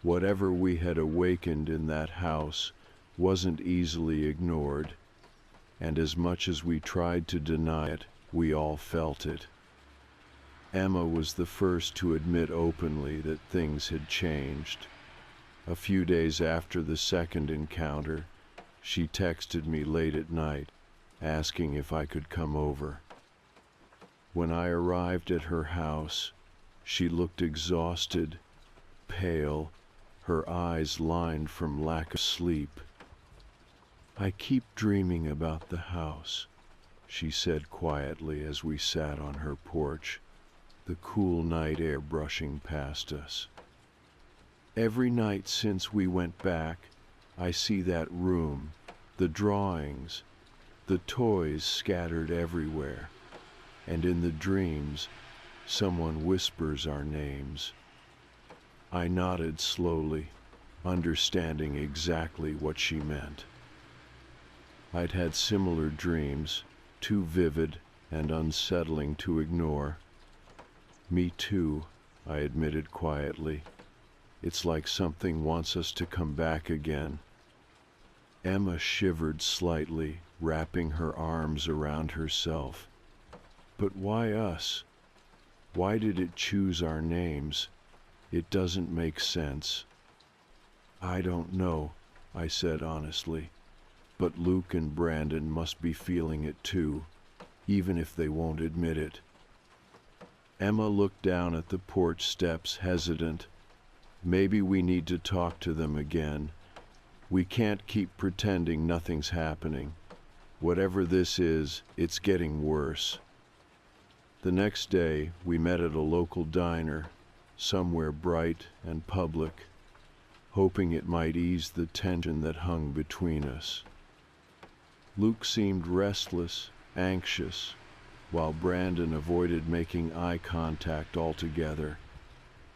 Whatever we had awakened in that house wasn't easily ignored, and as much as we tried to deny it, we all felt it. Emma was the first to admit openly that things had changed. A few days after the second encounter, she texted me late at night, asking if I could come over. When I arrived at her house, she looked exhausted, pale, her eyes lined from lack of sleep. "I keep dreaming about the house," she said quietly as we sat on her porch, the cool night air brushing past us. "Every night since we went back, I see that room, the drawings, the toys scattered everywhere, and in the dreams, someone whispers our names." I nodded slowly, understanding exactly what she meant. I'd had similar dreams, too vivid and unsettling to ignore. "Me too," I admitted quietly. "It's like something wants us to come back again." Emma shivered slightly, wrapping her arms around herself. "But why us? Why did it choose our names? It doesn't make sense." "I don't know," I said honestly. "But Luke and Brandon must be feeling it too, even if they won't admit it." Emma looked down at the porch steps, hesitant. "Maybe we need to talk to them again. We can't keep pretending nothing's happening. Whatever this is, it's getting worse." The next day, we met at a local diner, somewhere bright and public, hoping it might ease the tension that hung between us. Luke seemed restless, anxious, while Brandon avoided making eye contact altogether.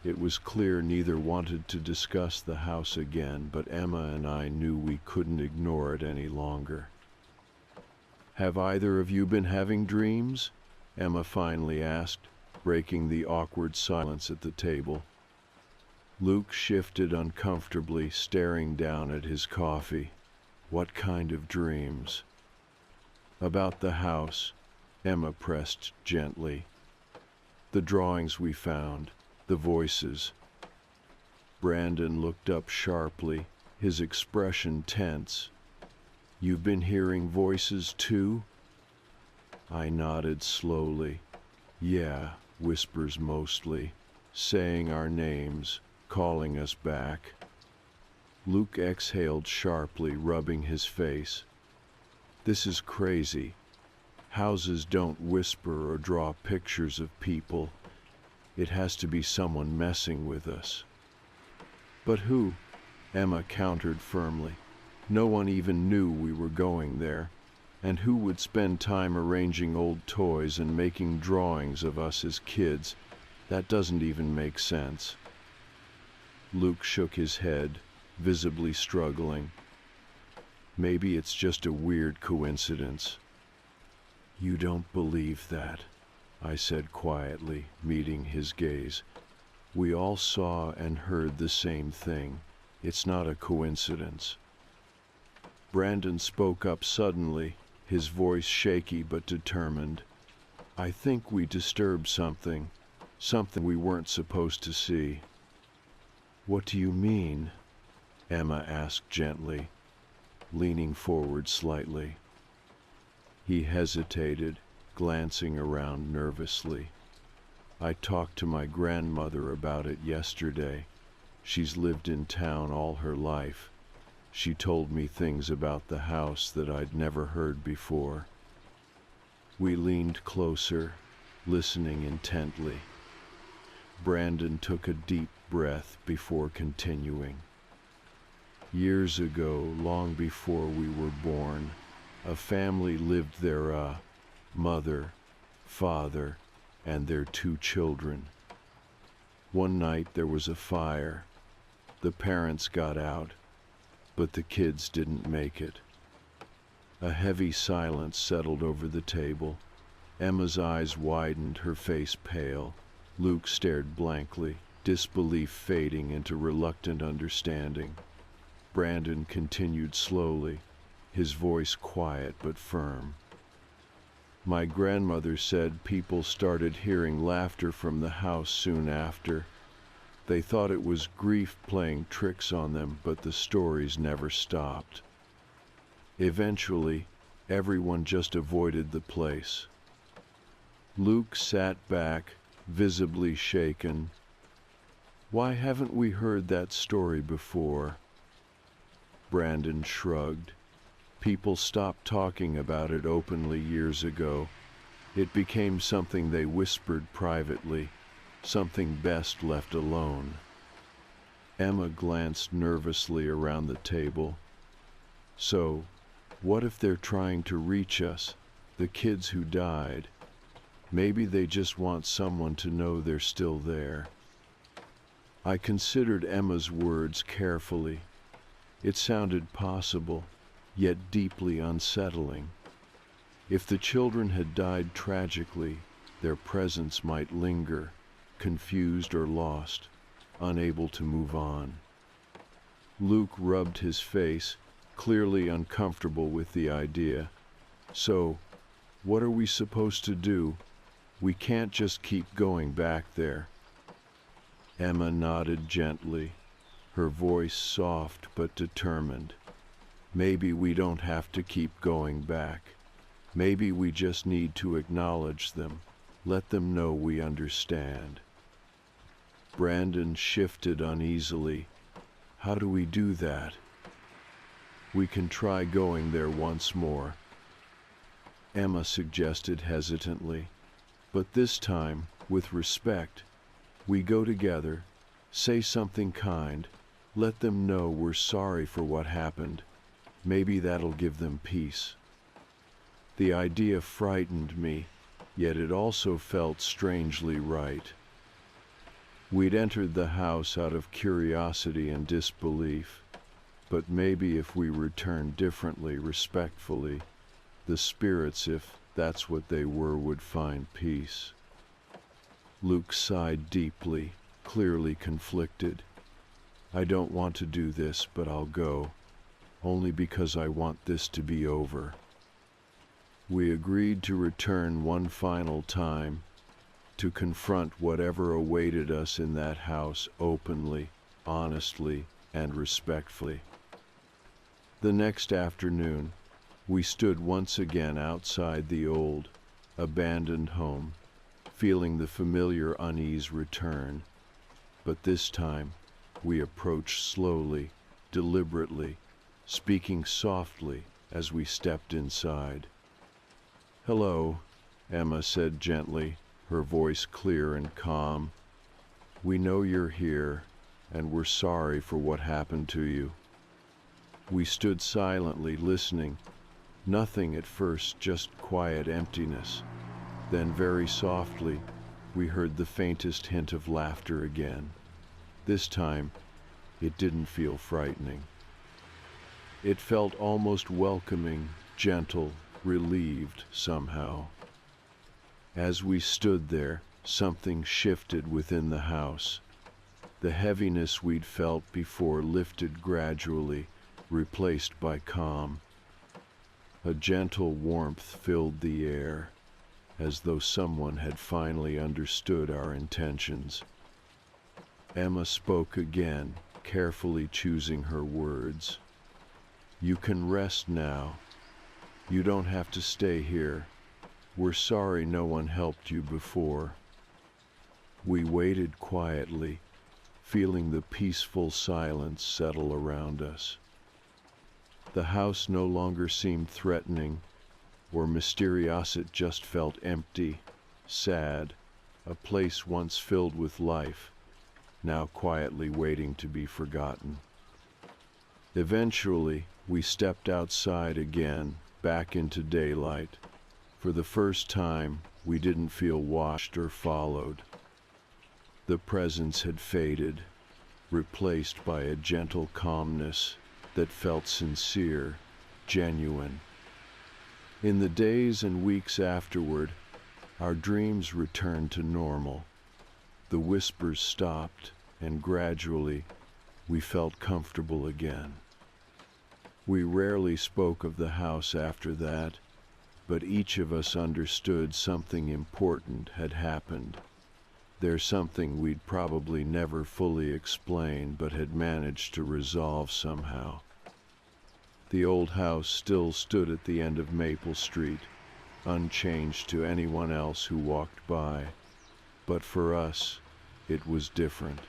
It was clear neither wanted to discuss the house again, but Emma and I knew we couldn't ignore it any longer. "Have either of you been having dreams?" Emma finally asked, breaking the awkward silence at the table. Luke shifted uncomfortably, staring down at his coffee. "What kind of dreams?" "About the house," Emma pressed gently. "The drawings we found, the voices." Brandon looked up sharply, his expression tense. "You've been hearing voices too?" I nodded slowly. "Yeah, whispers mostly, saying our names, calling us back." Luke exhaled sharply, rubbing his face. "This is crazy. Houses don't whisper or draw pictures of people. It has to be someone messing with us." "But who?" Emma countered firmly. "No one even knew we were going there. And who would spend time arranging old toys and making drawings of us as kids? That doesn't even make sense." Luke shook his head, visibly struggling. "Maybe it's just a weird coincidence." "You don't believe that," I said quietly, meeting his gaze. "We all saw and heard the same thing. It's not a coincidence." Brandon spoke up suddenly, his voice shaky but determined. "I think we disturbed something we weren't supposed to see." "What do you mean?" Emma asked gently, leaning forward slightly. He hesitated, glancing around nervously. "I talked to my grandmother about it yesterday. She's lived in town all her life. She told me things about the house that I'd never heard before." We leaned closer, listening intently. Brandon took a deep breath before continuing. "Years ago, long before we were born, a family lived there, a mother, father, and their 2 children. One night there was a fire. The parents got out, but the kids didn't make it." A heavy silence settled over the table. Emma's eyes widened, her face pale. Luke stared blankly, disbelief fading into reluctant understanding. Brandon continued slowly, his voice quiet but firm. "My grandmother said people started hearing laughter from the house soon after. They thought it was grief playing tricks on them, but the stories never stopped. Eventually, everyone just avoided the place." Luke sat back, visibly shaken. "Why haven't we heard that story before?" Brandon shrugged. "People stopped talking about it openly years ago. It became something they whispered privately, something best left alone." Emma glanced nervously around the table. "So, what if they're trying to reach us, the kids who died? Maybe they just want someone to know they're still there." I considered Emma's words carefully. It sounded possible, yet deeply unsettling. If the children had died tragically, their presence might linger, confused or lost, unable to move on. Luke rubbed his face, clearly uncomfortable with the idea. "So, what are we supposed to do? We can't just keep going back there." Emma nodded gently, her voice soft but determined. "Maybe we don't have to keep going back. Maybe we just need to acknowledge them, let them know we understand." Brandon shifted uneasily. "How do we do that?" "We can try going there once more," Emma suggested hesitantly. "But this time, with respect. We go together, say something kind, let them know we're sorry for what happened. Maybe that'll give them peace." The idea frightened me, yet it also felt strangely right. We'd entered the house out of curiosity and disbelief, but maybe if we returned differently, respectfully, the spirits, if that's what they were, would find peace. Luke sighed deeply, clearly conflicted. I don't want to do this, but I'll go, only because I want this to be over. We agreed to return one final time, to confront whatever awaited us in that house openly, honestly, and respectfully. The next afternoon, we stood once again outside the old, abandoned home, feeling the familiar unease return, but this time we approached slowly, deliberately, speaking softly as we stepped inside. "Hello," Emma said gently, her voice clear and calm. "We know you're here, and we're sorry for what happened to you." We stood silently, listening. Nothing at first, just quiet emptiness. Then very softly, we heard the faintest hint of laughter again. This time, it didn't feel frightening. It felt almost welcoming, gentle, relieved somehow. As we stood there, something shifted within the house. The heaviness we'd felt before lifted gradually, replaced by calm. A gentle warmth filled the air, as though someone had finally understood our intentions. Emma spoke again, carefully choosing her words. "You can rest now. You don't have to stay here. We're sorry no one helped you before." We waited quietly, feeling the peaceful silence settle around us. The house no longer seemed threatening or mysterious, it just felt empty, sad, a place once filled with life, now quietly waiting to be forgotten. Eventually, we stepped outside again, back into daylight. For the first time, we didn't feel watched or followed. The presence had faded, replaced by a gentle calmness that felt sincere, genuine. In the days and weeks afterward, our dreams returned to normal. The whispers stopped, and gradually, we felt comfortable again. We rarely spoke of the house after that, but each of us understood something important had happened. There's something we'd probably never fully explain, but had managed to resolve somehow. The old house still stood at the end of Maple Street, unchanged to anyone else who walked by, but for us, it was different.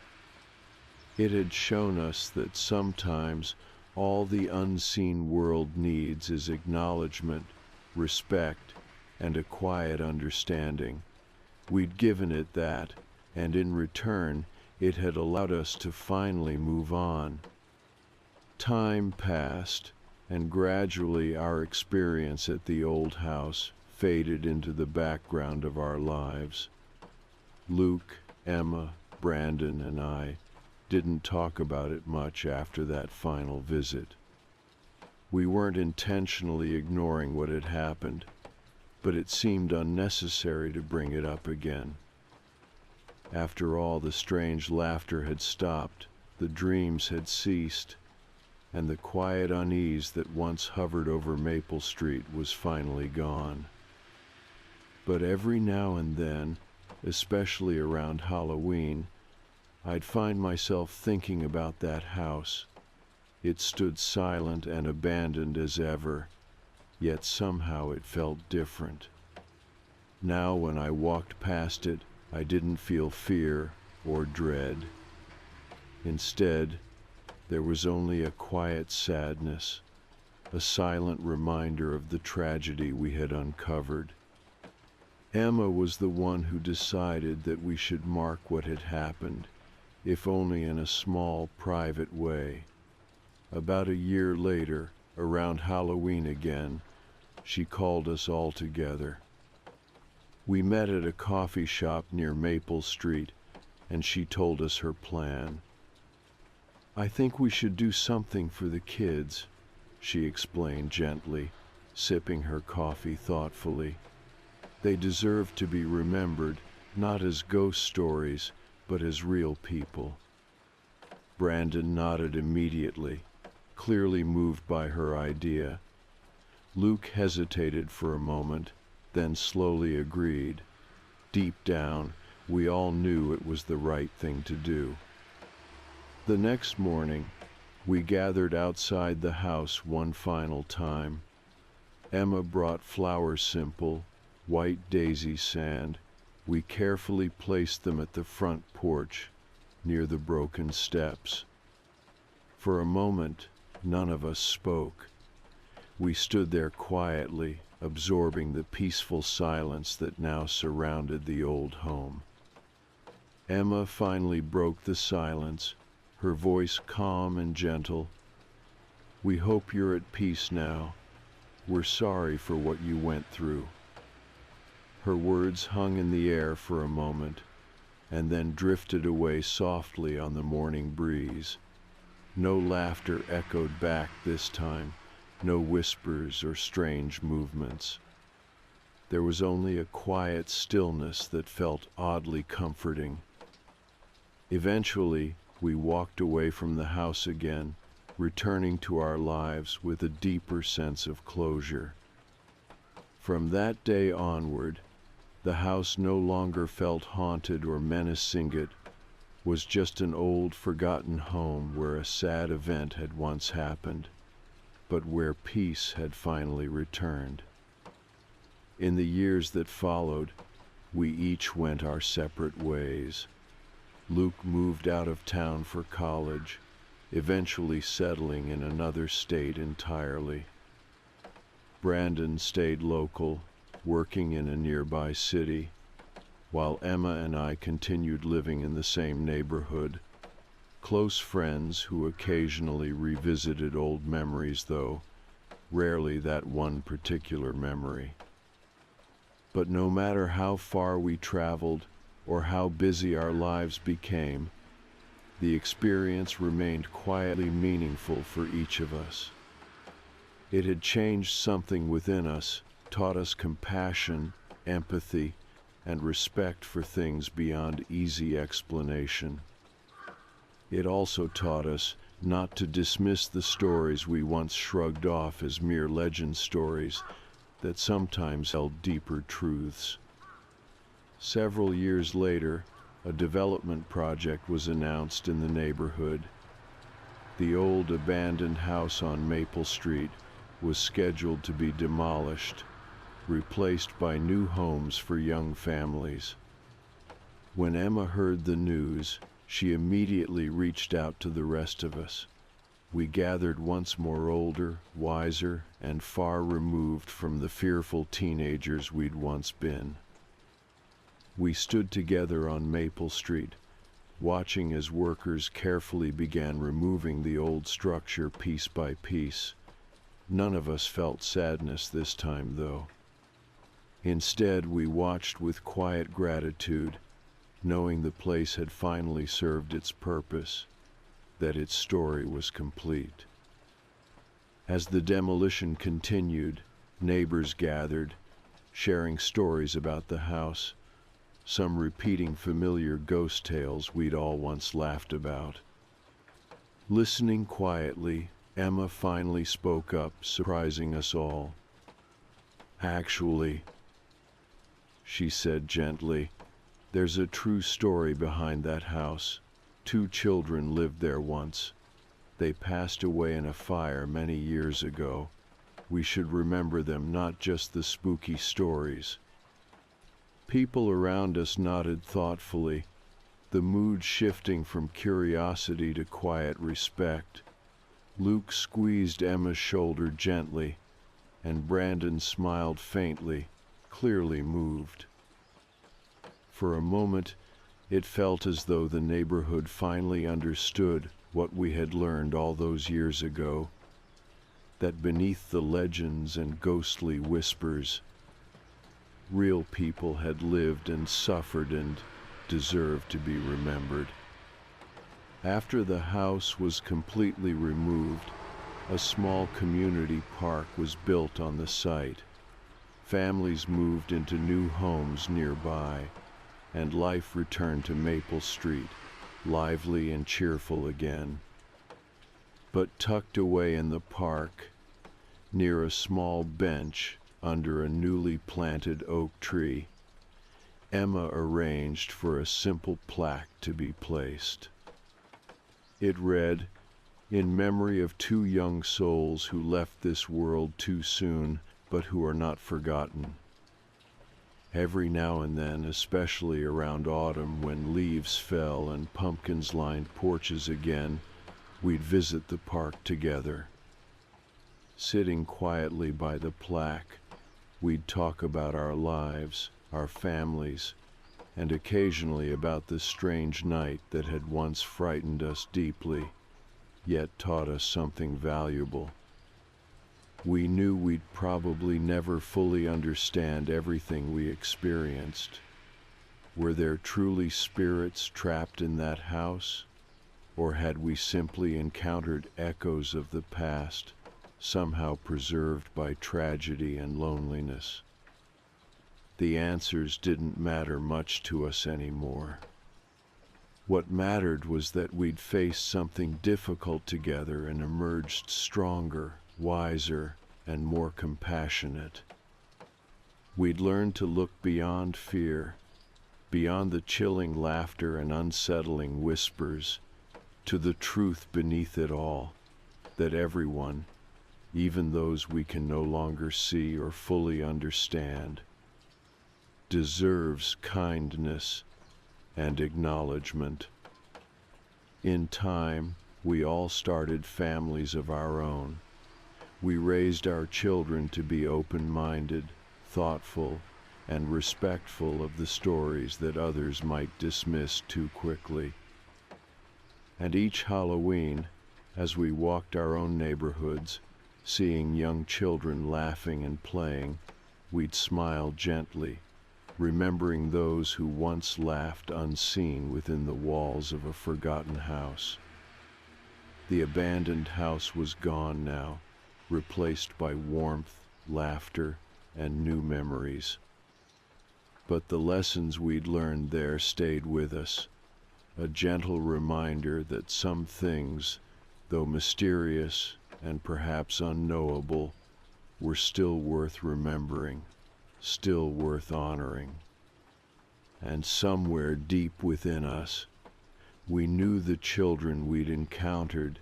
It had shown us that sometimes all the unseen world needs is acknowledgement, respect, and a quiet understanding. We'd given it that, and in return, it had allowed us to finally move on. Time passed, and gradually our experience at the old house faded into the background of our lives. Luke, Emma, Brandon, and I didn't talk about it much after that final visit. We weren't intentionally ignoring what had happened, but it seemed unnecessary to bring it up again. After all, the strange laughter had stopped, the dreams had ceased, and the quiet unease that once hovered over Maple Street was finally gone. But every now and then, especially around Halloween, I'd find myself thinking about that house. It stood silent and abandoned as ever, yet somehow it felt different. Now when I walked past it, I didn't feel fear or dread. Instead, there was only a quiet sadness, a silent reminder of the tragedy we had uncovered. Emma was the one who decided that we should mark what had happened, if only in a small, private way. About a year later, around Halloween again, she called us all together. We met at a coffee shop near Maple Street, and she told us her plan. "I think we should do something for the kids," she explained gently, sipping her coffee thoughtfully. "They deserve to be remembered, not as ghost stories, but as real people." Brandon nodded immediately, clearly moved by her idea. Luke hesitated for a moment, then slowly agreed. Deep down, we all knew it was the right thing to do. The next morning, we gathered outside the house one final time. Emma brought flower simple, white daisy sand. We carefully placed them at the front porch, near the broken steps. For a moment, none of us spoke. We stood there quietly, absorbing the peaceful silence that now surrounded the old home. Emma finally broke the silence, her voice calm and gentle. "We hope you're at peace now. We're sorry for what you went through." Her words hung in the air for a moment, and then drifted away softly on the morning breeze. No laughter echoed back this time, no whispers or strange movements. There was only a quiet stillness that felt oddly comforting. Eventually, we walked away from the house again, returning to our lives with a deeper sense of closure. From that day onward, the house no longer felt haunted or menacing. It was just an old, forgotten home where a sad event had once happened, but where peace had finally returned. In the years that followed, we each went our separate ways. Luke moved out of town for college, eventually settling in another state entirely. Brandon stayed local, working in a nearby city, while Emma and I continued living in the same neighborhood. Close friends who occasionally revisited old memories, though rarely that one particular memory. But no matter how far we traveled or how busy our lives became, the experience remained quietly meaningful for each of us. It had changed something within us, taught us compassion, empathy, and respect for things beyond easy explanation. It also taught us not to dismiss the stories we once shrugged off as mere legend stories that sometimes held deeper truths. Several years later, a development project was announced in the neighborhood. The old abandoned house on Maple Street was scheduled to be demolished, replaced by new homes for young families. When Emma heard the news, she immediately reached out to the rest of us. We gathered once more, older, wiser, and far removed from the fearful teenagers we'd once been. We stood together on Maple Street, watching as workers carefully began removing the old structure piece by piece. None of us felt sadness this time, though. Instead, we watched with quiet gratitude, knowing the place had finally served its purpose, that its story was complete. As the demolition continued, neighbors gathered, sharing stories about the house, some repeating familiar ghost tales we'd all once laughed about. Listening quietly, Emma finally spoke up, surprising us all. "Actually," she said gently, "there's a true story behind that house. 2 children lived there once. They passed away in a fire many years ago. We should remember them, not just the spooky stories." People around us nodded thoughtfully, the mood shifting from curiosity to quiet respect. Luke squeezed Emma's shoulder gently, and Brandon smiled faintly, clearly moved. For a moment, it felt as though the neighborhood finally understood what we had learned all those years ago, that beneath the legends and ghostly whispers, real people had lived and suffered, and deserved to be remembered. After the house was completely removed, a small community park was built on the site. Families moved into new homes nearby, and life returned to Maple Street, lively and cheerful again. But tucked away in the park, near a small bench under a newly planted oak tree, Emma arranged for a simple plaque to be placed. It read, "In memory of two young souls who left this world too soon, but who are not forgotten." Every now and then, especially around autumn when leaves fell and pumpkins lined porches again, we'd visit the park together. Sitting quietly by the plaque, we'd talk about our lives, our families, and occasionally about the strange night that had once frightened us deeply, yet taught us something valuable. We knew we'd probably never fully understand everything we experienced. Were there truly spirits trapped in that house? Or had we simply encountered echoes of the past, somehow preserved by tragedy and loneliness? The answers didn't matter much to us anymore. What mattered was that we'd faced something difficult together and emerged stronger, wiser, and more compassionate. We'd learned to look beyond fear, beyond the chilling laughter and unsettling whispers, to the truth beneath it all, that everyone, even those we can no longer see or fully understand, deserves kindness and acknowledgement. In time, we all started families of our own. We raised our children to be open-minded, thoughtful, and respectful of the stories that others might dismiss too quickly. And each Halloween, as we walked our own neighborhoods, seeing young children laughing and playing, we'd smile gently, remembering those who once laughed unseen within the walls of a forgotten house. The abandoned house was gone now, replaced by warmth, laughter, and new memories. But the lessons we'd learned there stayed with us, a gentle reminder that some things, though mysterious and perhaps unknowable, were still worth remembering, still worth honoring. And somewhere deep within us, we knew the children we'd encountered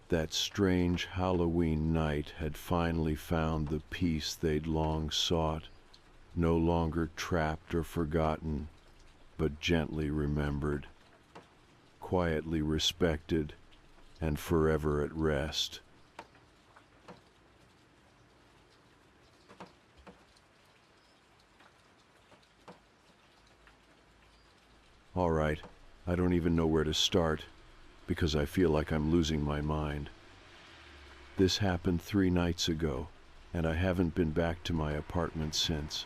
that strange Halloween night had finally found the peace they'd long sought, no longer trapped or forgotten, but gently remembered, quietly respected, and forever at rest. All right, I don't even know where to start, because I feel like I'm losing my mind. This happened 3 nights ago, and I haven't been back to my apartment since.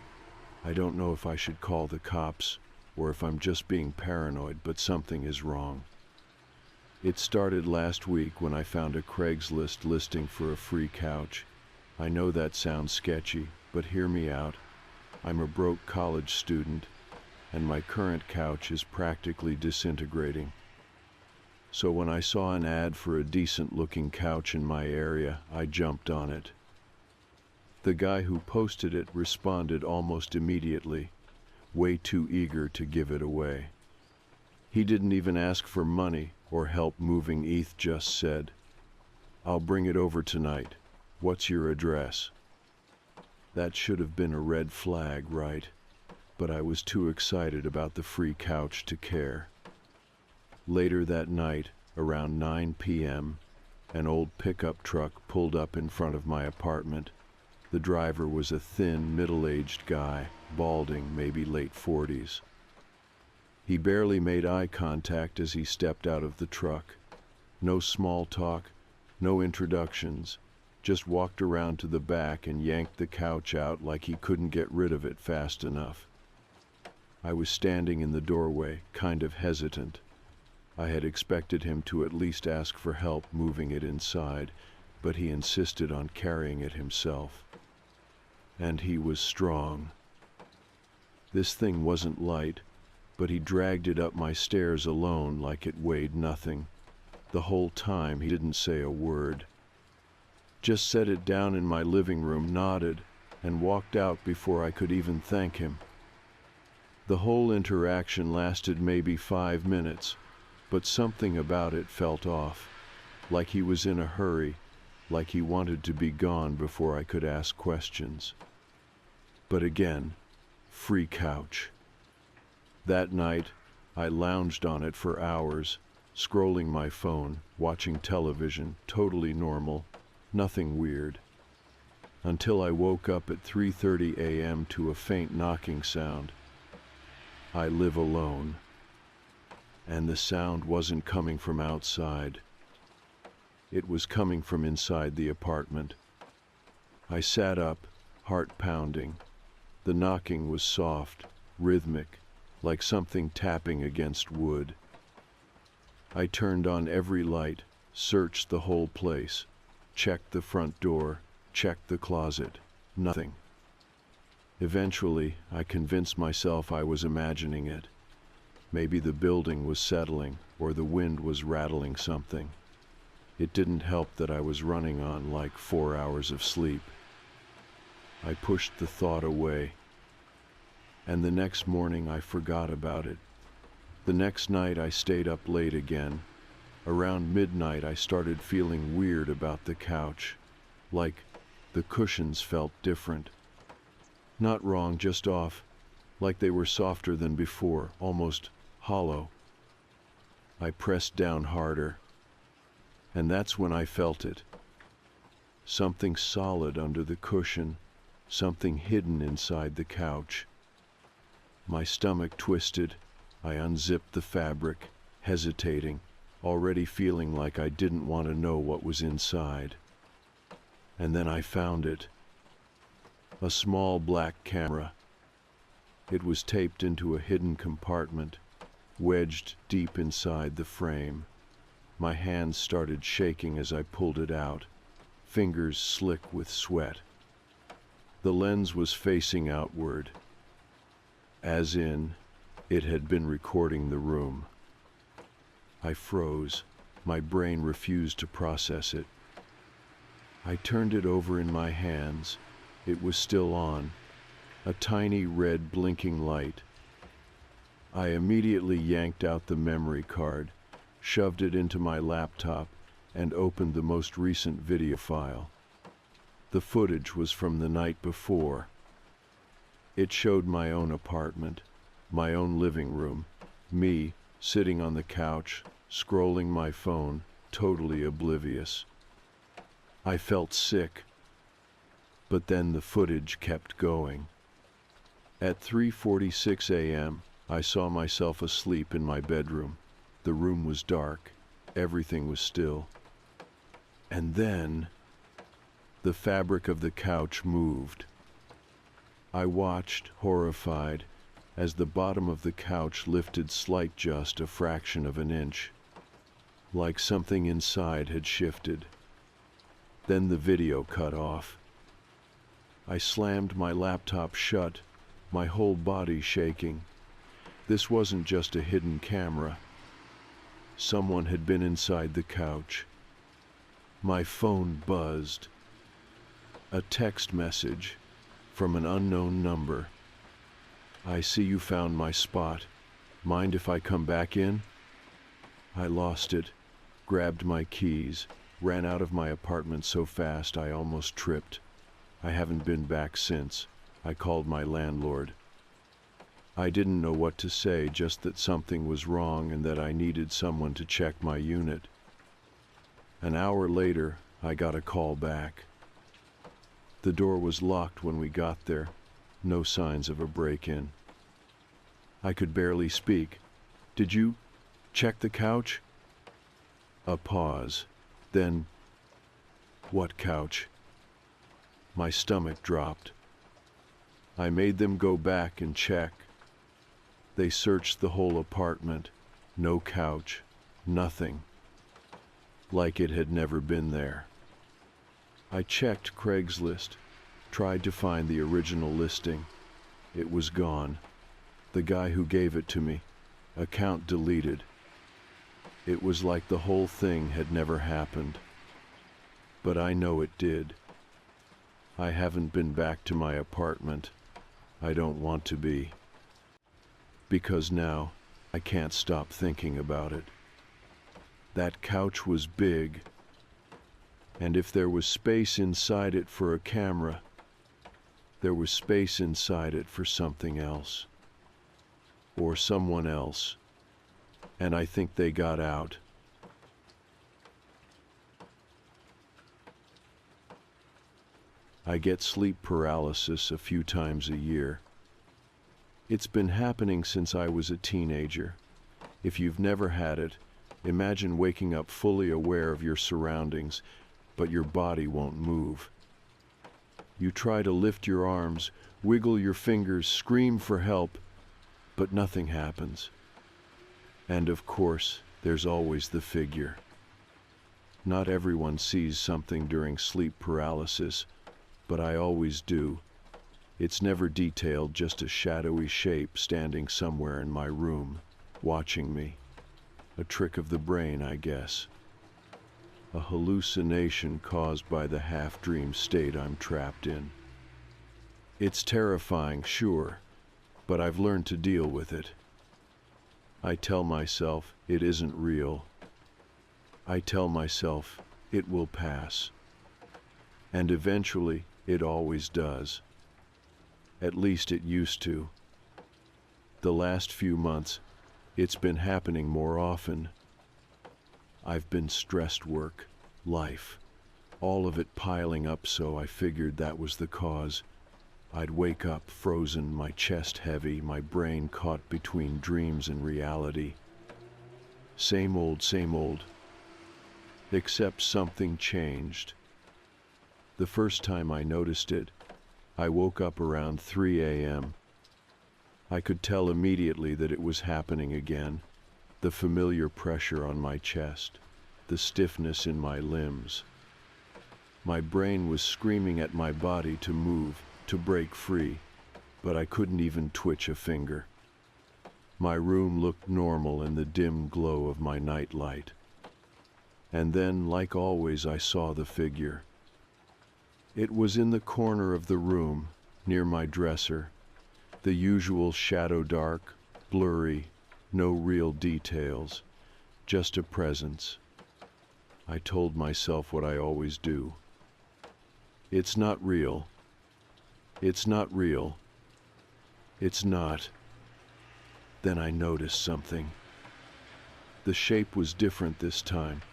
I don't know if I should call the cops, or if I'm just being paranoid, but something is wrong. It started last week when I found a Craigslist listing for a free couch. I know that sounds sketchy, but hear me out. I'm a broke college student, and my current couch is practically disintegrating. So when I saw an ad for a decent-looking couch in my area, I jumped on it. The guy who posted it responded almost immediately, way too eager to give it away. He didn't even ask for money or help moving. Just said, "I'll bring it over tonight. What's your address?" That should have been a red flag, right? But I was too excited about the free couch to care. Later that night, around 9 p.m., an old pickup truck pulled up in front of my apartment. The driver was a thin, middle-aged guy, balding, maybe late 40s. He barely made eye contact as he stepped out of the truck. No small talk, no introductions, just walked around to the back and yanked the couch out like he couldn't get rid of it fast enough. I was standing in the doorway, kind of hesitant. I had expected him to at least ask for help moving it inside, but he insisted on carrying it himself. And he was strong. This thing wasn't light, but he dragged it up my stairs alone like it weighed nothing. The whole time he didn't say a word. Just set it down in my living room, nodded, and walked out before I could even thank him. The whole interaction lasted maybe 5 minutes, but something about it felt off, like he was in a hurry, like he wanted to be gone before I could ask questions. But again, free couch. That night, I lounged on it for hours, scrolling my phone, watching television, totally normal, nothing weird. Until I woke up at 3:30 a.m. to a faint knocking sound. I live alone. And the sound wasn't coming from outside. It was coming from inside the apartment. I sat up, heart pounding. The knocking was soft, rhythmic, like something tapping against wood. I turned on every light, searched the whole place, checked the front door, checked the closet. Nothing. Eventually, I convinced myself I was imagining it. Maybe the building was settling, or the wind was rattling something. It didn't help that I was running on like 4 hours of sleep. I pushed the thought away. And the next morning I forgot about it. The next night I stayed up late again. Around midnight I started feeling weird about the couch. Like the cushions felt different. Not wrong, just off. Like they were softer than before, almost hollow. I pressed down harder. And that's when I felt it. Something solid under the cushion, something hidden inside the couch. My stomach twisted. I unzipped the fabric, hesitating, already feeling like I didn't want to know what was inside. And then I found it. A small black camera. It was taped into a hidden compartment, wedged deep inside the frame. My hands started shaking as I pulled it out, fingers slick with sweat. The lens was facing outward, as in, it had been recording the room. I froze. My brain refused to process it. I turned it over in my hands. It was still on, a tiny red blinking light. I immediately yanked out the memory card, shoved it into my laptop, and opened the most recent video file. The footage was from the night before. It showed my own apartment, my own living room, me sitting on the couch, scrolling my phone, totally oblivious. I felt sick. But then the footage kept going. At 3:46 a.m., I saw myself asleep in my bedroom. The room was dark. Everything was still. And then, the fabric of the couch moved. I watched, horrified, as the bottom of the couch lifted just a fraction of an inch, like something inside had shifted. Then the video cut off. I slammed my laptop shut, my whole body shaking. This wasn't just a hidden camera. Someone had been inside the couch. My phone buzzed. A text message from an unknown number. I see you found my spot. Mind if I come back in? I lost it, grabbed my keys, ran out of my apartment so fast I almost tripped. I haven't been back since. I called my landlord. I didn't know what to say, just that something was wrong and that I needed someone to check my unit. An hour later, I got a call back. The door was locked when we got there. No signs of a break-in. I could barely speak. Did you check the couch? A pause. Then, what couch? My stomach dropped. I made them go back and check. They searched the whole apartment. No couch, nothing. Like it had never been there. I checked Craigslist, tried to find the original listing. It was gone. The guy who gave it to me, account deleted. It was like the whole thing had never happened. But I know it did. I haven't been back to my apartment. I don't want to be. Because now, I can't stop thinking about it. That couch was big, and if there was space inside it for a camera, there was space inside it for something else. Or someone else. And I think they got out. I get sleep paralysis a few times a year. It's been happening since I was a teenager. If you've never had it, imagine waking up fully aware of your surroundings, but your body won't move. You try to lift your arms, wiggle your fingers, scream for help, but nothing happens. And of course, there's always the figure. Not everyone sees something during sleep paralysis, but I always do. It's never detailed, just a shadowy shape standing somewhere in my room, watching me. A trick of the brain, I guess. A hallucination caused by the half-dream state I'm trapped in. It's terrifying, sure, but I've learned to deal with it. I tell myself it isn't real. I tell myself it will pass. And eventually, it always does. At least it used to. The last few months, it's been happening more often. I've been stressed work, life, all of it piling up, so I figured that was the cause. I'd wake up frozen, my chest heavy, my brain caught between dreams and reality. Same old, except something changed. The first time I noticed it, I woke up around 3 a.m. I could tell immediately that it was happening again. The familiar pressure on my chest, the stiffness in my limbs. My brain was screaming at my body to move, to break free, but I couldn't even twitch a finger. My room looked normal in the dim glow of my nightlight. And then, like always, I saw the figure. It was in the corner of the room, near my dresser. The usual shadow dark, blurry, no real details, just a presence. I told myself what I always do. It's not real. It's not real. It's not. Then I noticed something. The shape was different this time.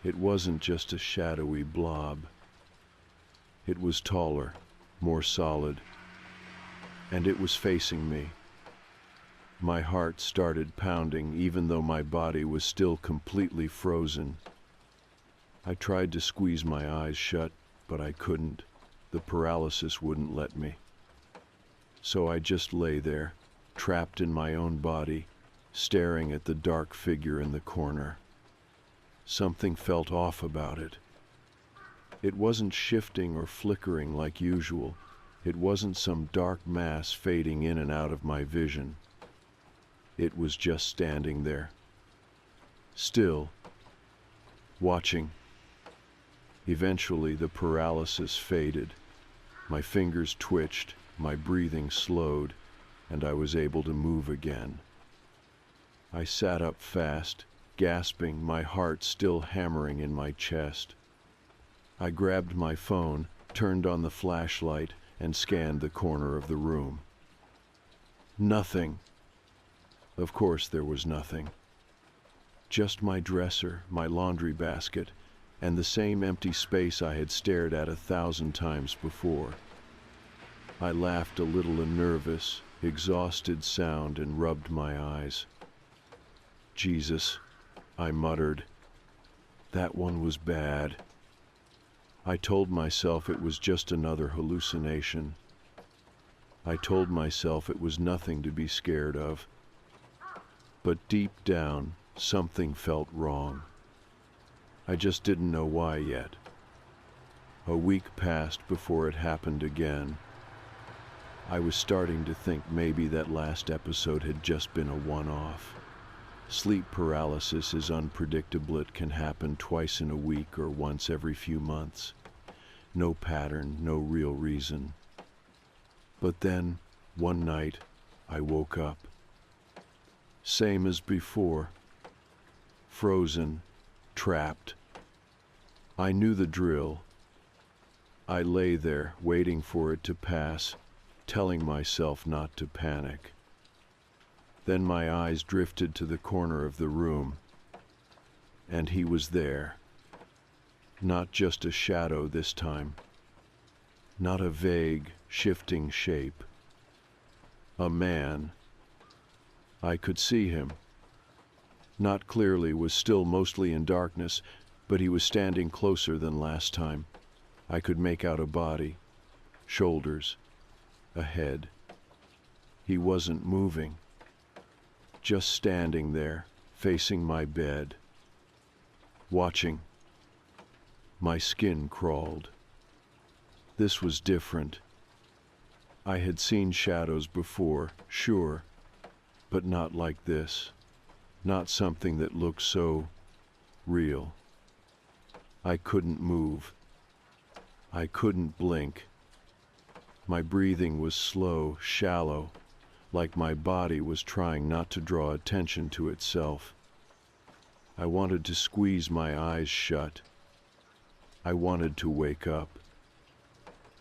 It wasn't just a shadowy blob. It was taller, more solid, and it was facing me. My heart started pounding even though my body was still completely frozen. I tried to squeeze my eyes shut, but I couldn't. The paralysis wouldn't let me. So I just lay there, trapped in my own body, staring at the dark figure in the corner. Something felt off about it. It wasn't shifting or flickering like usual. It wasn't some dark mass fading in and out of my vision. It was just standing there, still, watching. Eventually, the paralysis faded. My fingers twitched, my breathing slowed, and I was able to move again. I sat up fast, gasping, my heart still hammering in my chest. I grabbed my phone, turned on the flashlight, and scanned the corner of the room. Nothing. Of course there was nothing. Just my dresser, my laundry basket, and the same empty space I had stared at 1,000 times before. I laughed a little, a nervous, exhausted sound, and rubbed my eyes. Jesus, I muttered. That one was bad. I told myself it was just another hallucination. I told myself it was nothing to be scared of. But deep down, something felt wrong. I just didn't know why yet. A week passed before it happened again. I was starting to think maybe that last episode had just been a one-off. Sleep paralysis is unpredictable. It can happen twice in a week or once every few months. No pattern, no real reason. But then, one night, I woke up. Same as before. Frozen, trapped. I knew the drill. I lay there, waiting for it to pass, telling myself not to panic. Then my eyes drifted to the corner of the room, and he was there. Not just a shadow this time. Not a vague, shifting shape. A man. I could see him. Not clearly, was still mostly in darkness, but he was standing closer than last time. I could make out a body, shoulders, a head. He wasn't moving. Just standing there, facing my bed. Watching. My skin crawled. This was different. I had seen shadows before, sure, but not like this. Not something that looked so real. I couldn't move. I couldn't blink. My breathing was slow, shallow, like my body was trying not to draw attention to itself. I wanted to squeeze my eyes shut. I wanted to wake up.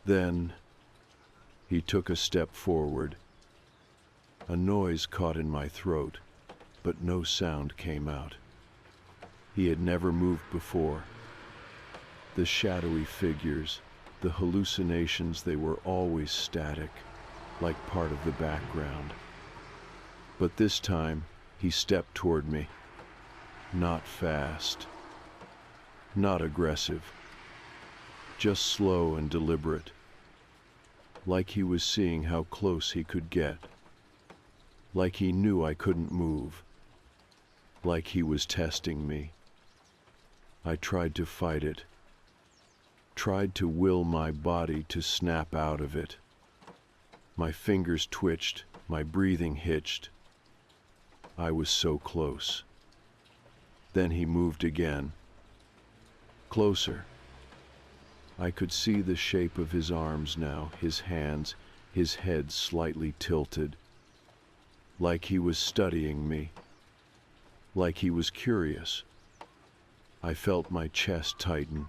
Then, he took a step forward. A noise caught in my throat, but no sound came out. He had never moved before. The shadowy figures, the hallucinations, they were always static, like part of the background. But this time, he stepped toward me. Not fast. Not aggressive. Just slow and deliberate. Like he was seeing how close he could get. Like he knew I couldn't move. Like he was testing me. I tried to fight it. Tried to will my body to snap out of it. My fingers twitched, my breathing hitched. I was so close. Then he moved again. Closer. I could see the shape of his arms now, his hands, his head slightly tilted. Like he was studying me. Like he was curious. I felt my chest tighten.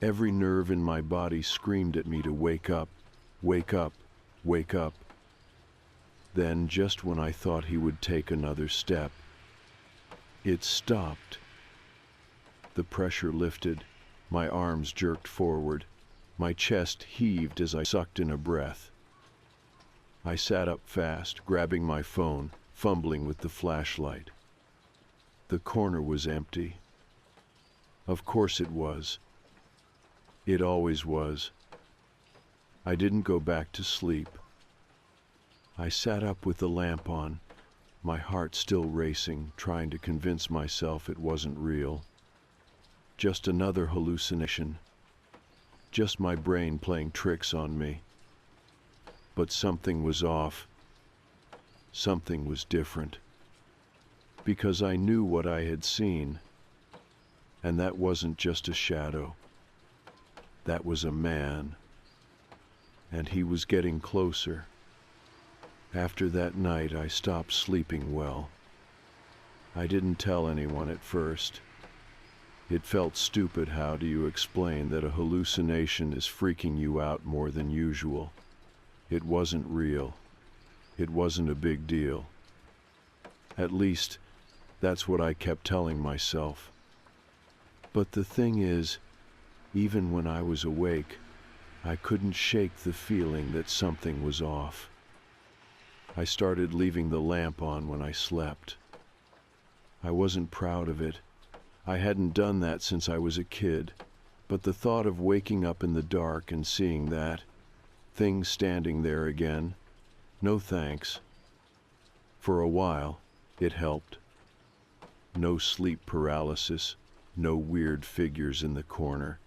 Every nerve in my body screamed at me to wake up, wake up, wake up. Then, just when I thought he would take another step, it stopped. The pressure lifted. My arms jerked forward. My chest heaved as I sucked in a breath. I sat up fast, grabbing my phone, fumbling with the flashlight. The corner was empty. Of course it was. It always was. I didn't go back to sleep. I sat up with the lamp on, my heart still racing, trying to convince myself it wasn't real. Just another hallucination. Just my brain playing tricks on me. But something was off. Something was different. Because I knew what I had seen. And that wasn't just a shadow. That was a man. And he was getting closer. After that night, I stopped sleeping well. I didn't tell anyone at first. It felt stupid. How do you explain that a hallucination is freaking you out more than usual? It wasn't real. It wasn't a big deal. At least, that's what I kept telling myself. But the thing is, even when I was awake, I couldn't shake the feeling that something was off. I started leaving the lamp on when I slept. I wasn't proud of it. I hadn't done that since I was a kid, but the thought of waking up in the dark and seeing that, Things standing there again. No thanks. For a while, it helped. No sleep paralysis, no weird figures in the corner.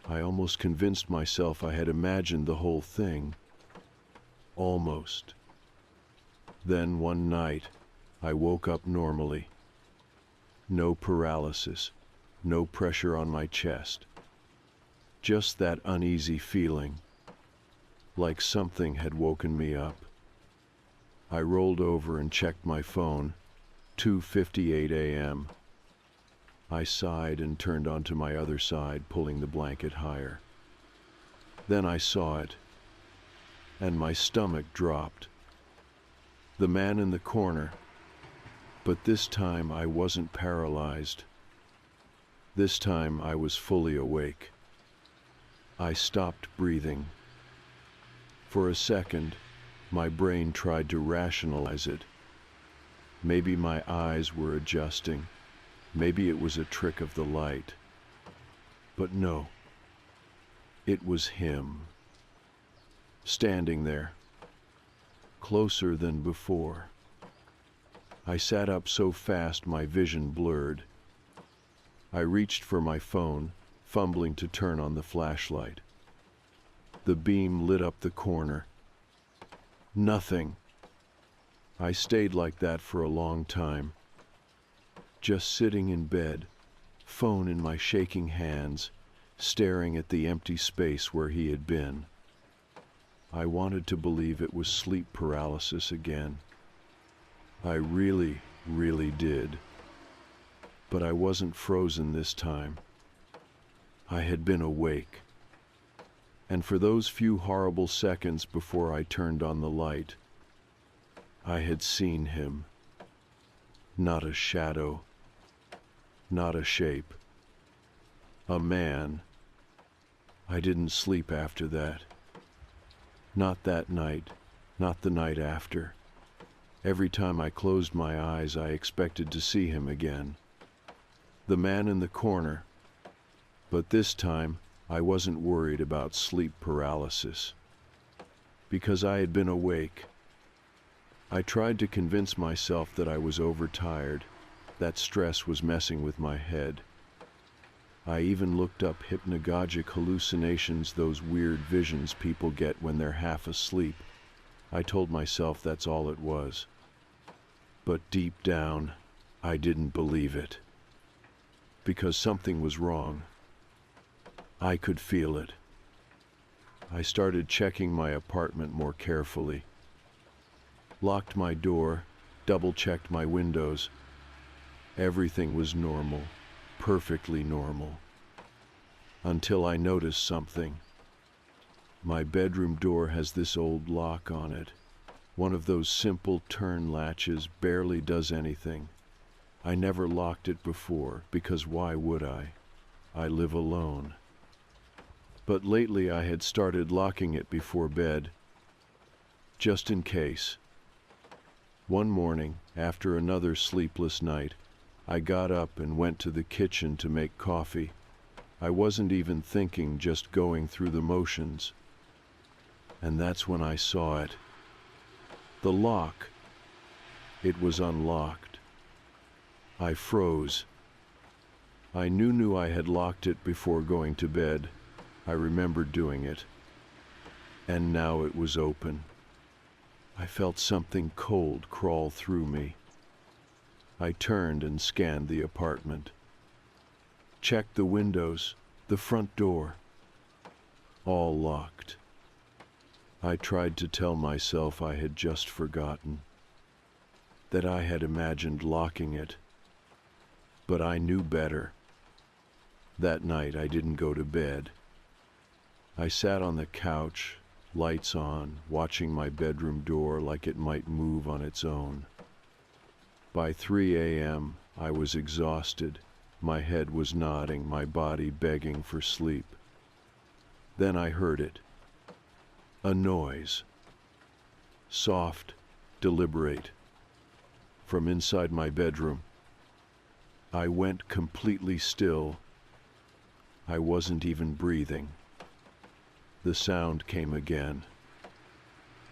I almost convinced myself I had imagined the whole thing. Almost. Then one night, I woke up normally. No paralysis, no pressure on my chest. Just that uneasy feeling, like something had woken me up. I rolled over and checked my phone, 2:58 a.m. I sighed and turned onto my other side, pulling the blanket higher. Then I saw it, and my stomach dropped. The man in the corner, but this time I wasn't paralyzed. This time I was fully awake. I stopped breathing. For a second, my brain tried to rationalize it. Maybe my eyes were adjusting. Maybe it was a trick of the light. But no, it was him. Standing there, closer than before. I sat up so fast my vision blurred. I reached for my phone, fumbling to turn on the flashlight. The beam lit up the corner. Nothing. I stayed like that for a long time. Just sitting in bed, phone in my shaking hands, staring at the empty space where he had been. I wanted to believe it was sleep paralysis again. I really, really did. But I wasn't frozen this time. I had been awake. And for those few horrible seconds before I turned on the light, I had seen him. Not a shadow. Not a shape. A man. I didn't sleep after that. Not that night. Not the night after. Every time I closed my eyes, I expected to see him again. The man in the corner. But this time, I wasn't worried about sleep paralysis. Because I had been awake. I tried to convince myself that I was overtired, that stress was messing with my head. I even looked up hypnagogic hallucinations, those weird visions people get when they're half asleep. I told myself that's all it was. But deep down, I didn't believe it. Because something was wrong. I could feel it. I started checking my apartment more carefully. Locked my door, double-checked my windows. Everything was normal, perfectly normal. Until I noticed something. My bedroom door has this old lock on it. One of those simple turn latches, barely does anything. I never locked it before, because why would I? I live alone. But lately I had started locking it before bed, just in case. One morning, after another sleepless night, I got up and went to the kitchen to make coffee. I wasn't even thinking, just going through the motions. And that's when I saw it. The lock. It was unlocked. I froze. I knew I had locked it before going to bed. I remembered doing it. And now it was open. I felt something cold crawl through me. I turned and scanned the apartment. Checked the windows, the front door. All locked. I tried to tell myself I had just forgotten, that I had imagined locking it. But I knew better. That night I didn't go to bed. I sat on the couch, lights on, watching my bedroom door like it might move on its own. By 3 a.m., I was exhausted. My head was nodding, my body begging for sleep. Then I heard it. A noise. Soft, deliberate. From inside my bedroom. I went completely still. I wasn't even breathing. The sound came again.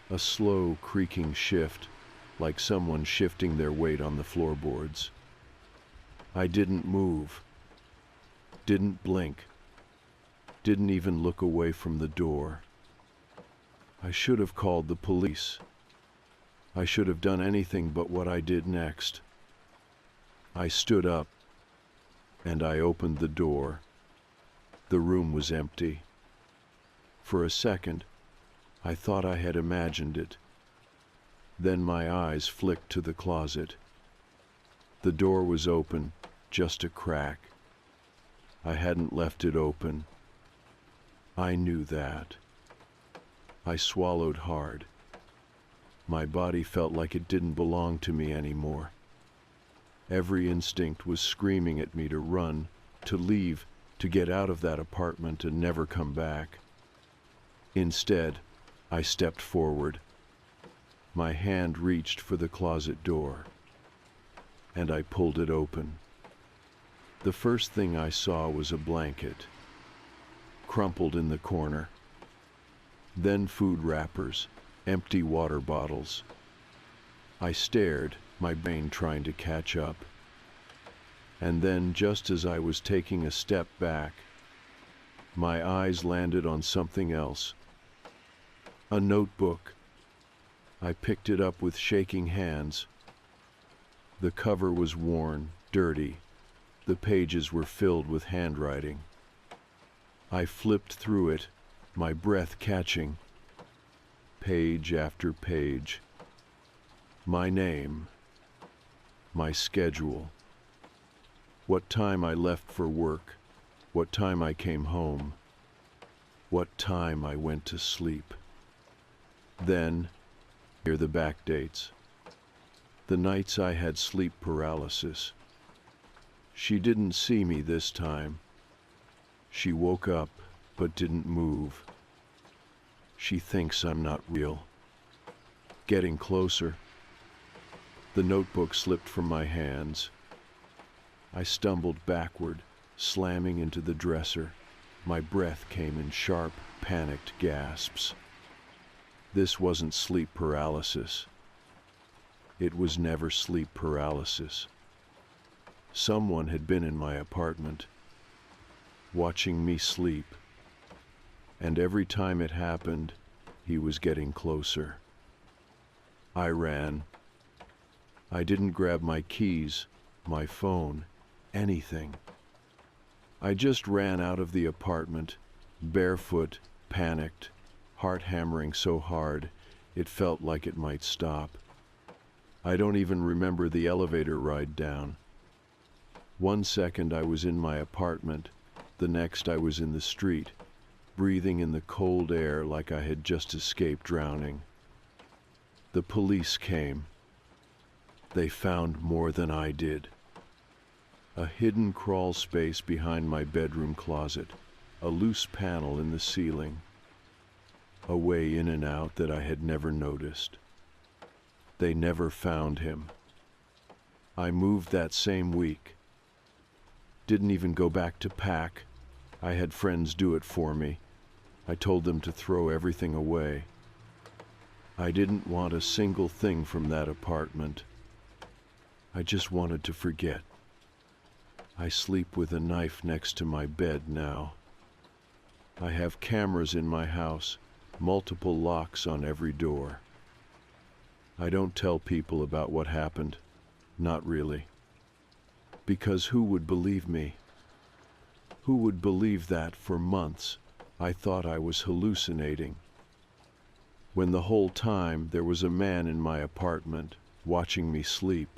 A slow, creaking shift, like someone shifting their weight on the floorboards. I didn't move, didn't blink, didn't even look away from the door. I should have called the police. I should have done anything but what I did next. I stood up, and I opened the door. The room was empty. For a second, I thought I had imagined it. Then my eyes flicked to the closet. The door was open, just a crack. I hadn't left it open. I knew that. I swallowed hard. My body felt like it didn't belong to me anymore. Every instinct was screaming at me to run, to leave, to get out of that apartment and never come back. Instead, I stepped forward. My hand reached for the closet door, and I pulled it open. The first thing I saw was a blanket, crumpled in the corner. Then food wrappers, empty water bottles. I stared, my brain trying to catch up. And then, just as I was taking a step back, my eyes landed on something else. A notebook. I picked it up with shaking hands. The cover was worn, dirty. The pages were filled with handwriting. I flipped through it, my breath catching. Page after page. My name. My schedule. What time I left for work. What time I came home. What time I went to sleep. Then, here are the back dates. The nights I had sleep paralysis. She didn't see me this time. She woke up, but didn't move. She thinks I'm not real. Getting closer. The notebook slipped from my hands. I stumbled backward, slamming into the dresser. My breath came in sharp, panicked gasps. This wasn't sleep paralysis. It was never sleep paralysis. Someone had been in my apartment, watching me sleep. And every time it happened, he was getting closer. I ran. I didn't grab my keys, my phone, anything. I just ran out of the apartment, barefoot, panicked, heart hammering so hard it felt like it might stop. I don't even remember the elevator ride down. 1 second I was in my apartment, the next I was in the street, breathing in the cold air like I had just escaped drowning. The police came. They found more than I did. A hidden crawl space behind my bedroom closet, a loose panel in the ceiling, a way in and out that I had never noticed. They never found him. I moved that same week. Didn't even go back to pack. I had friends do it for me. I told them to throw everything away. I didn't want a single thing from that apartment. I just wanted to forget. I sleep with a knife next to my bed now. I have cameras in my house, multiple locks on every door. I don't tell people about what happened. Not really. Because who would believe me? Who would believe that for months I thought I was hallucinating, when the whole time there was a man in my apartment watching me sleep?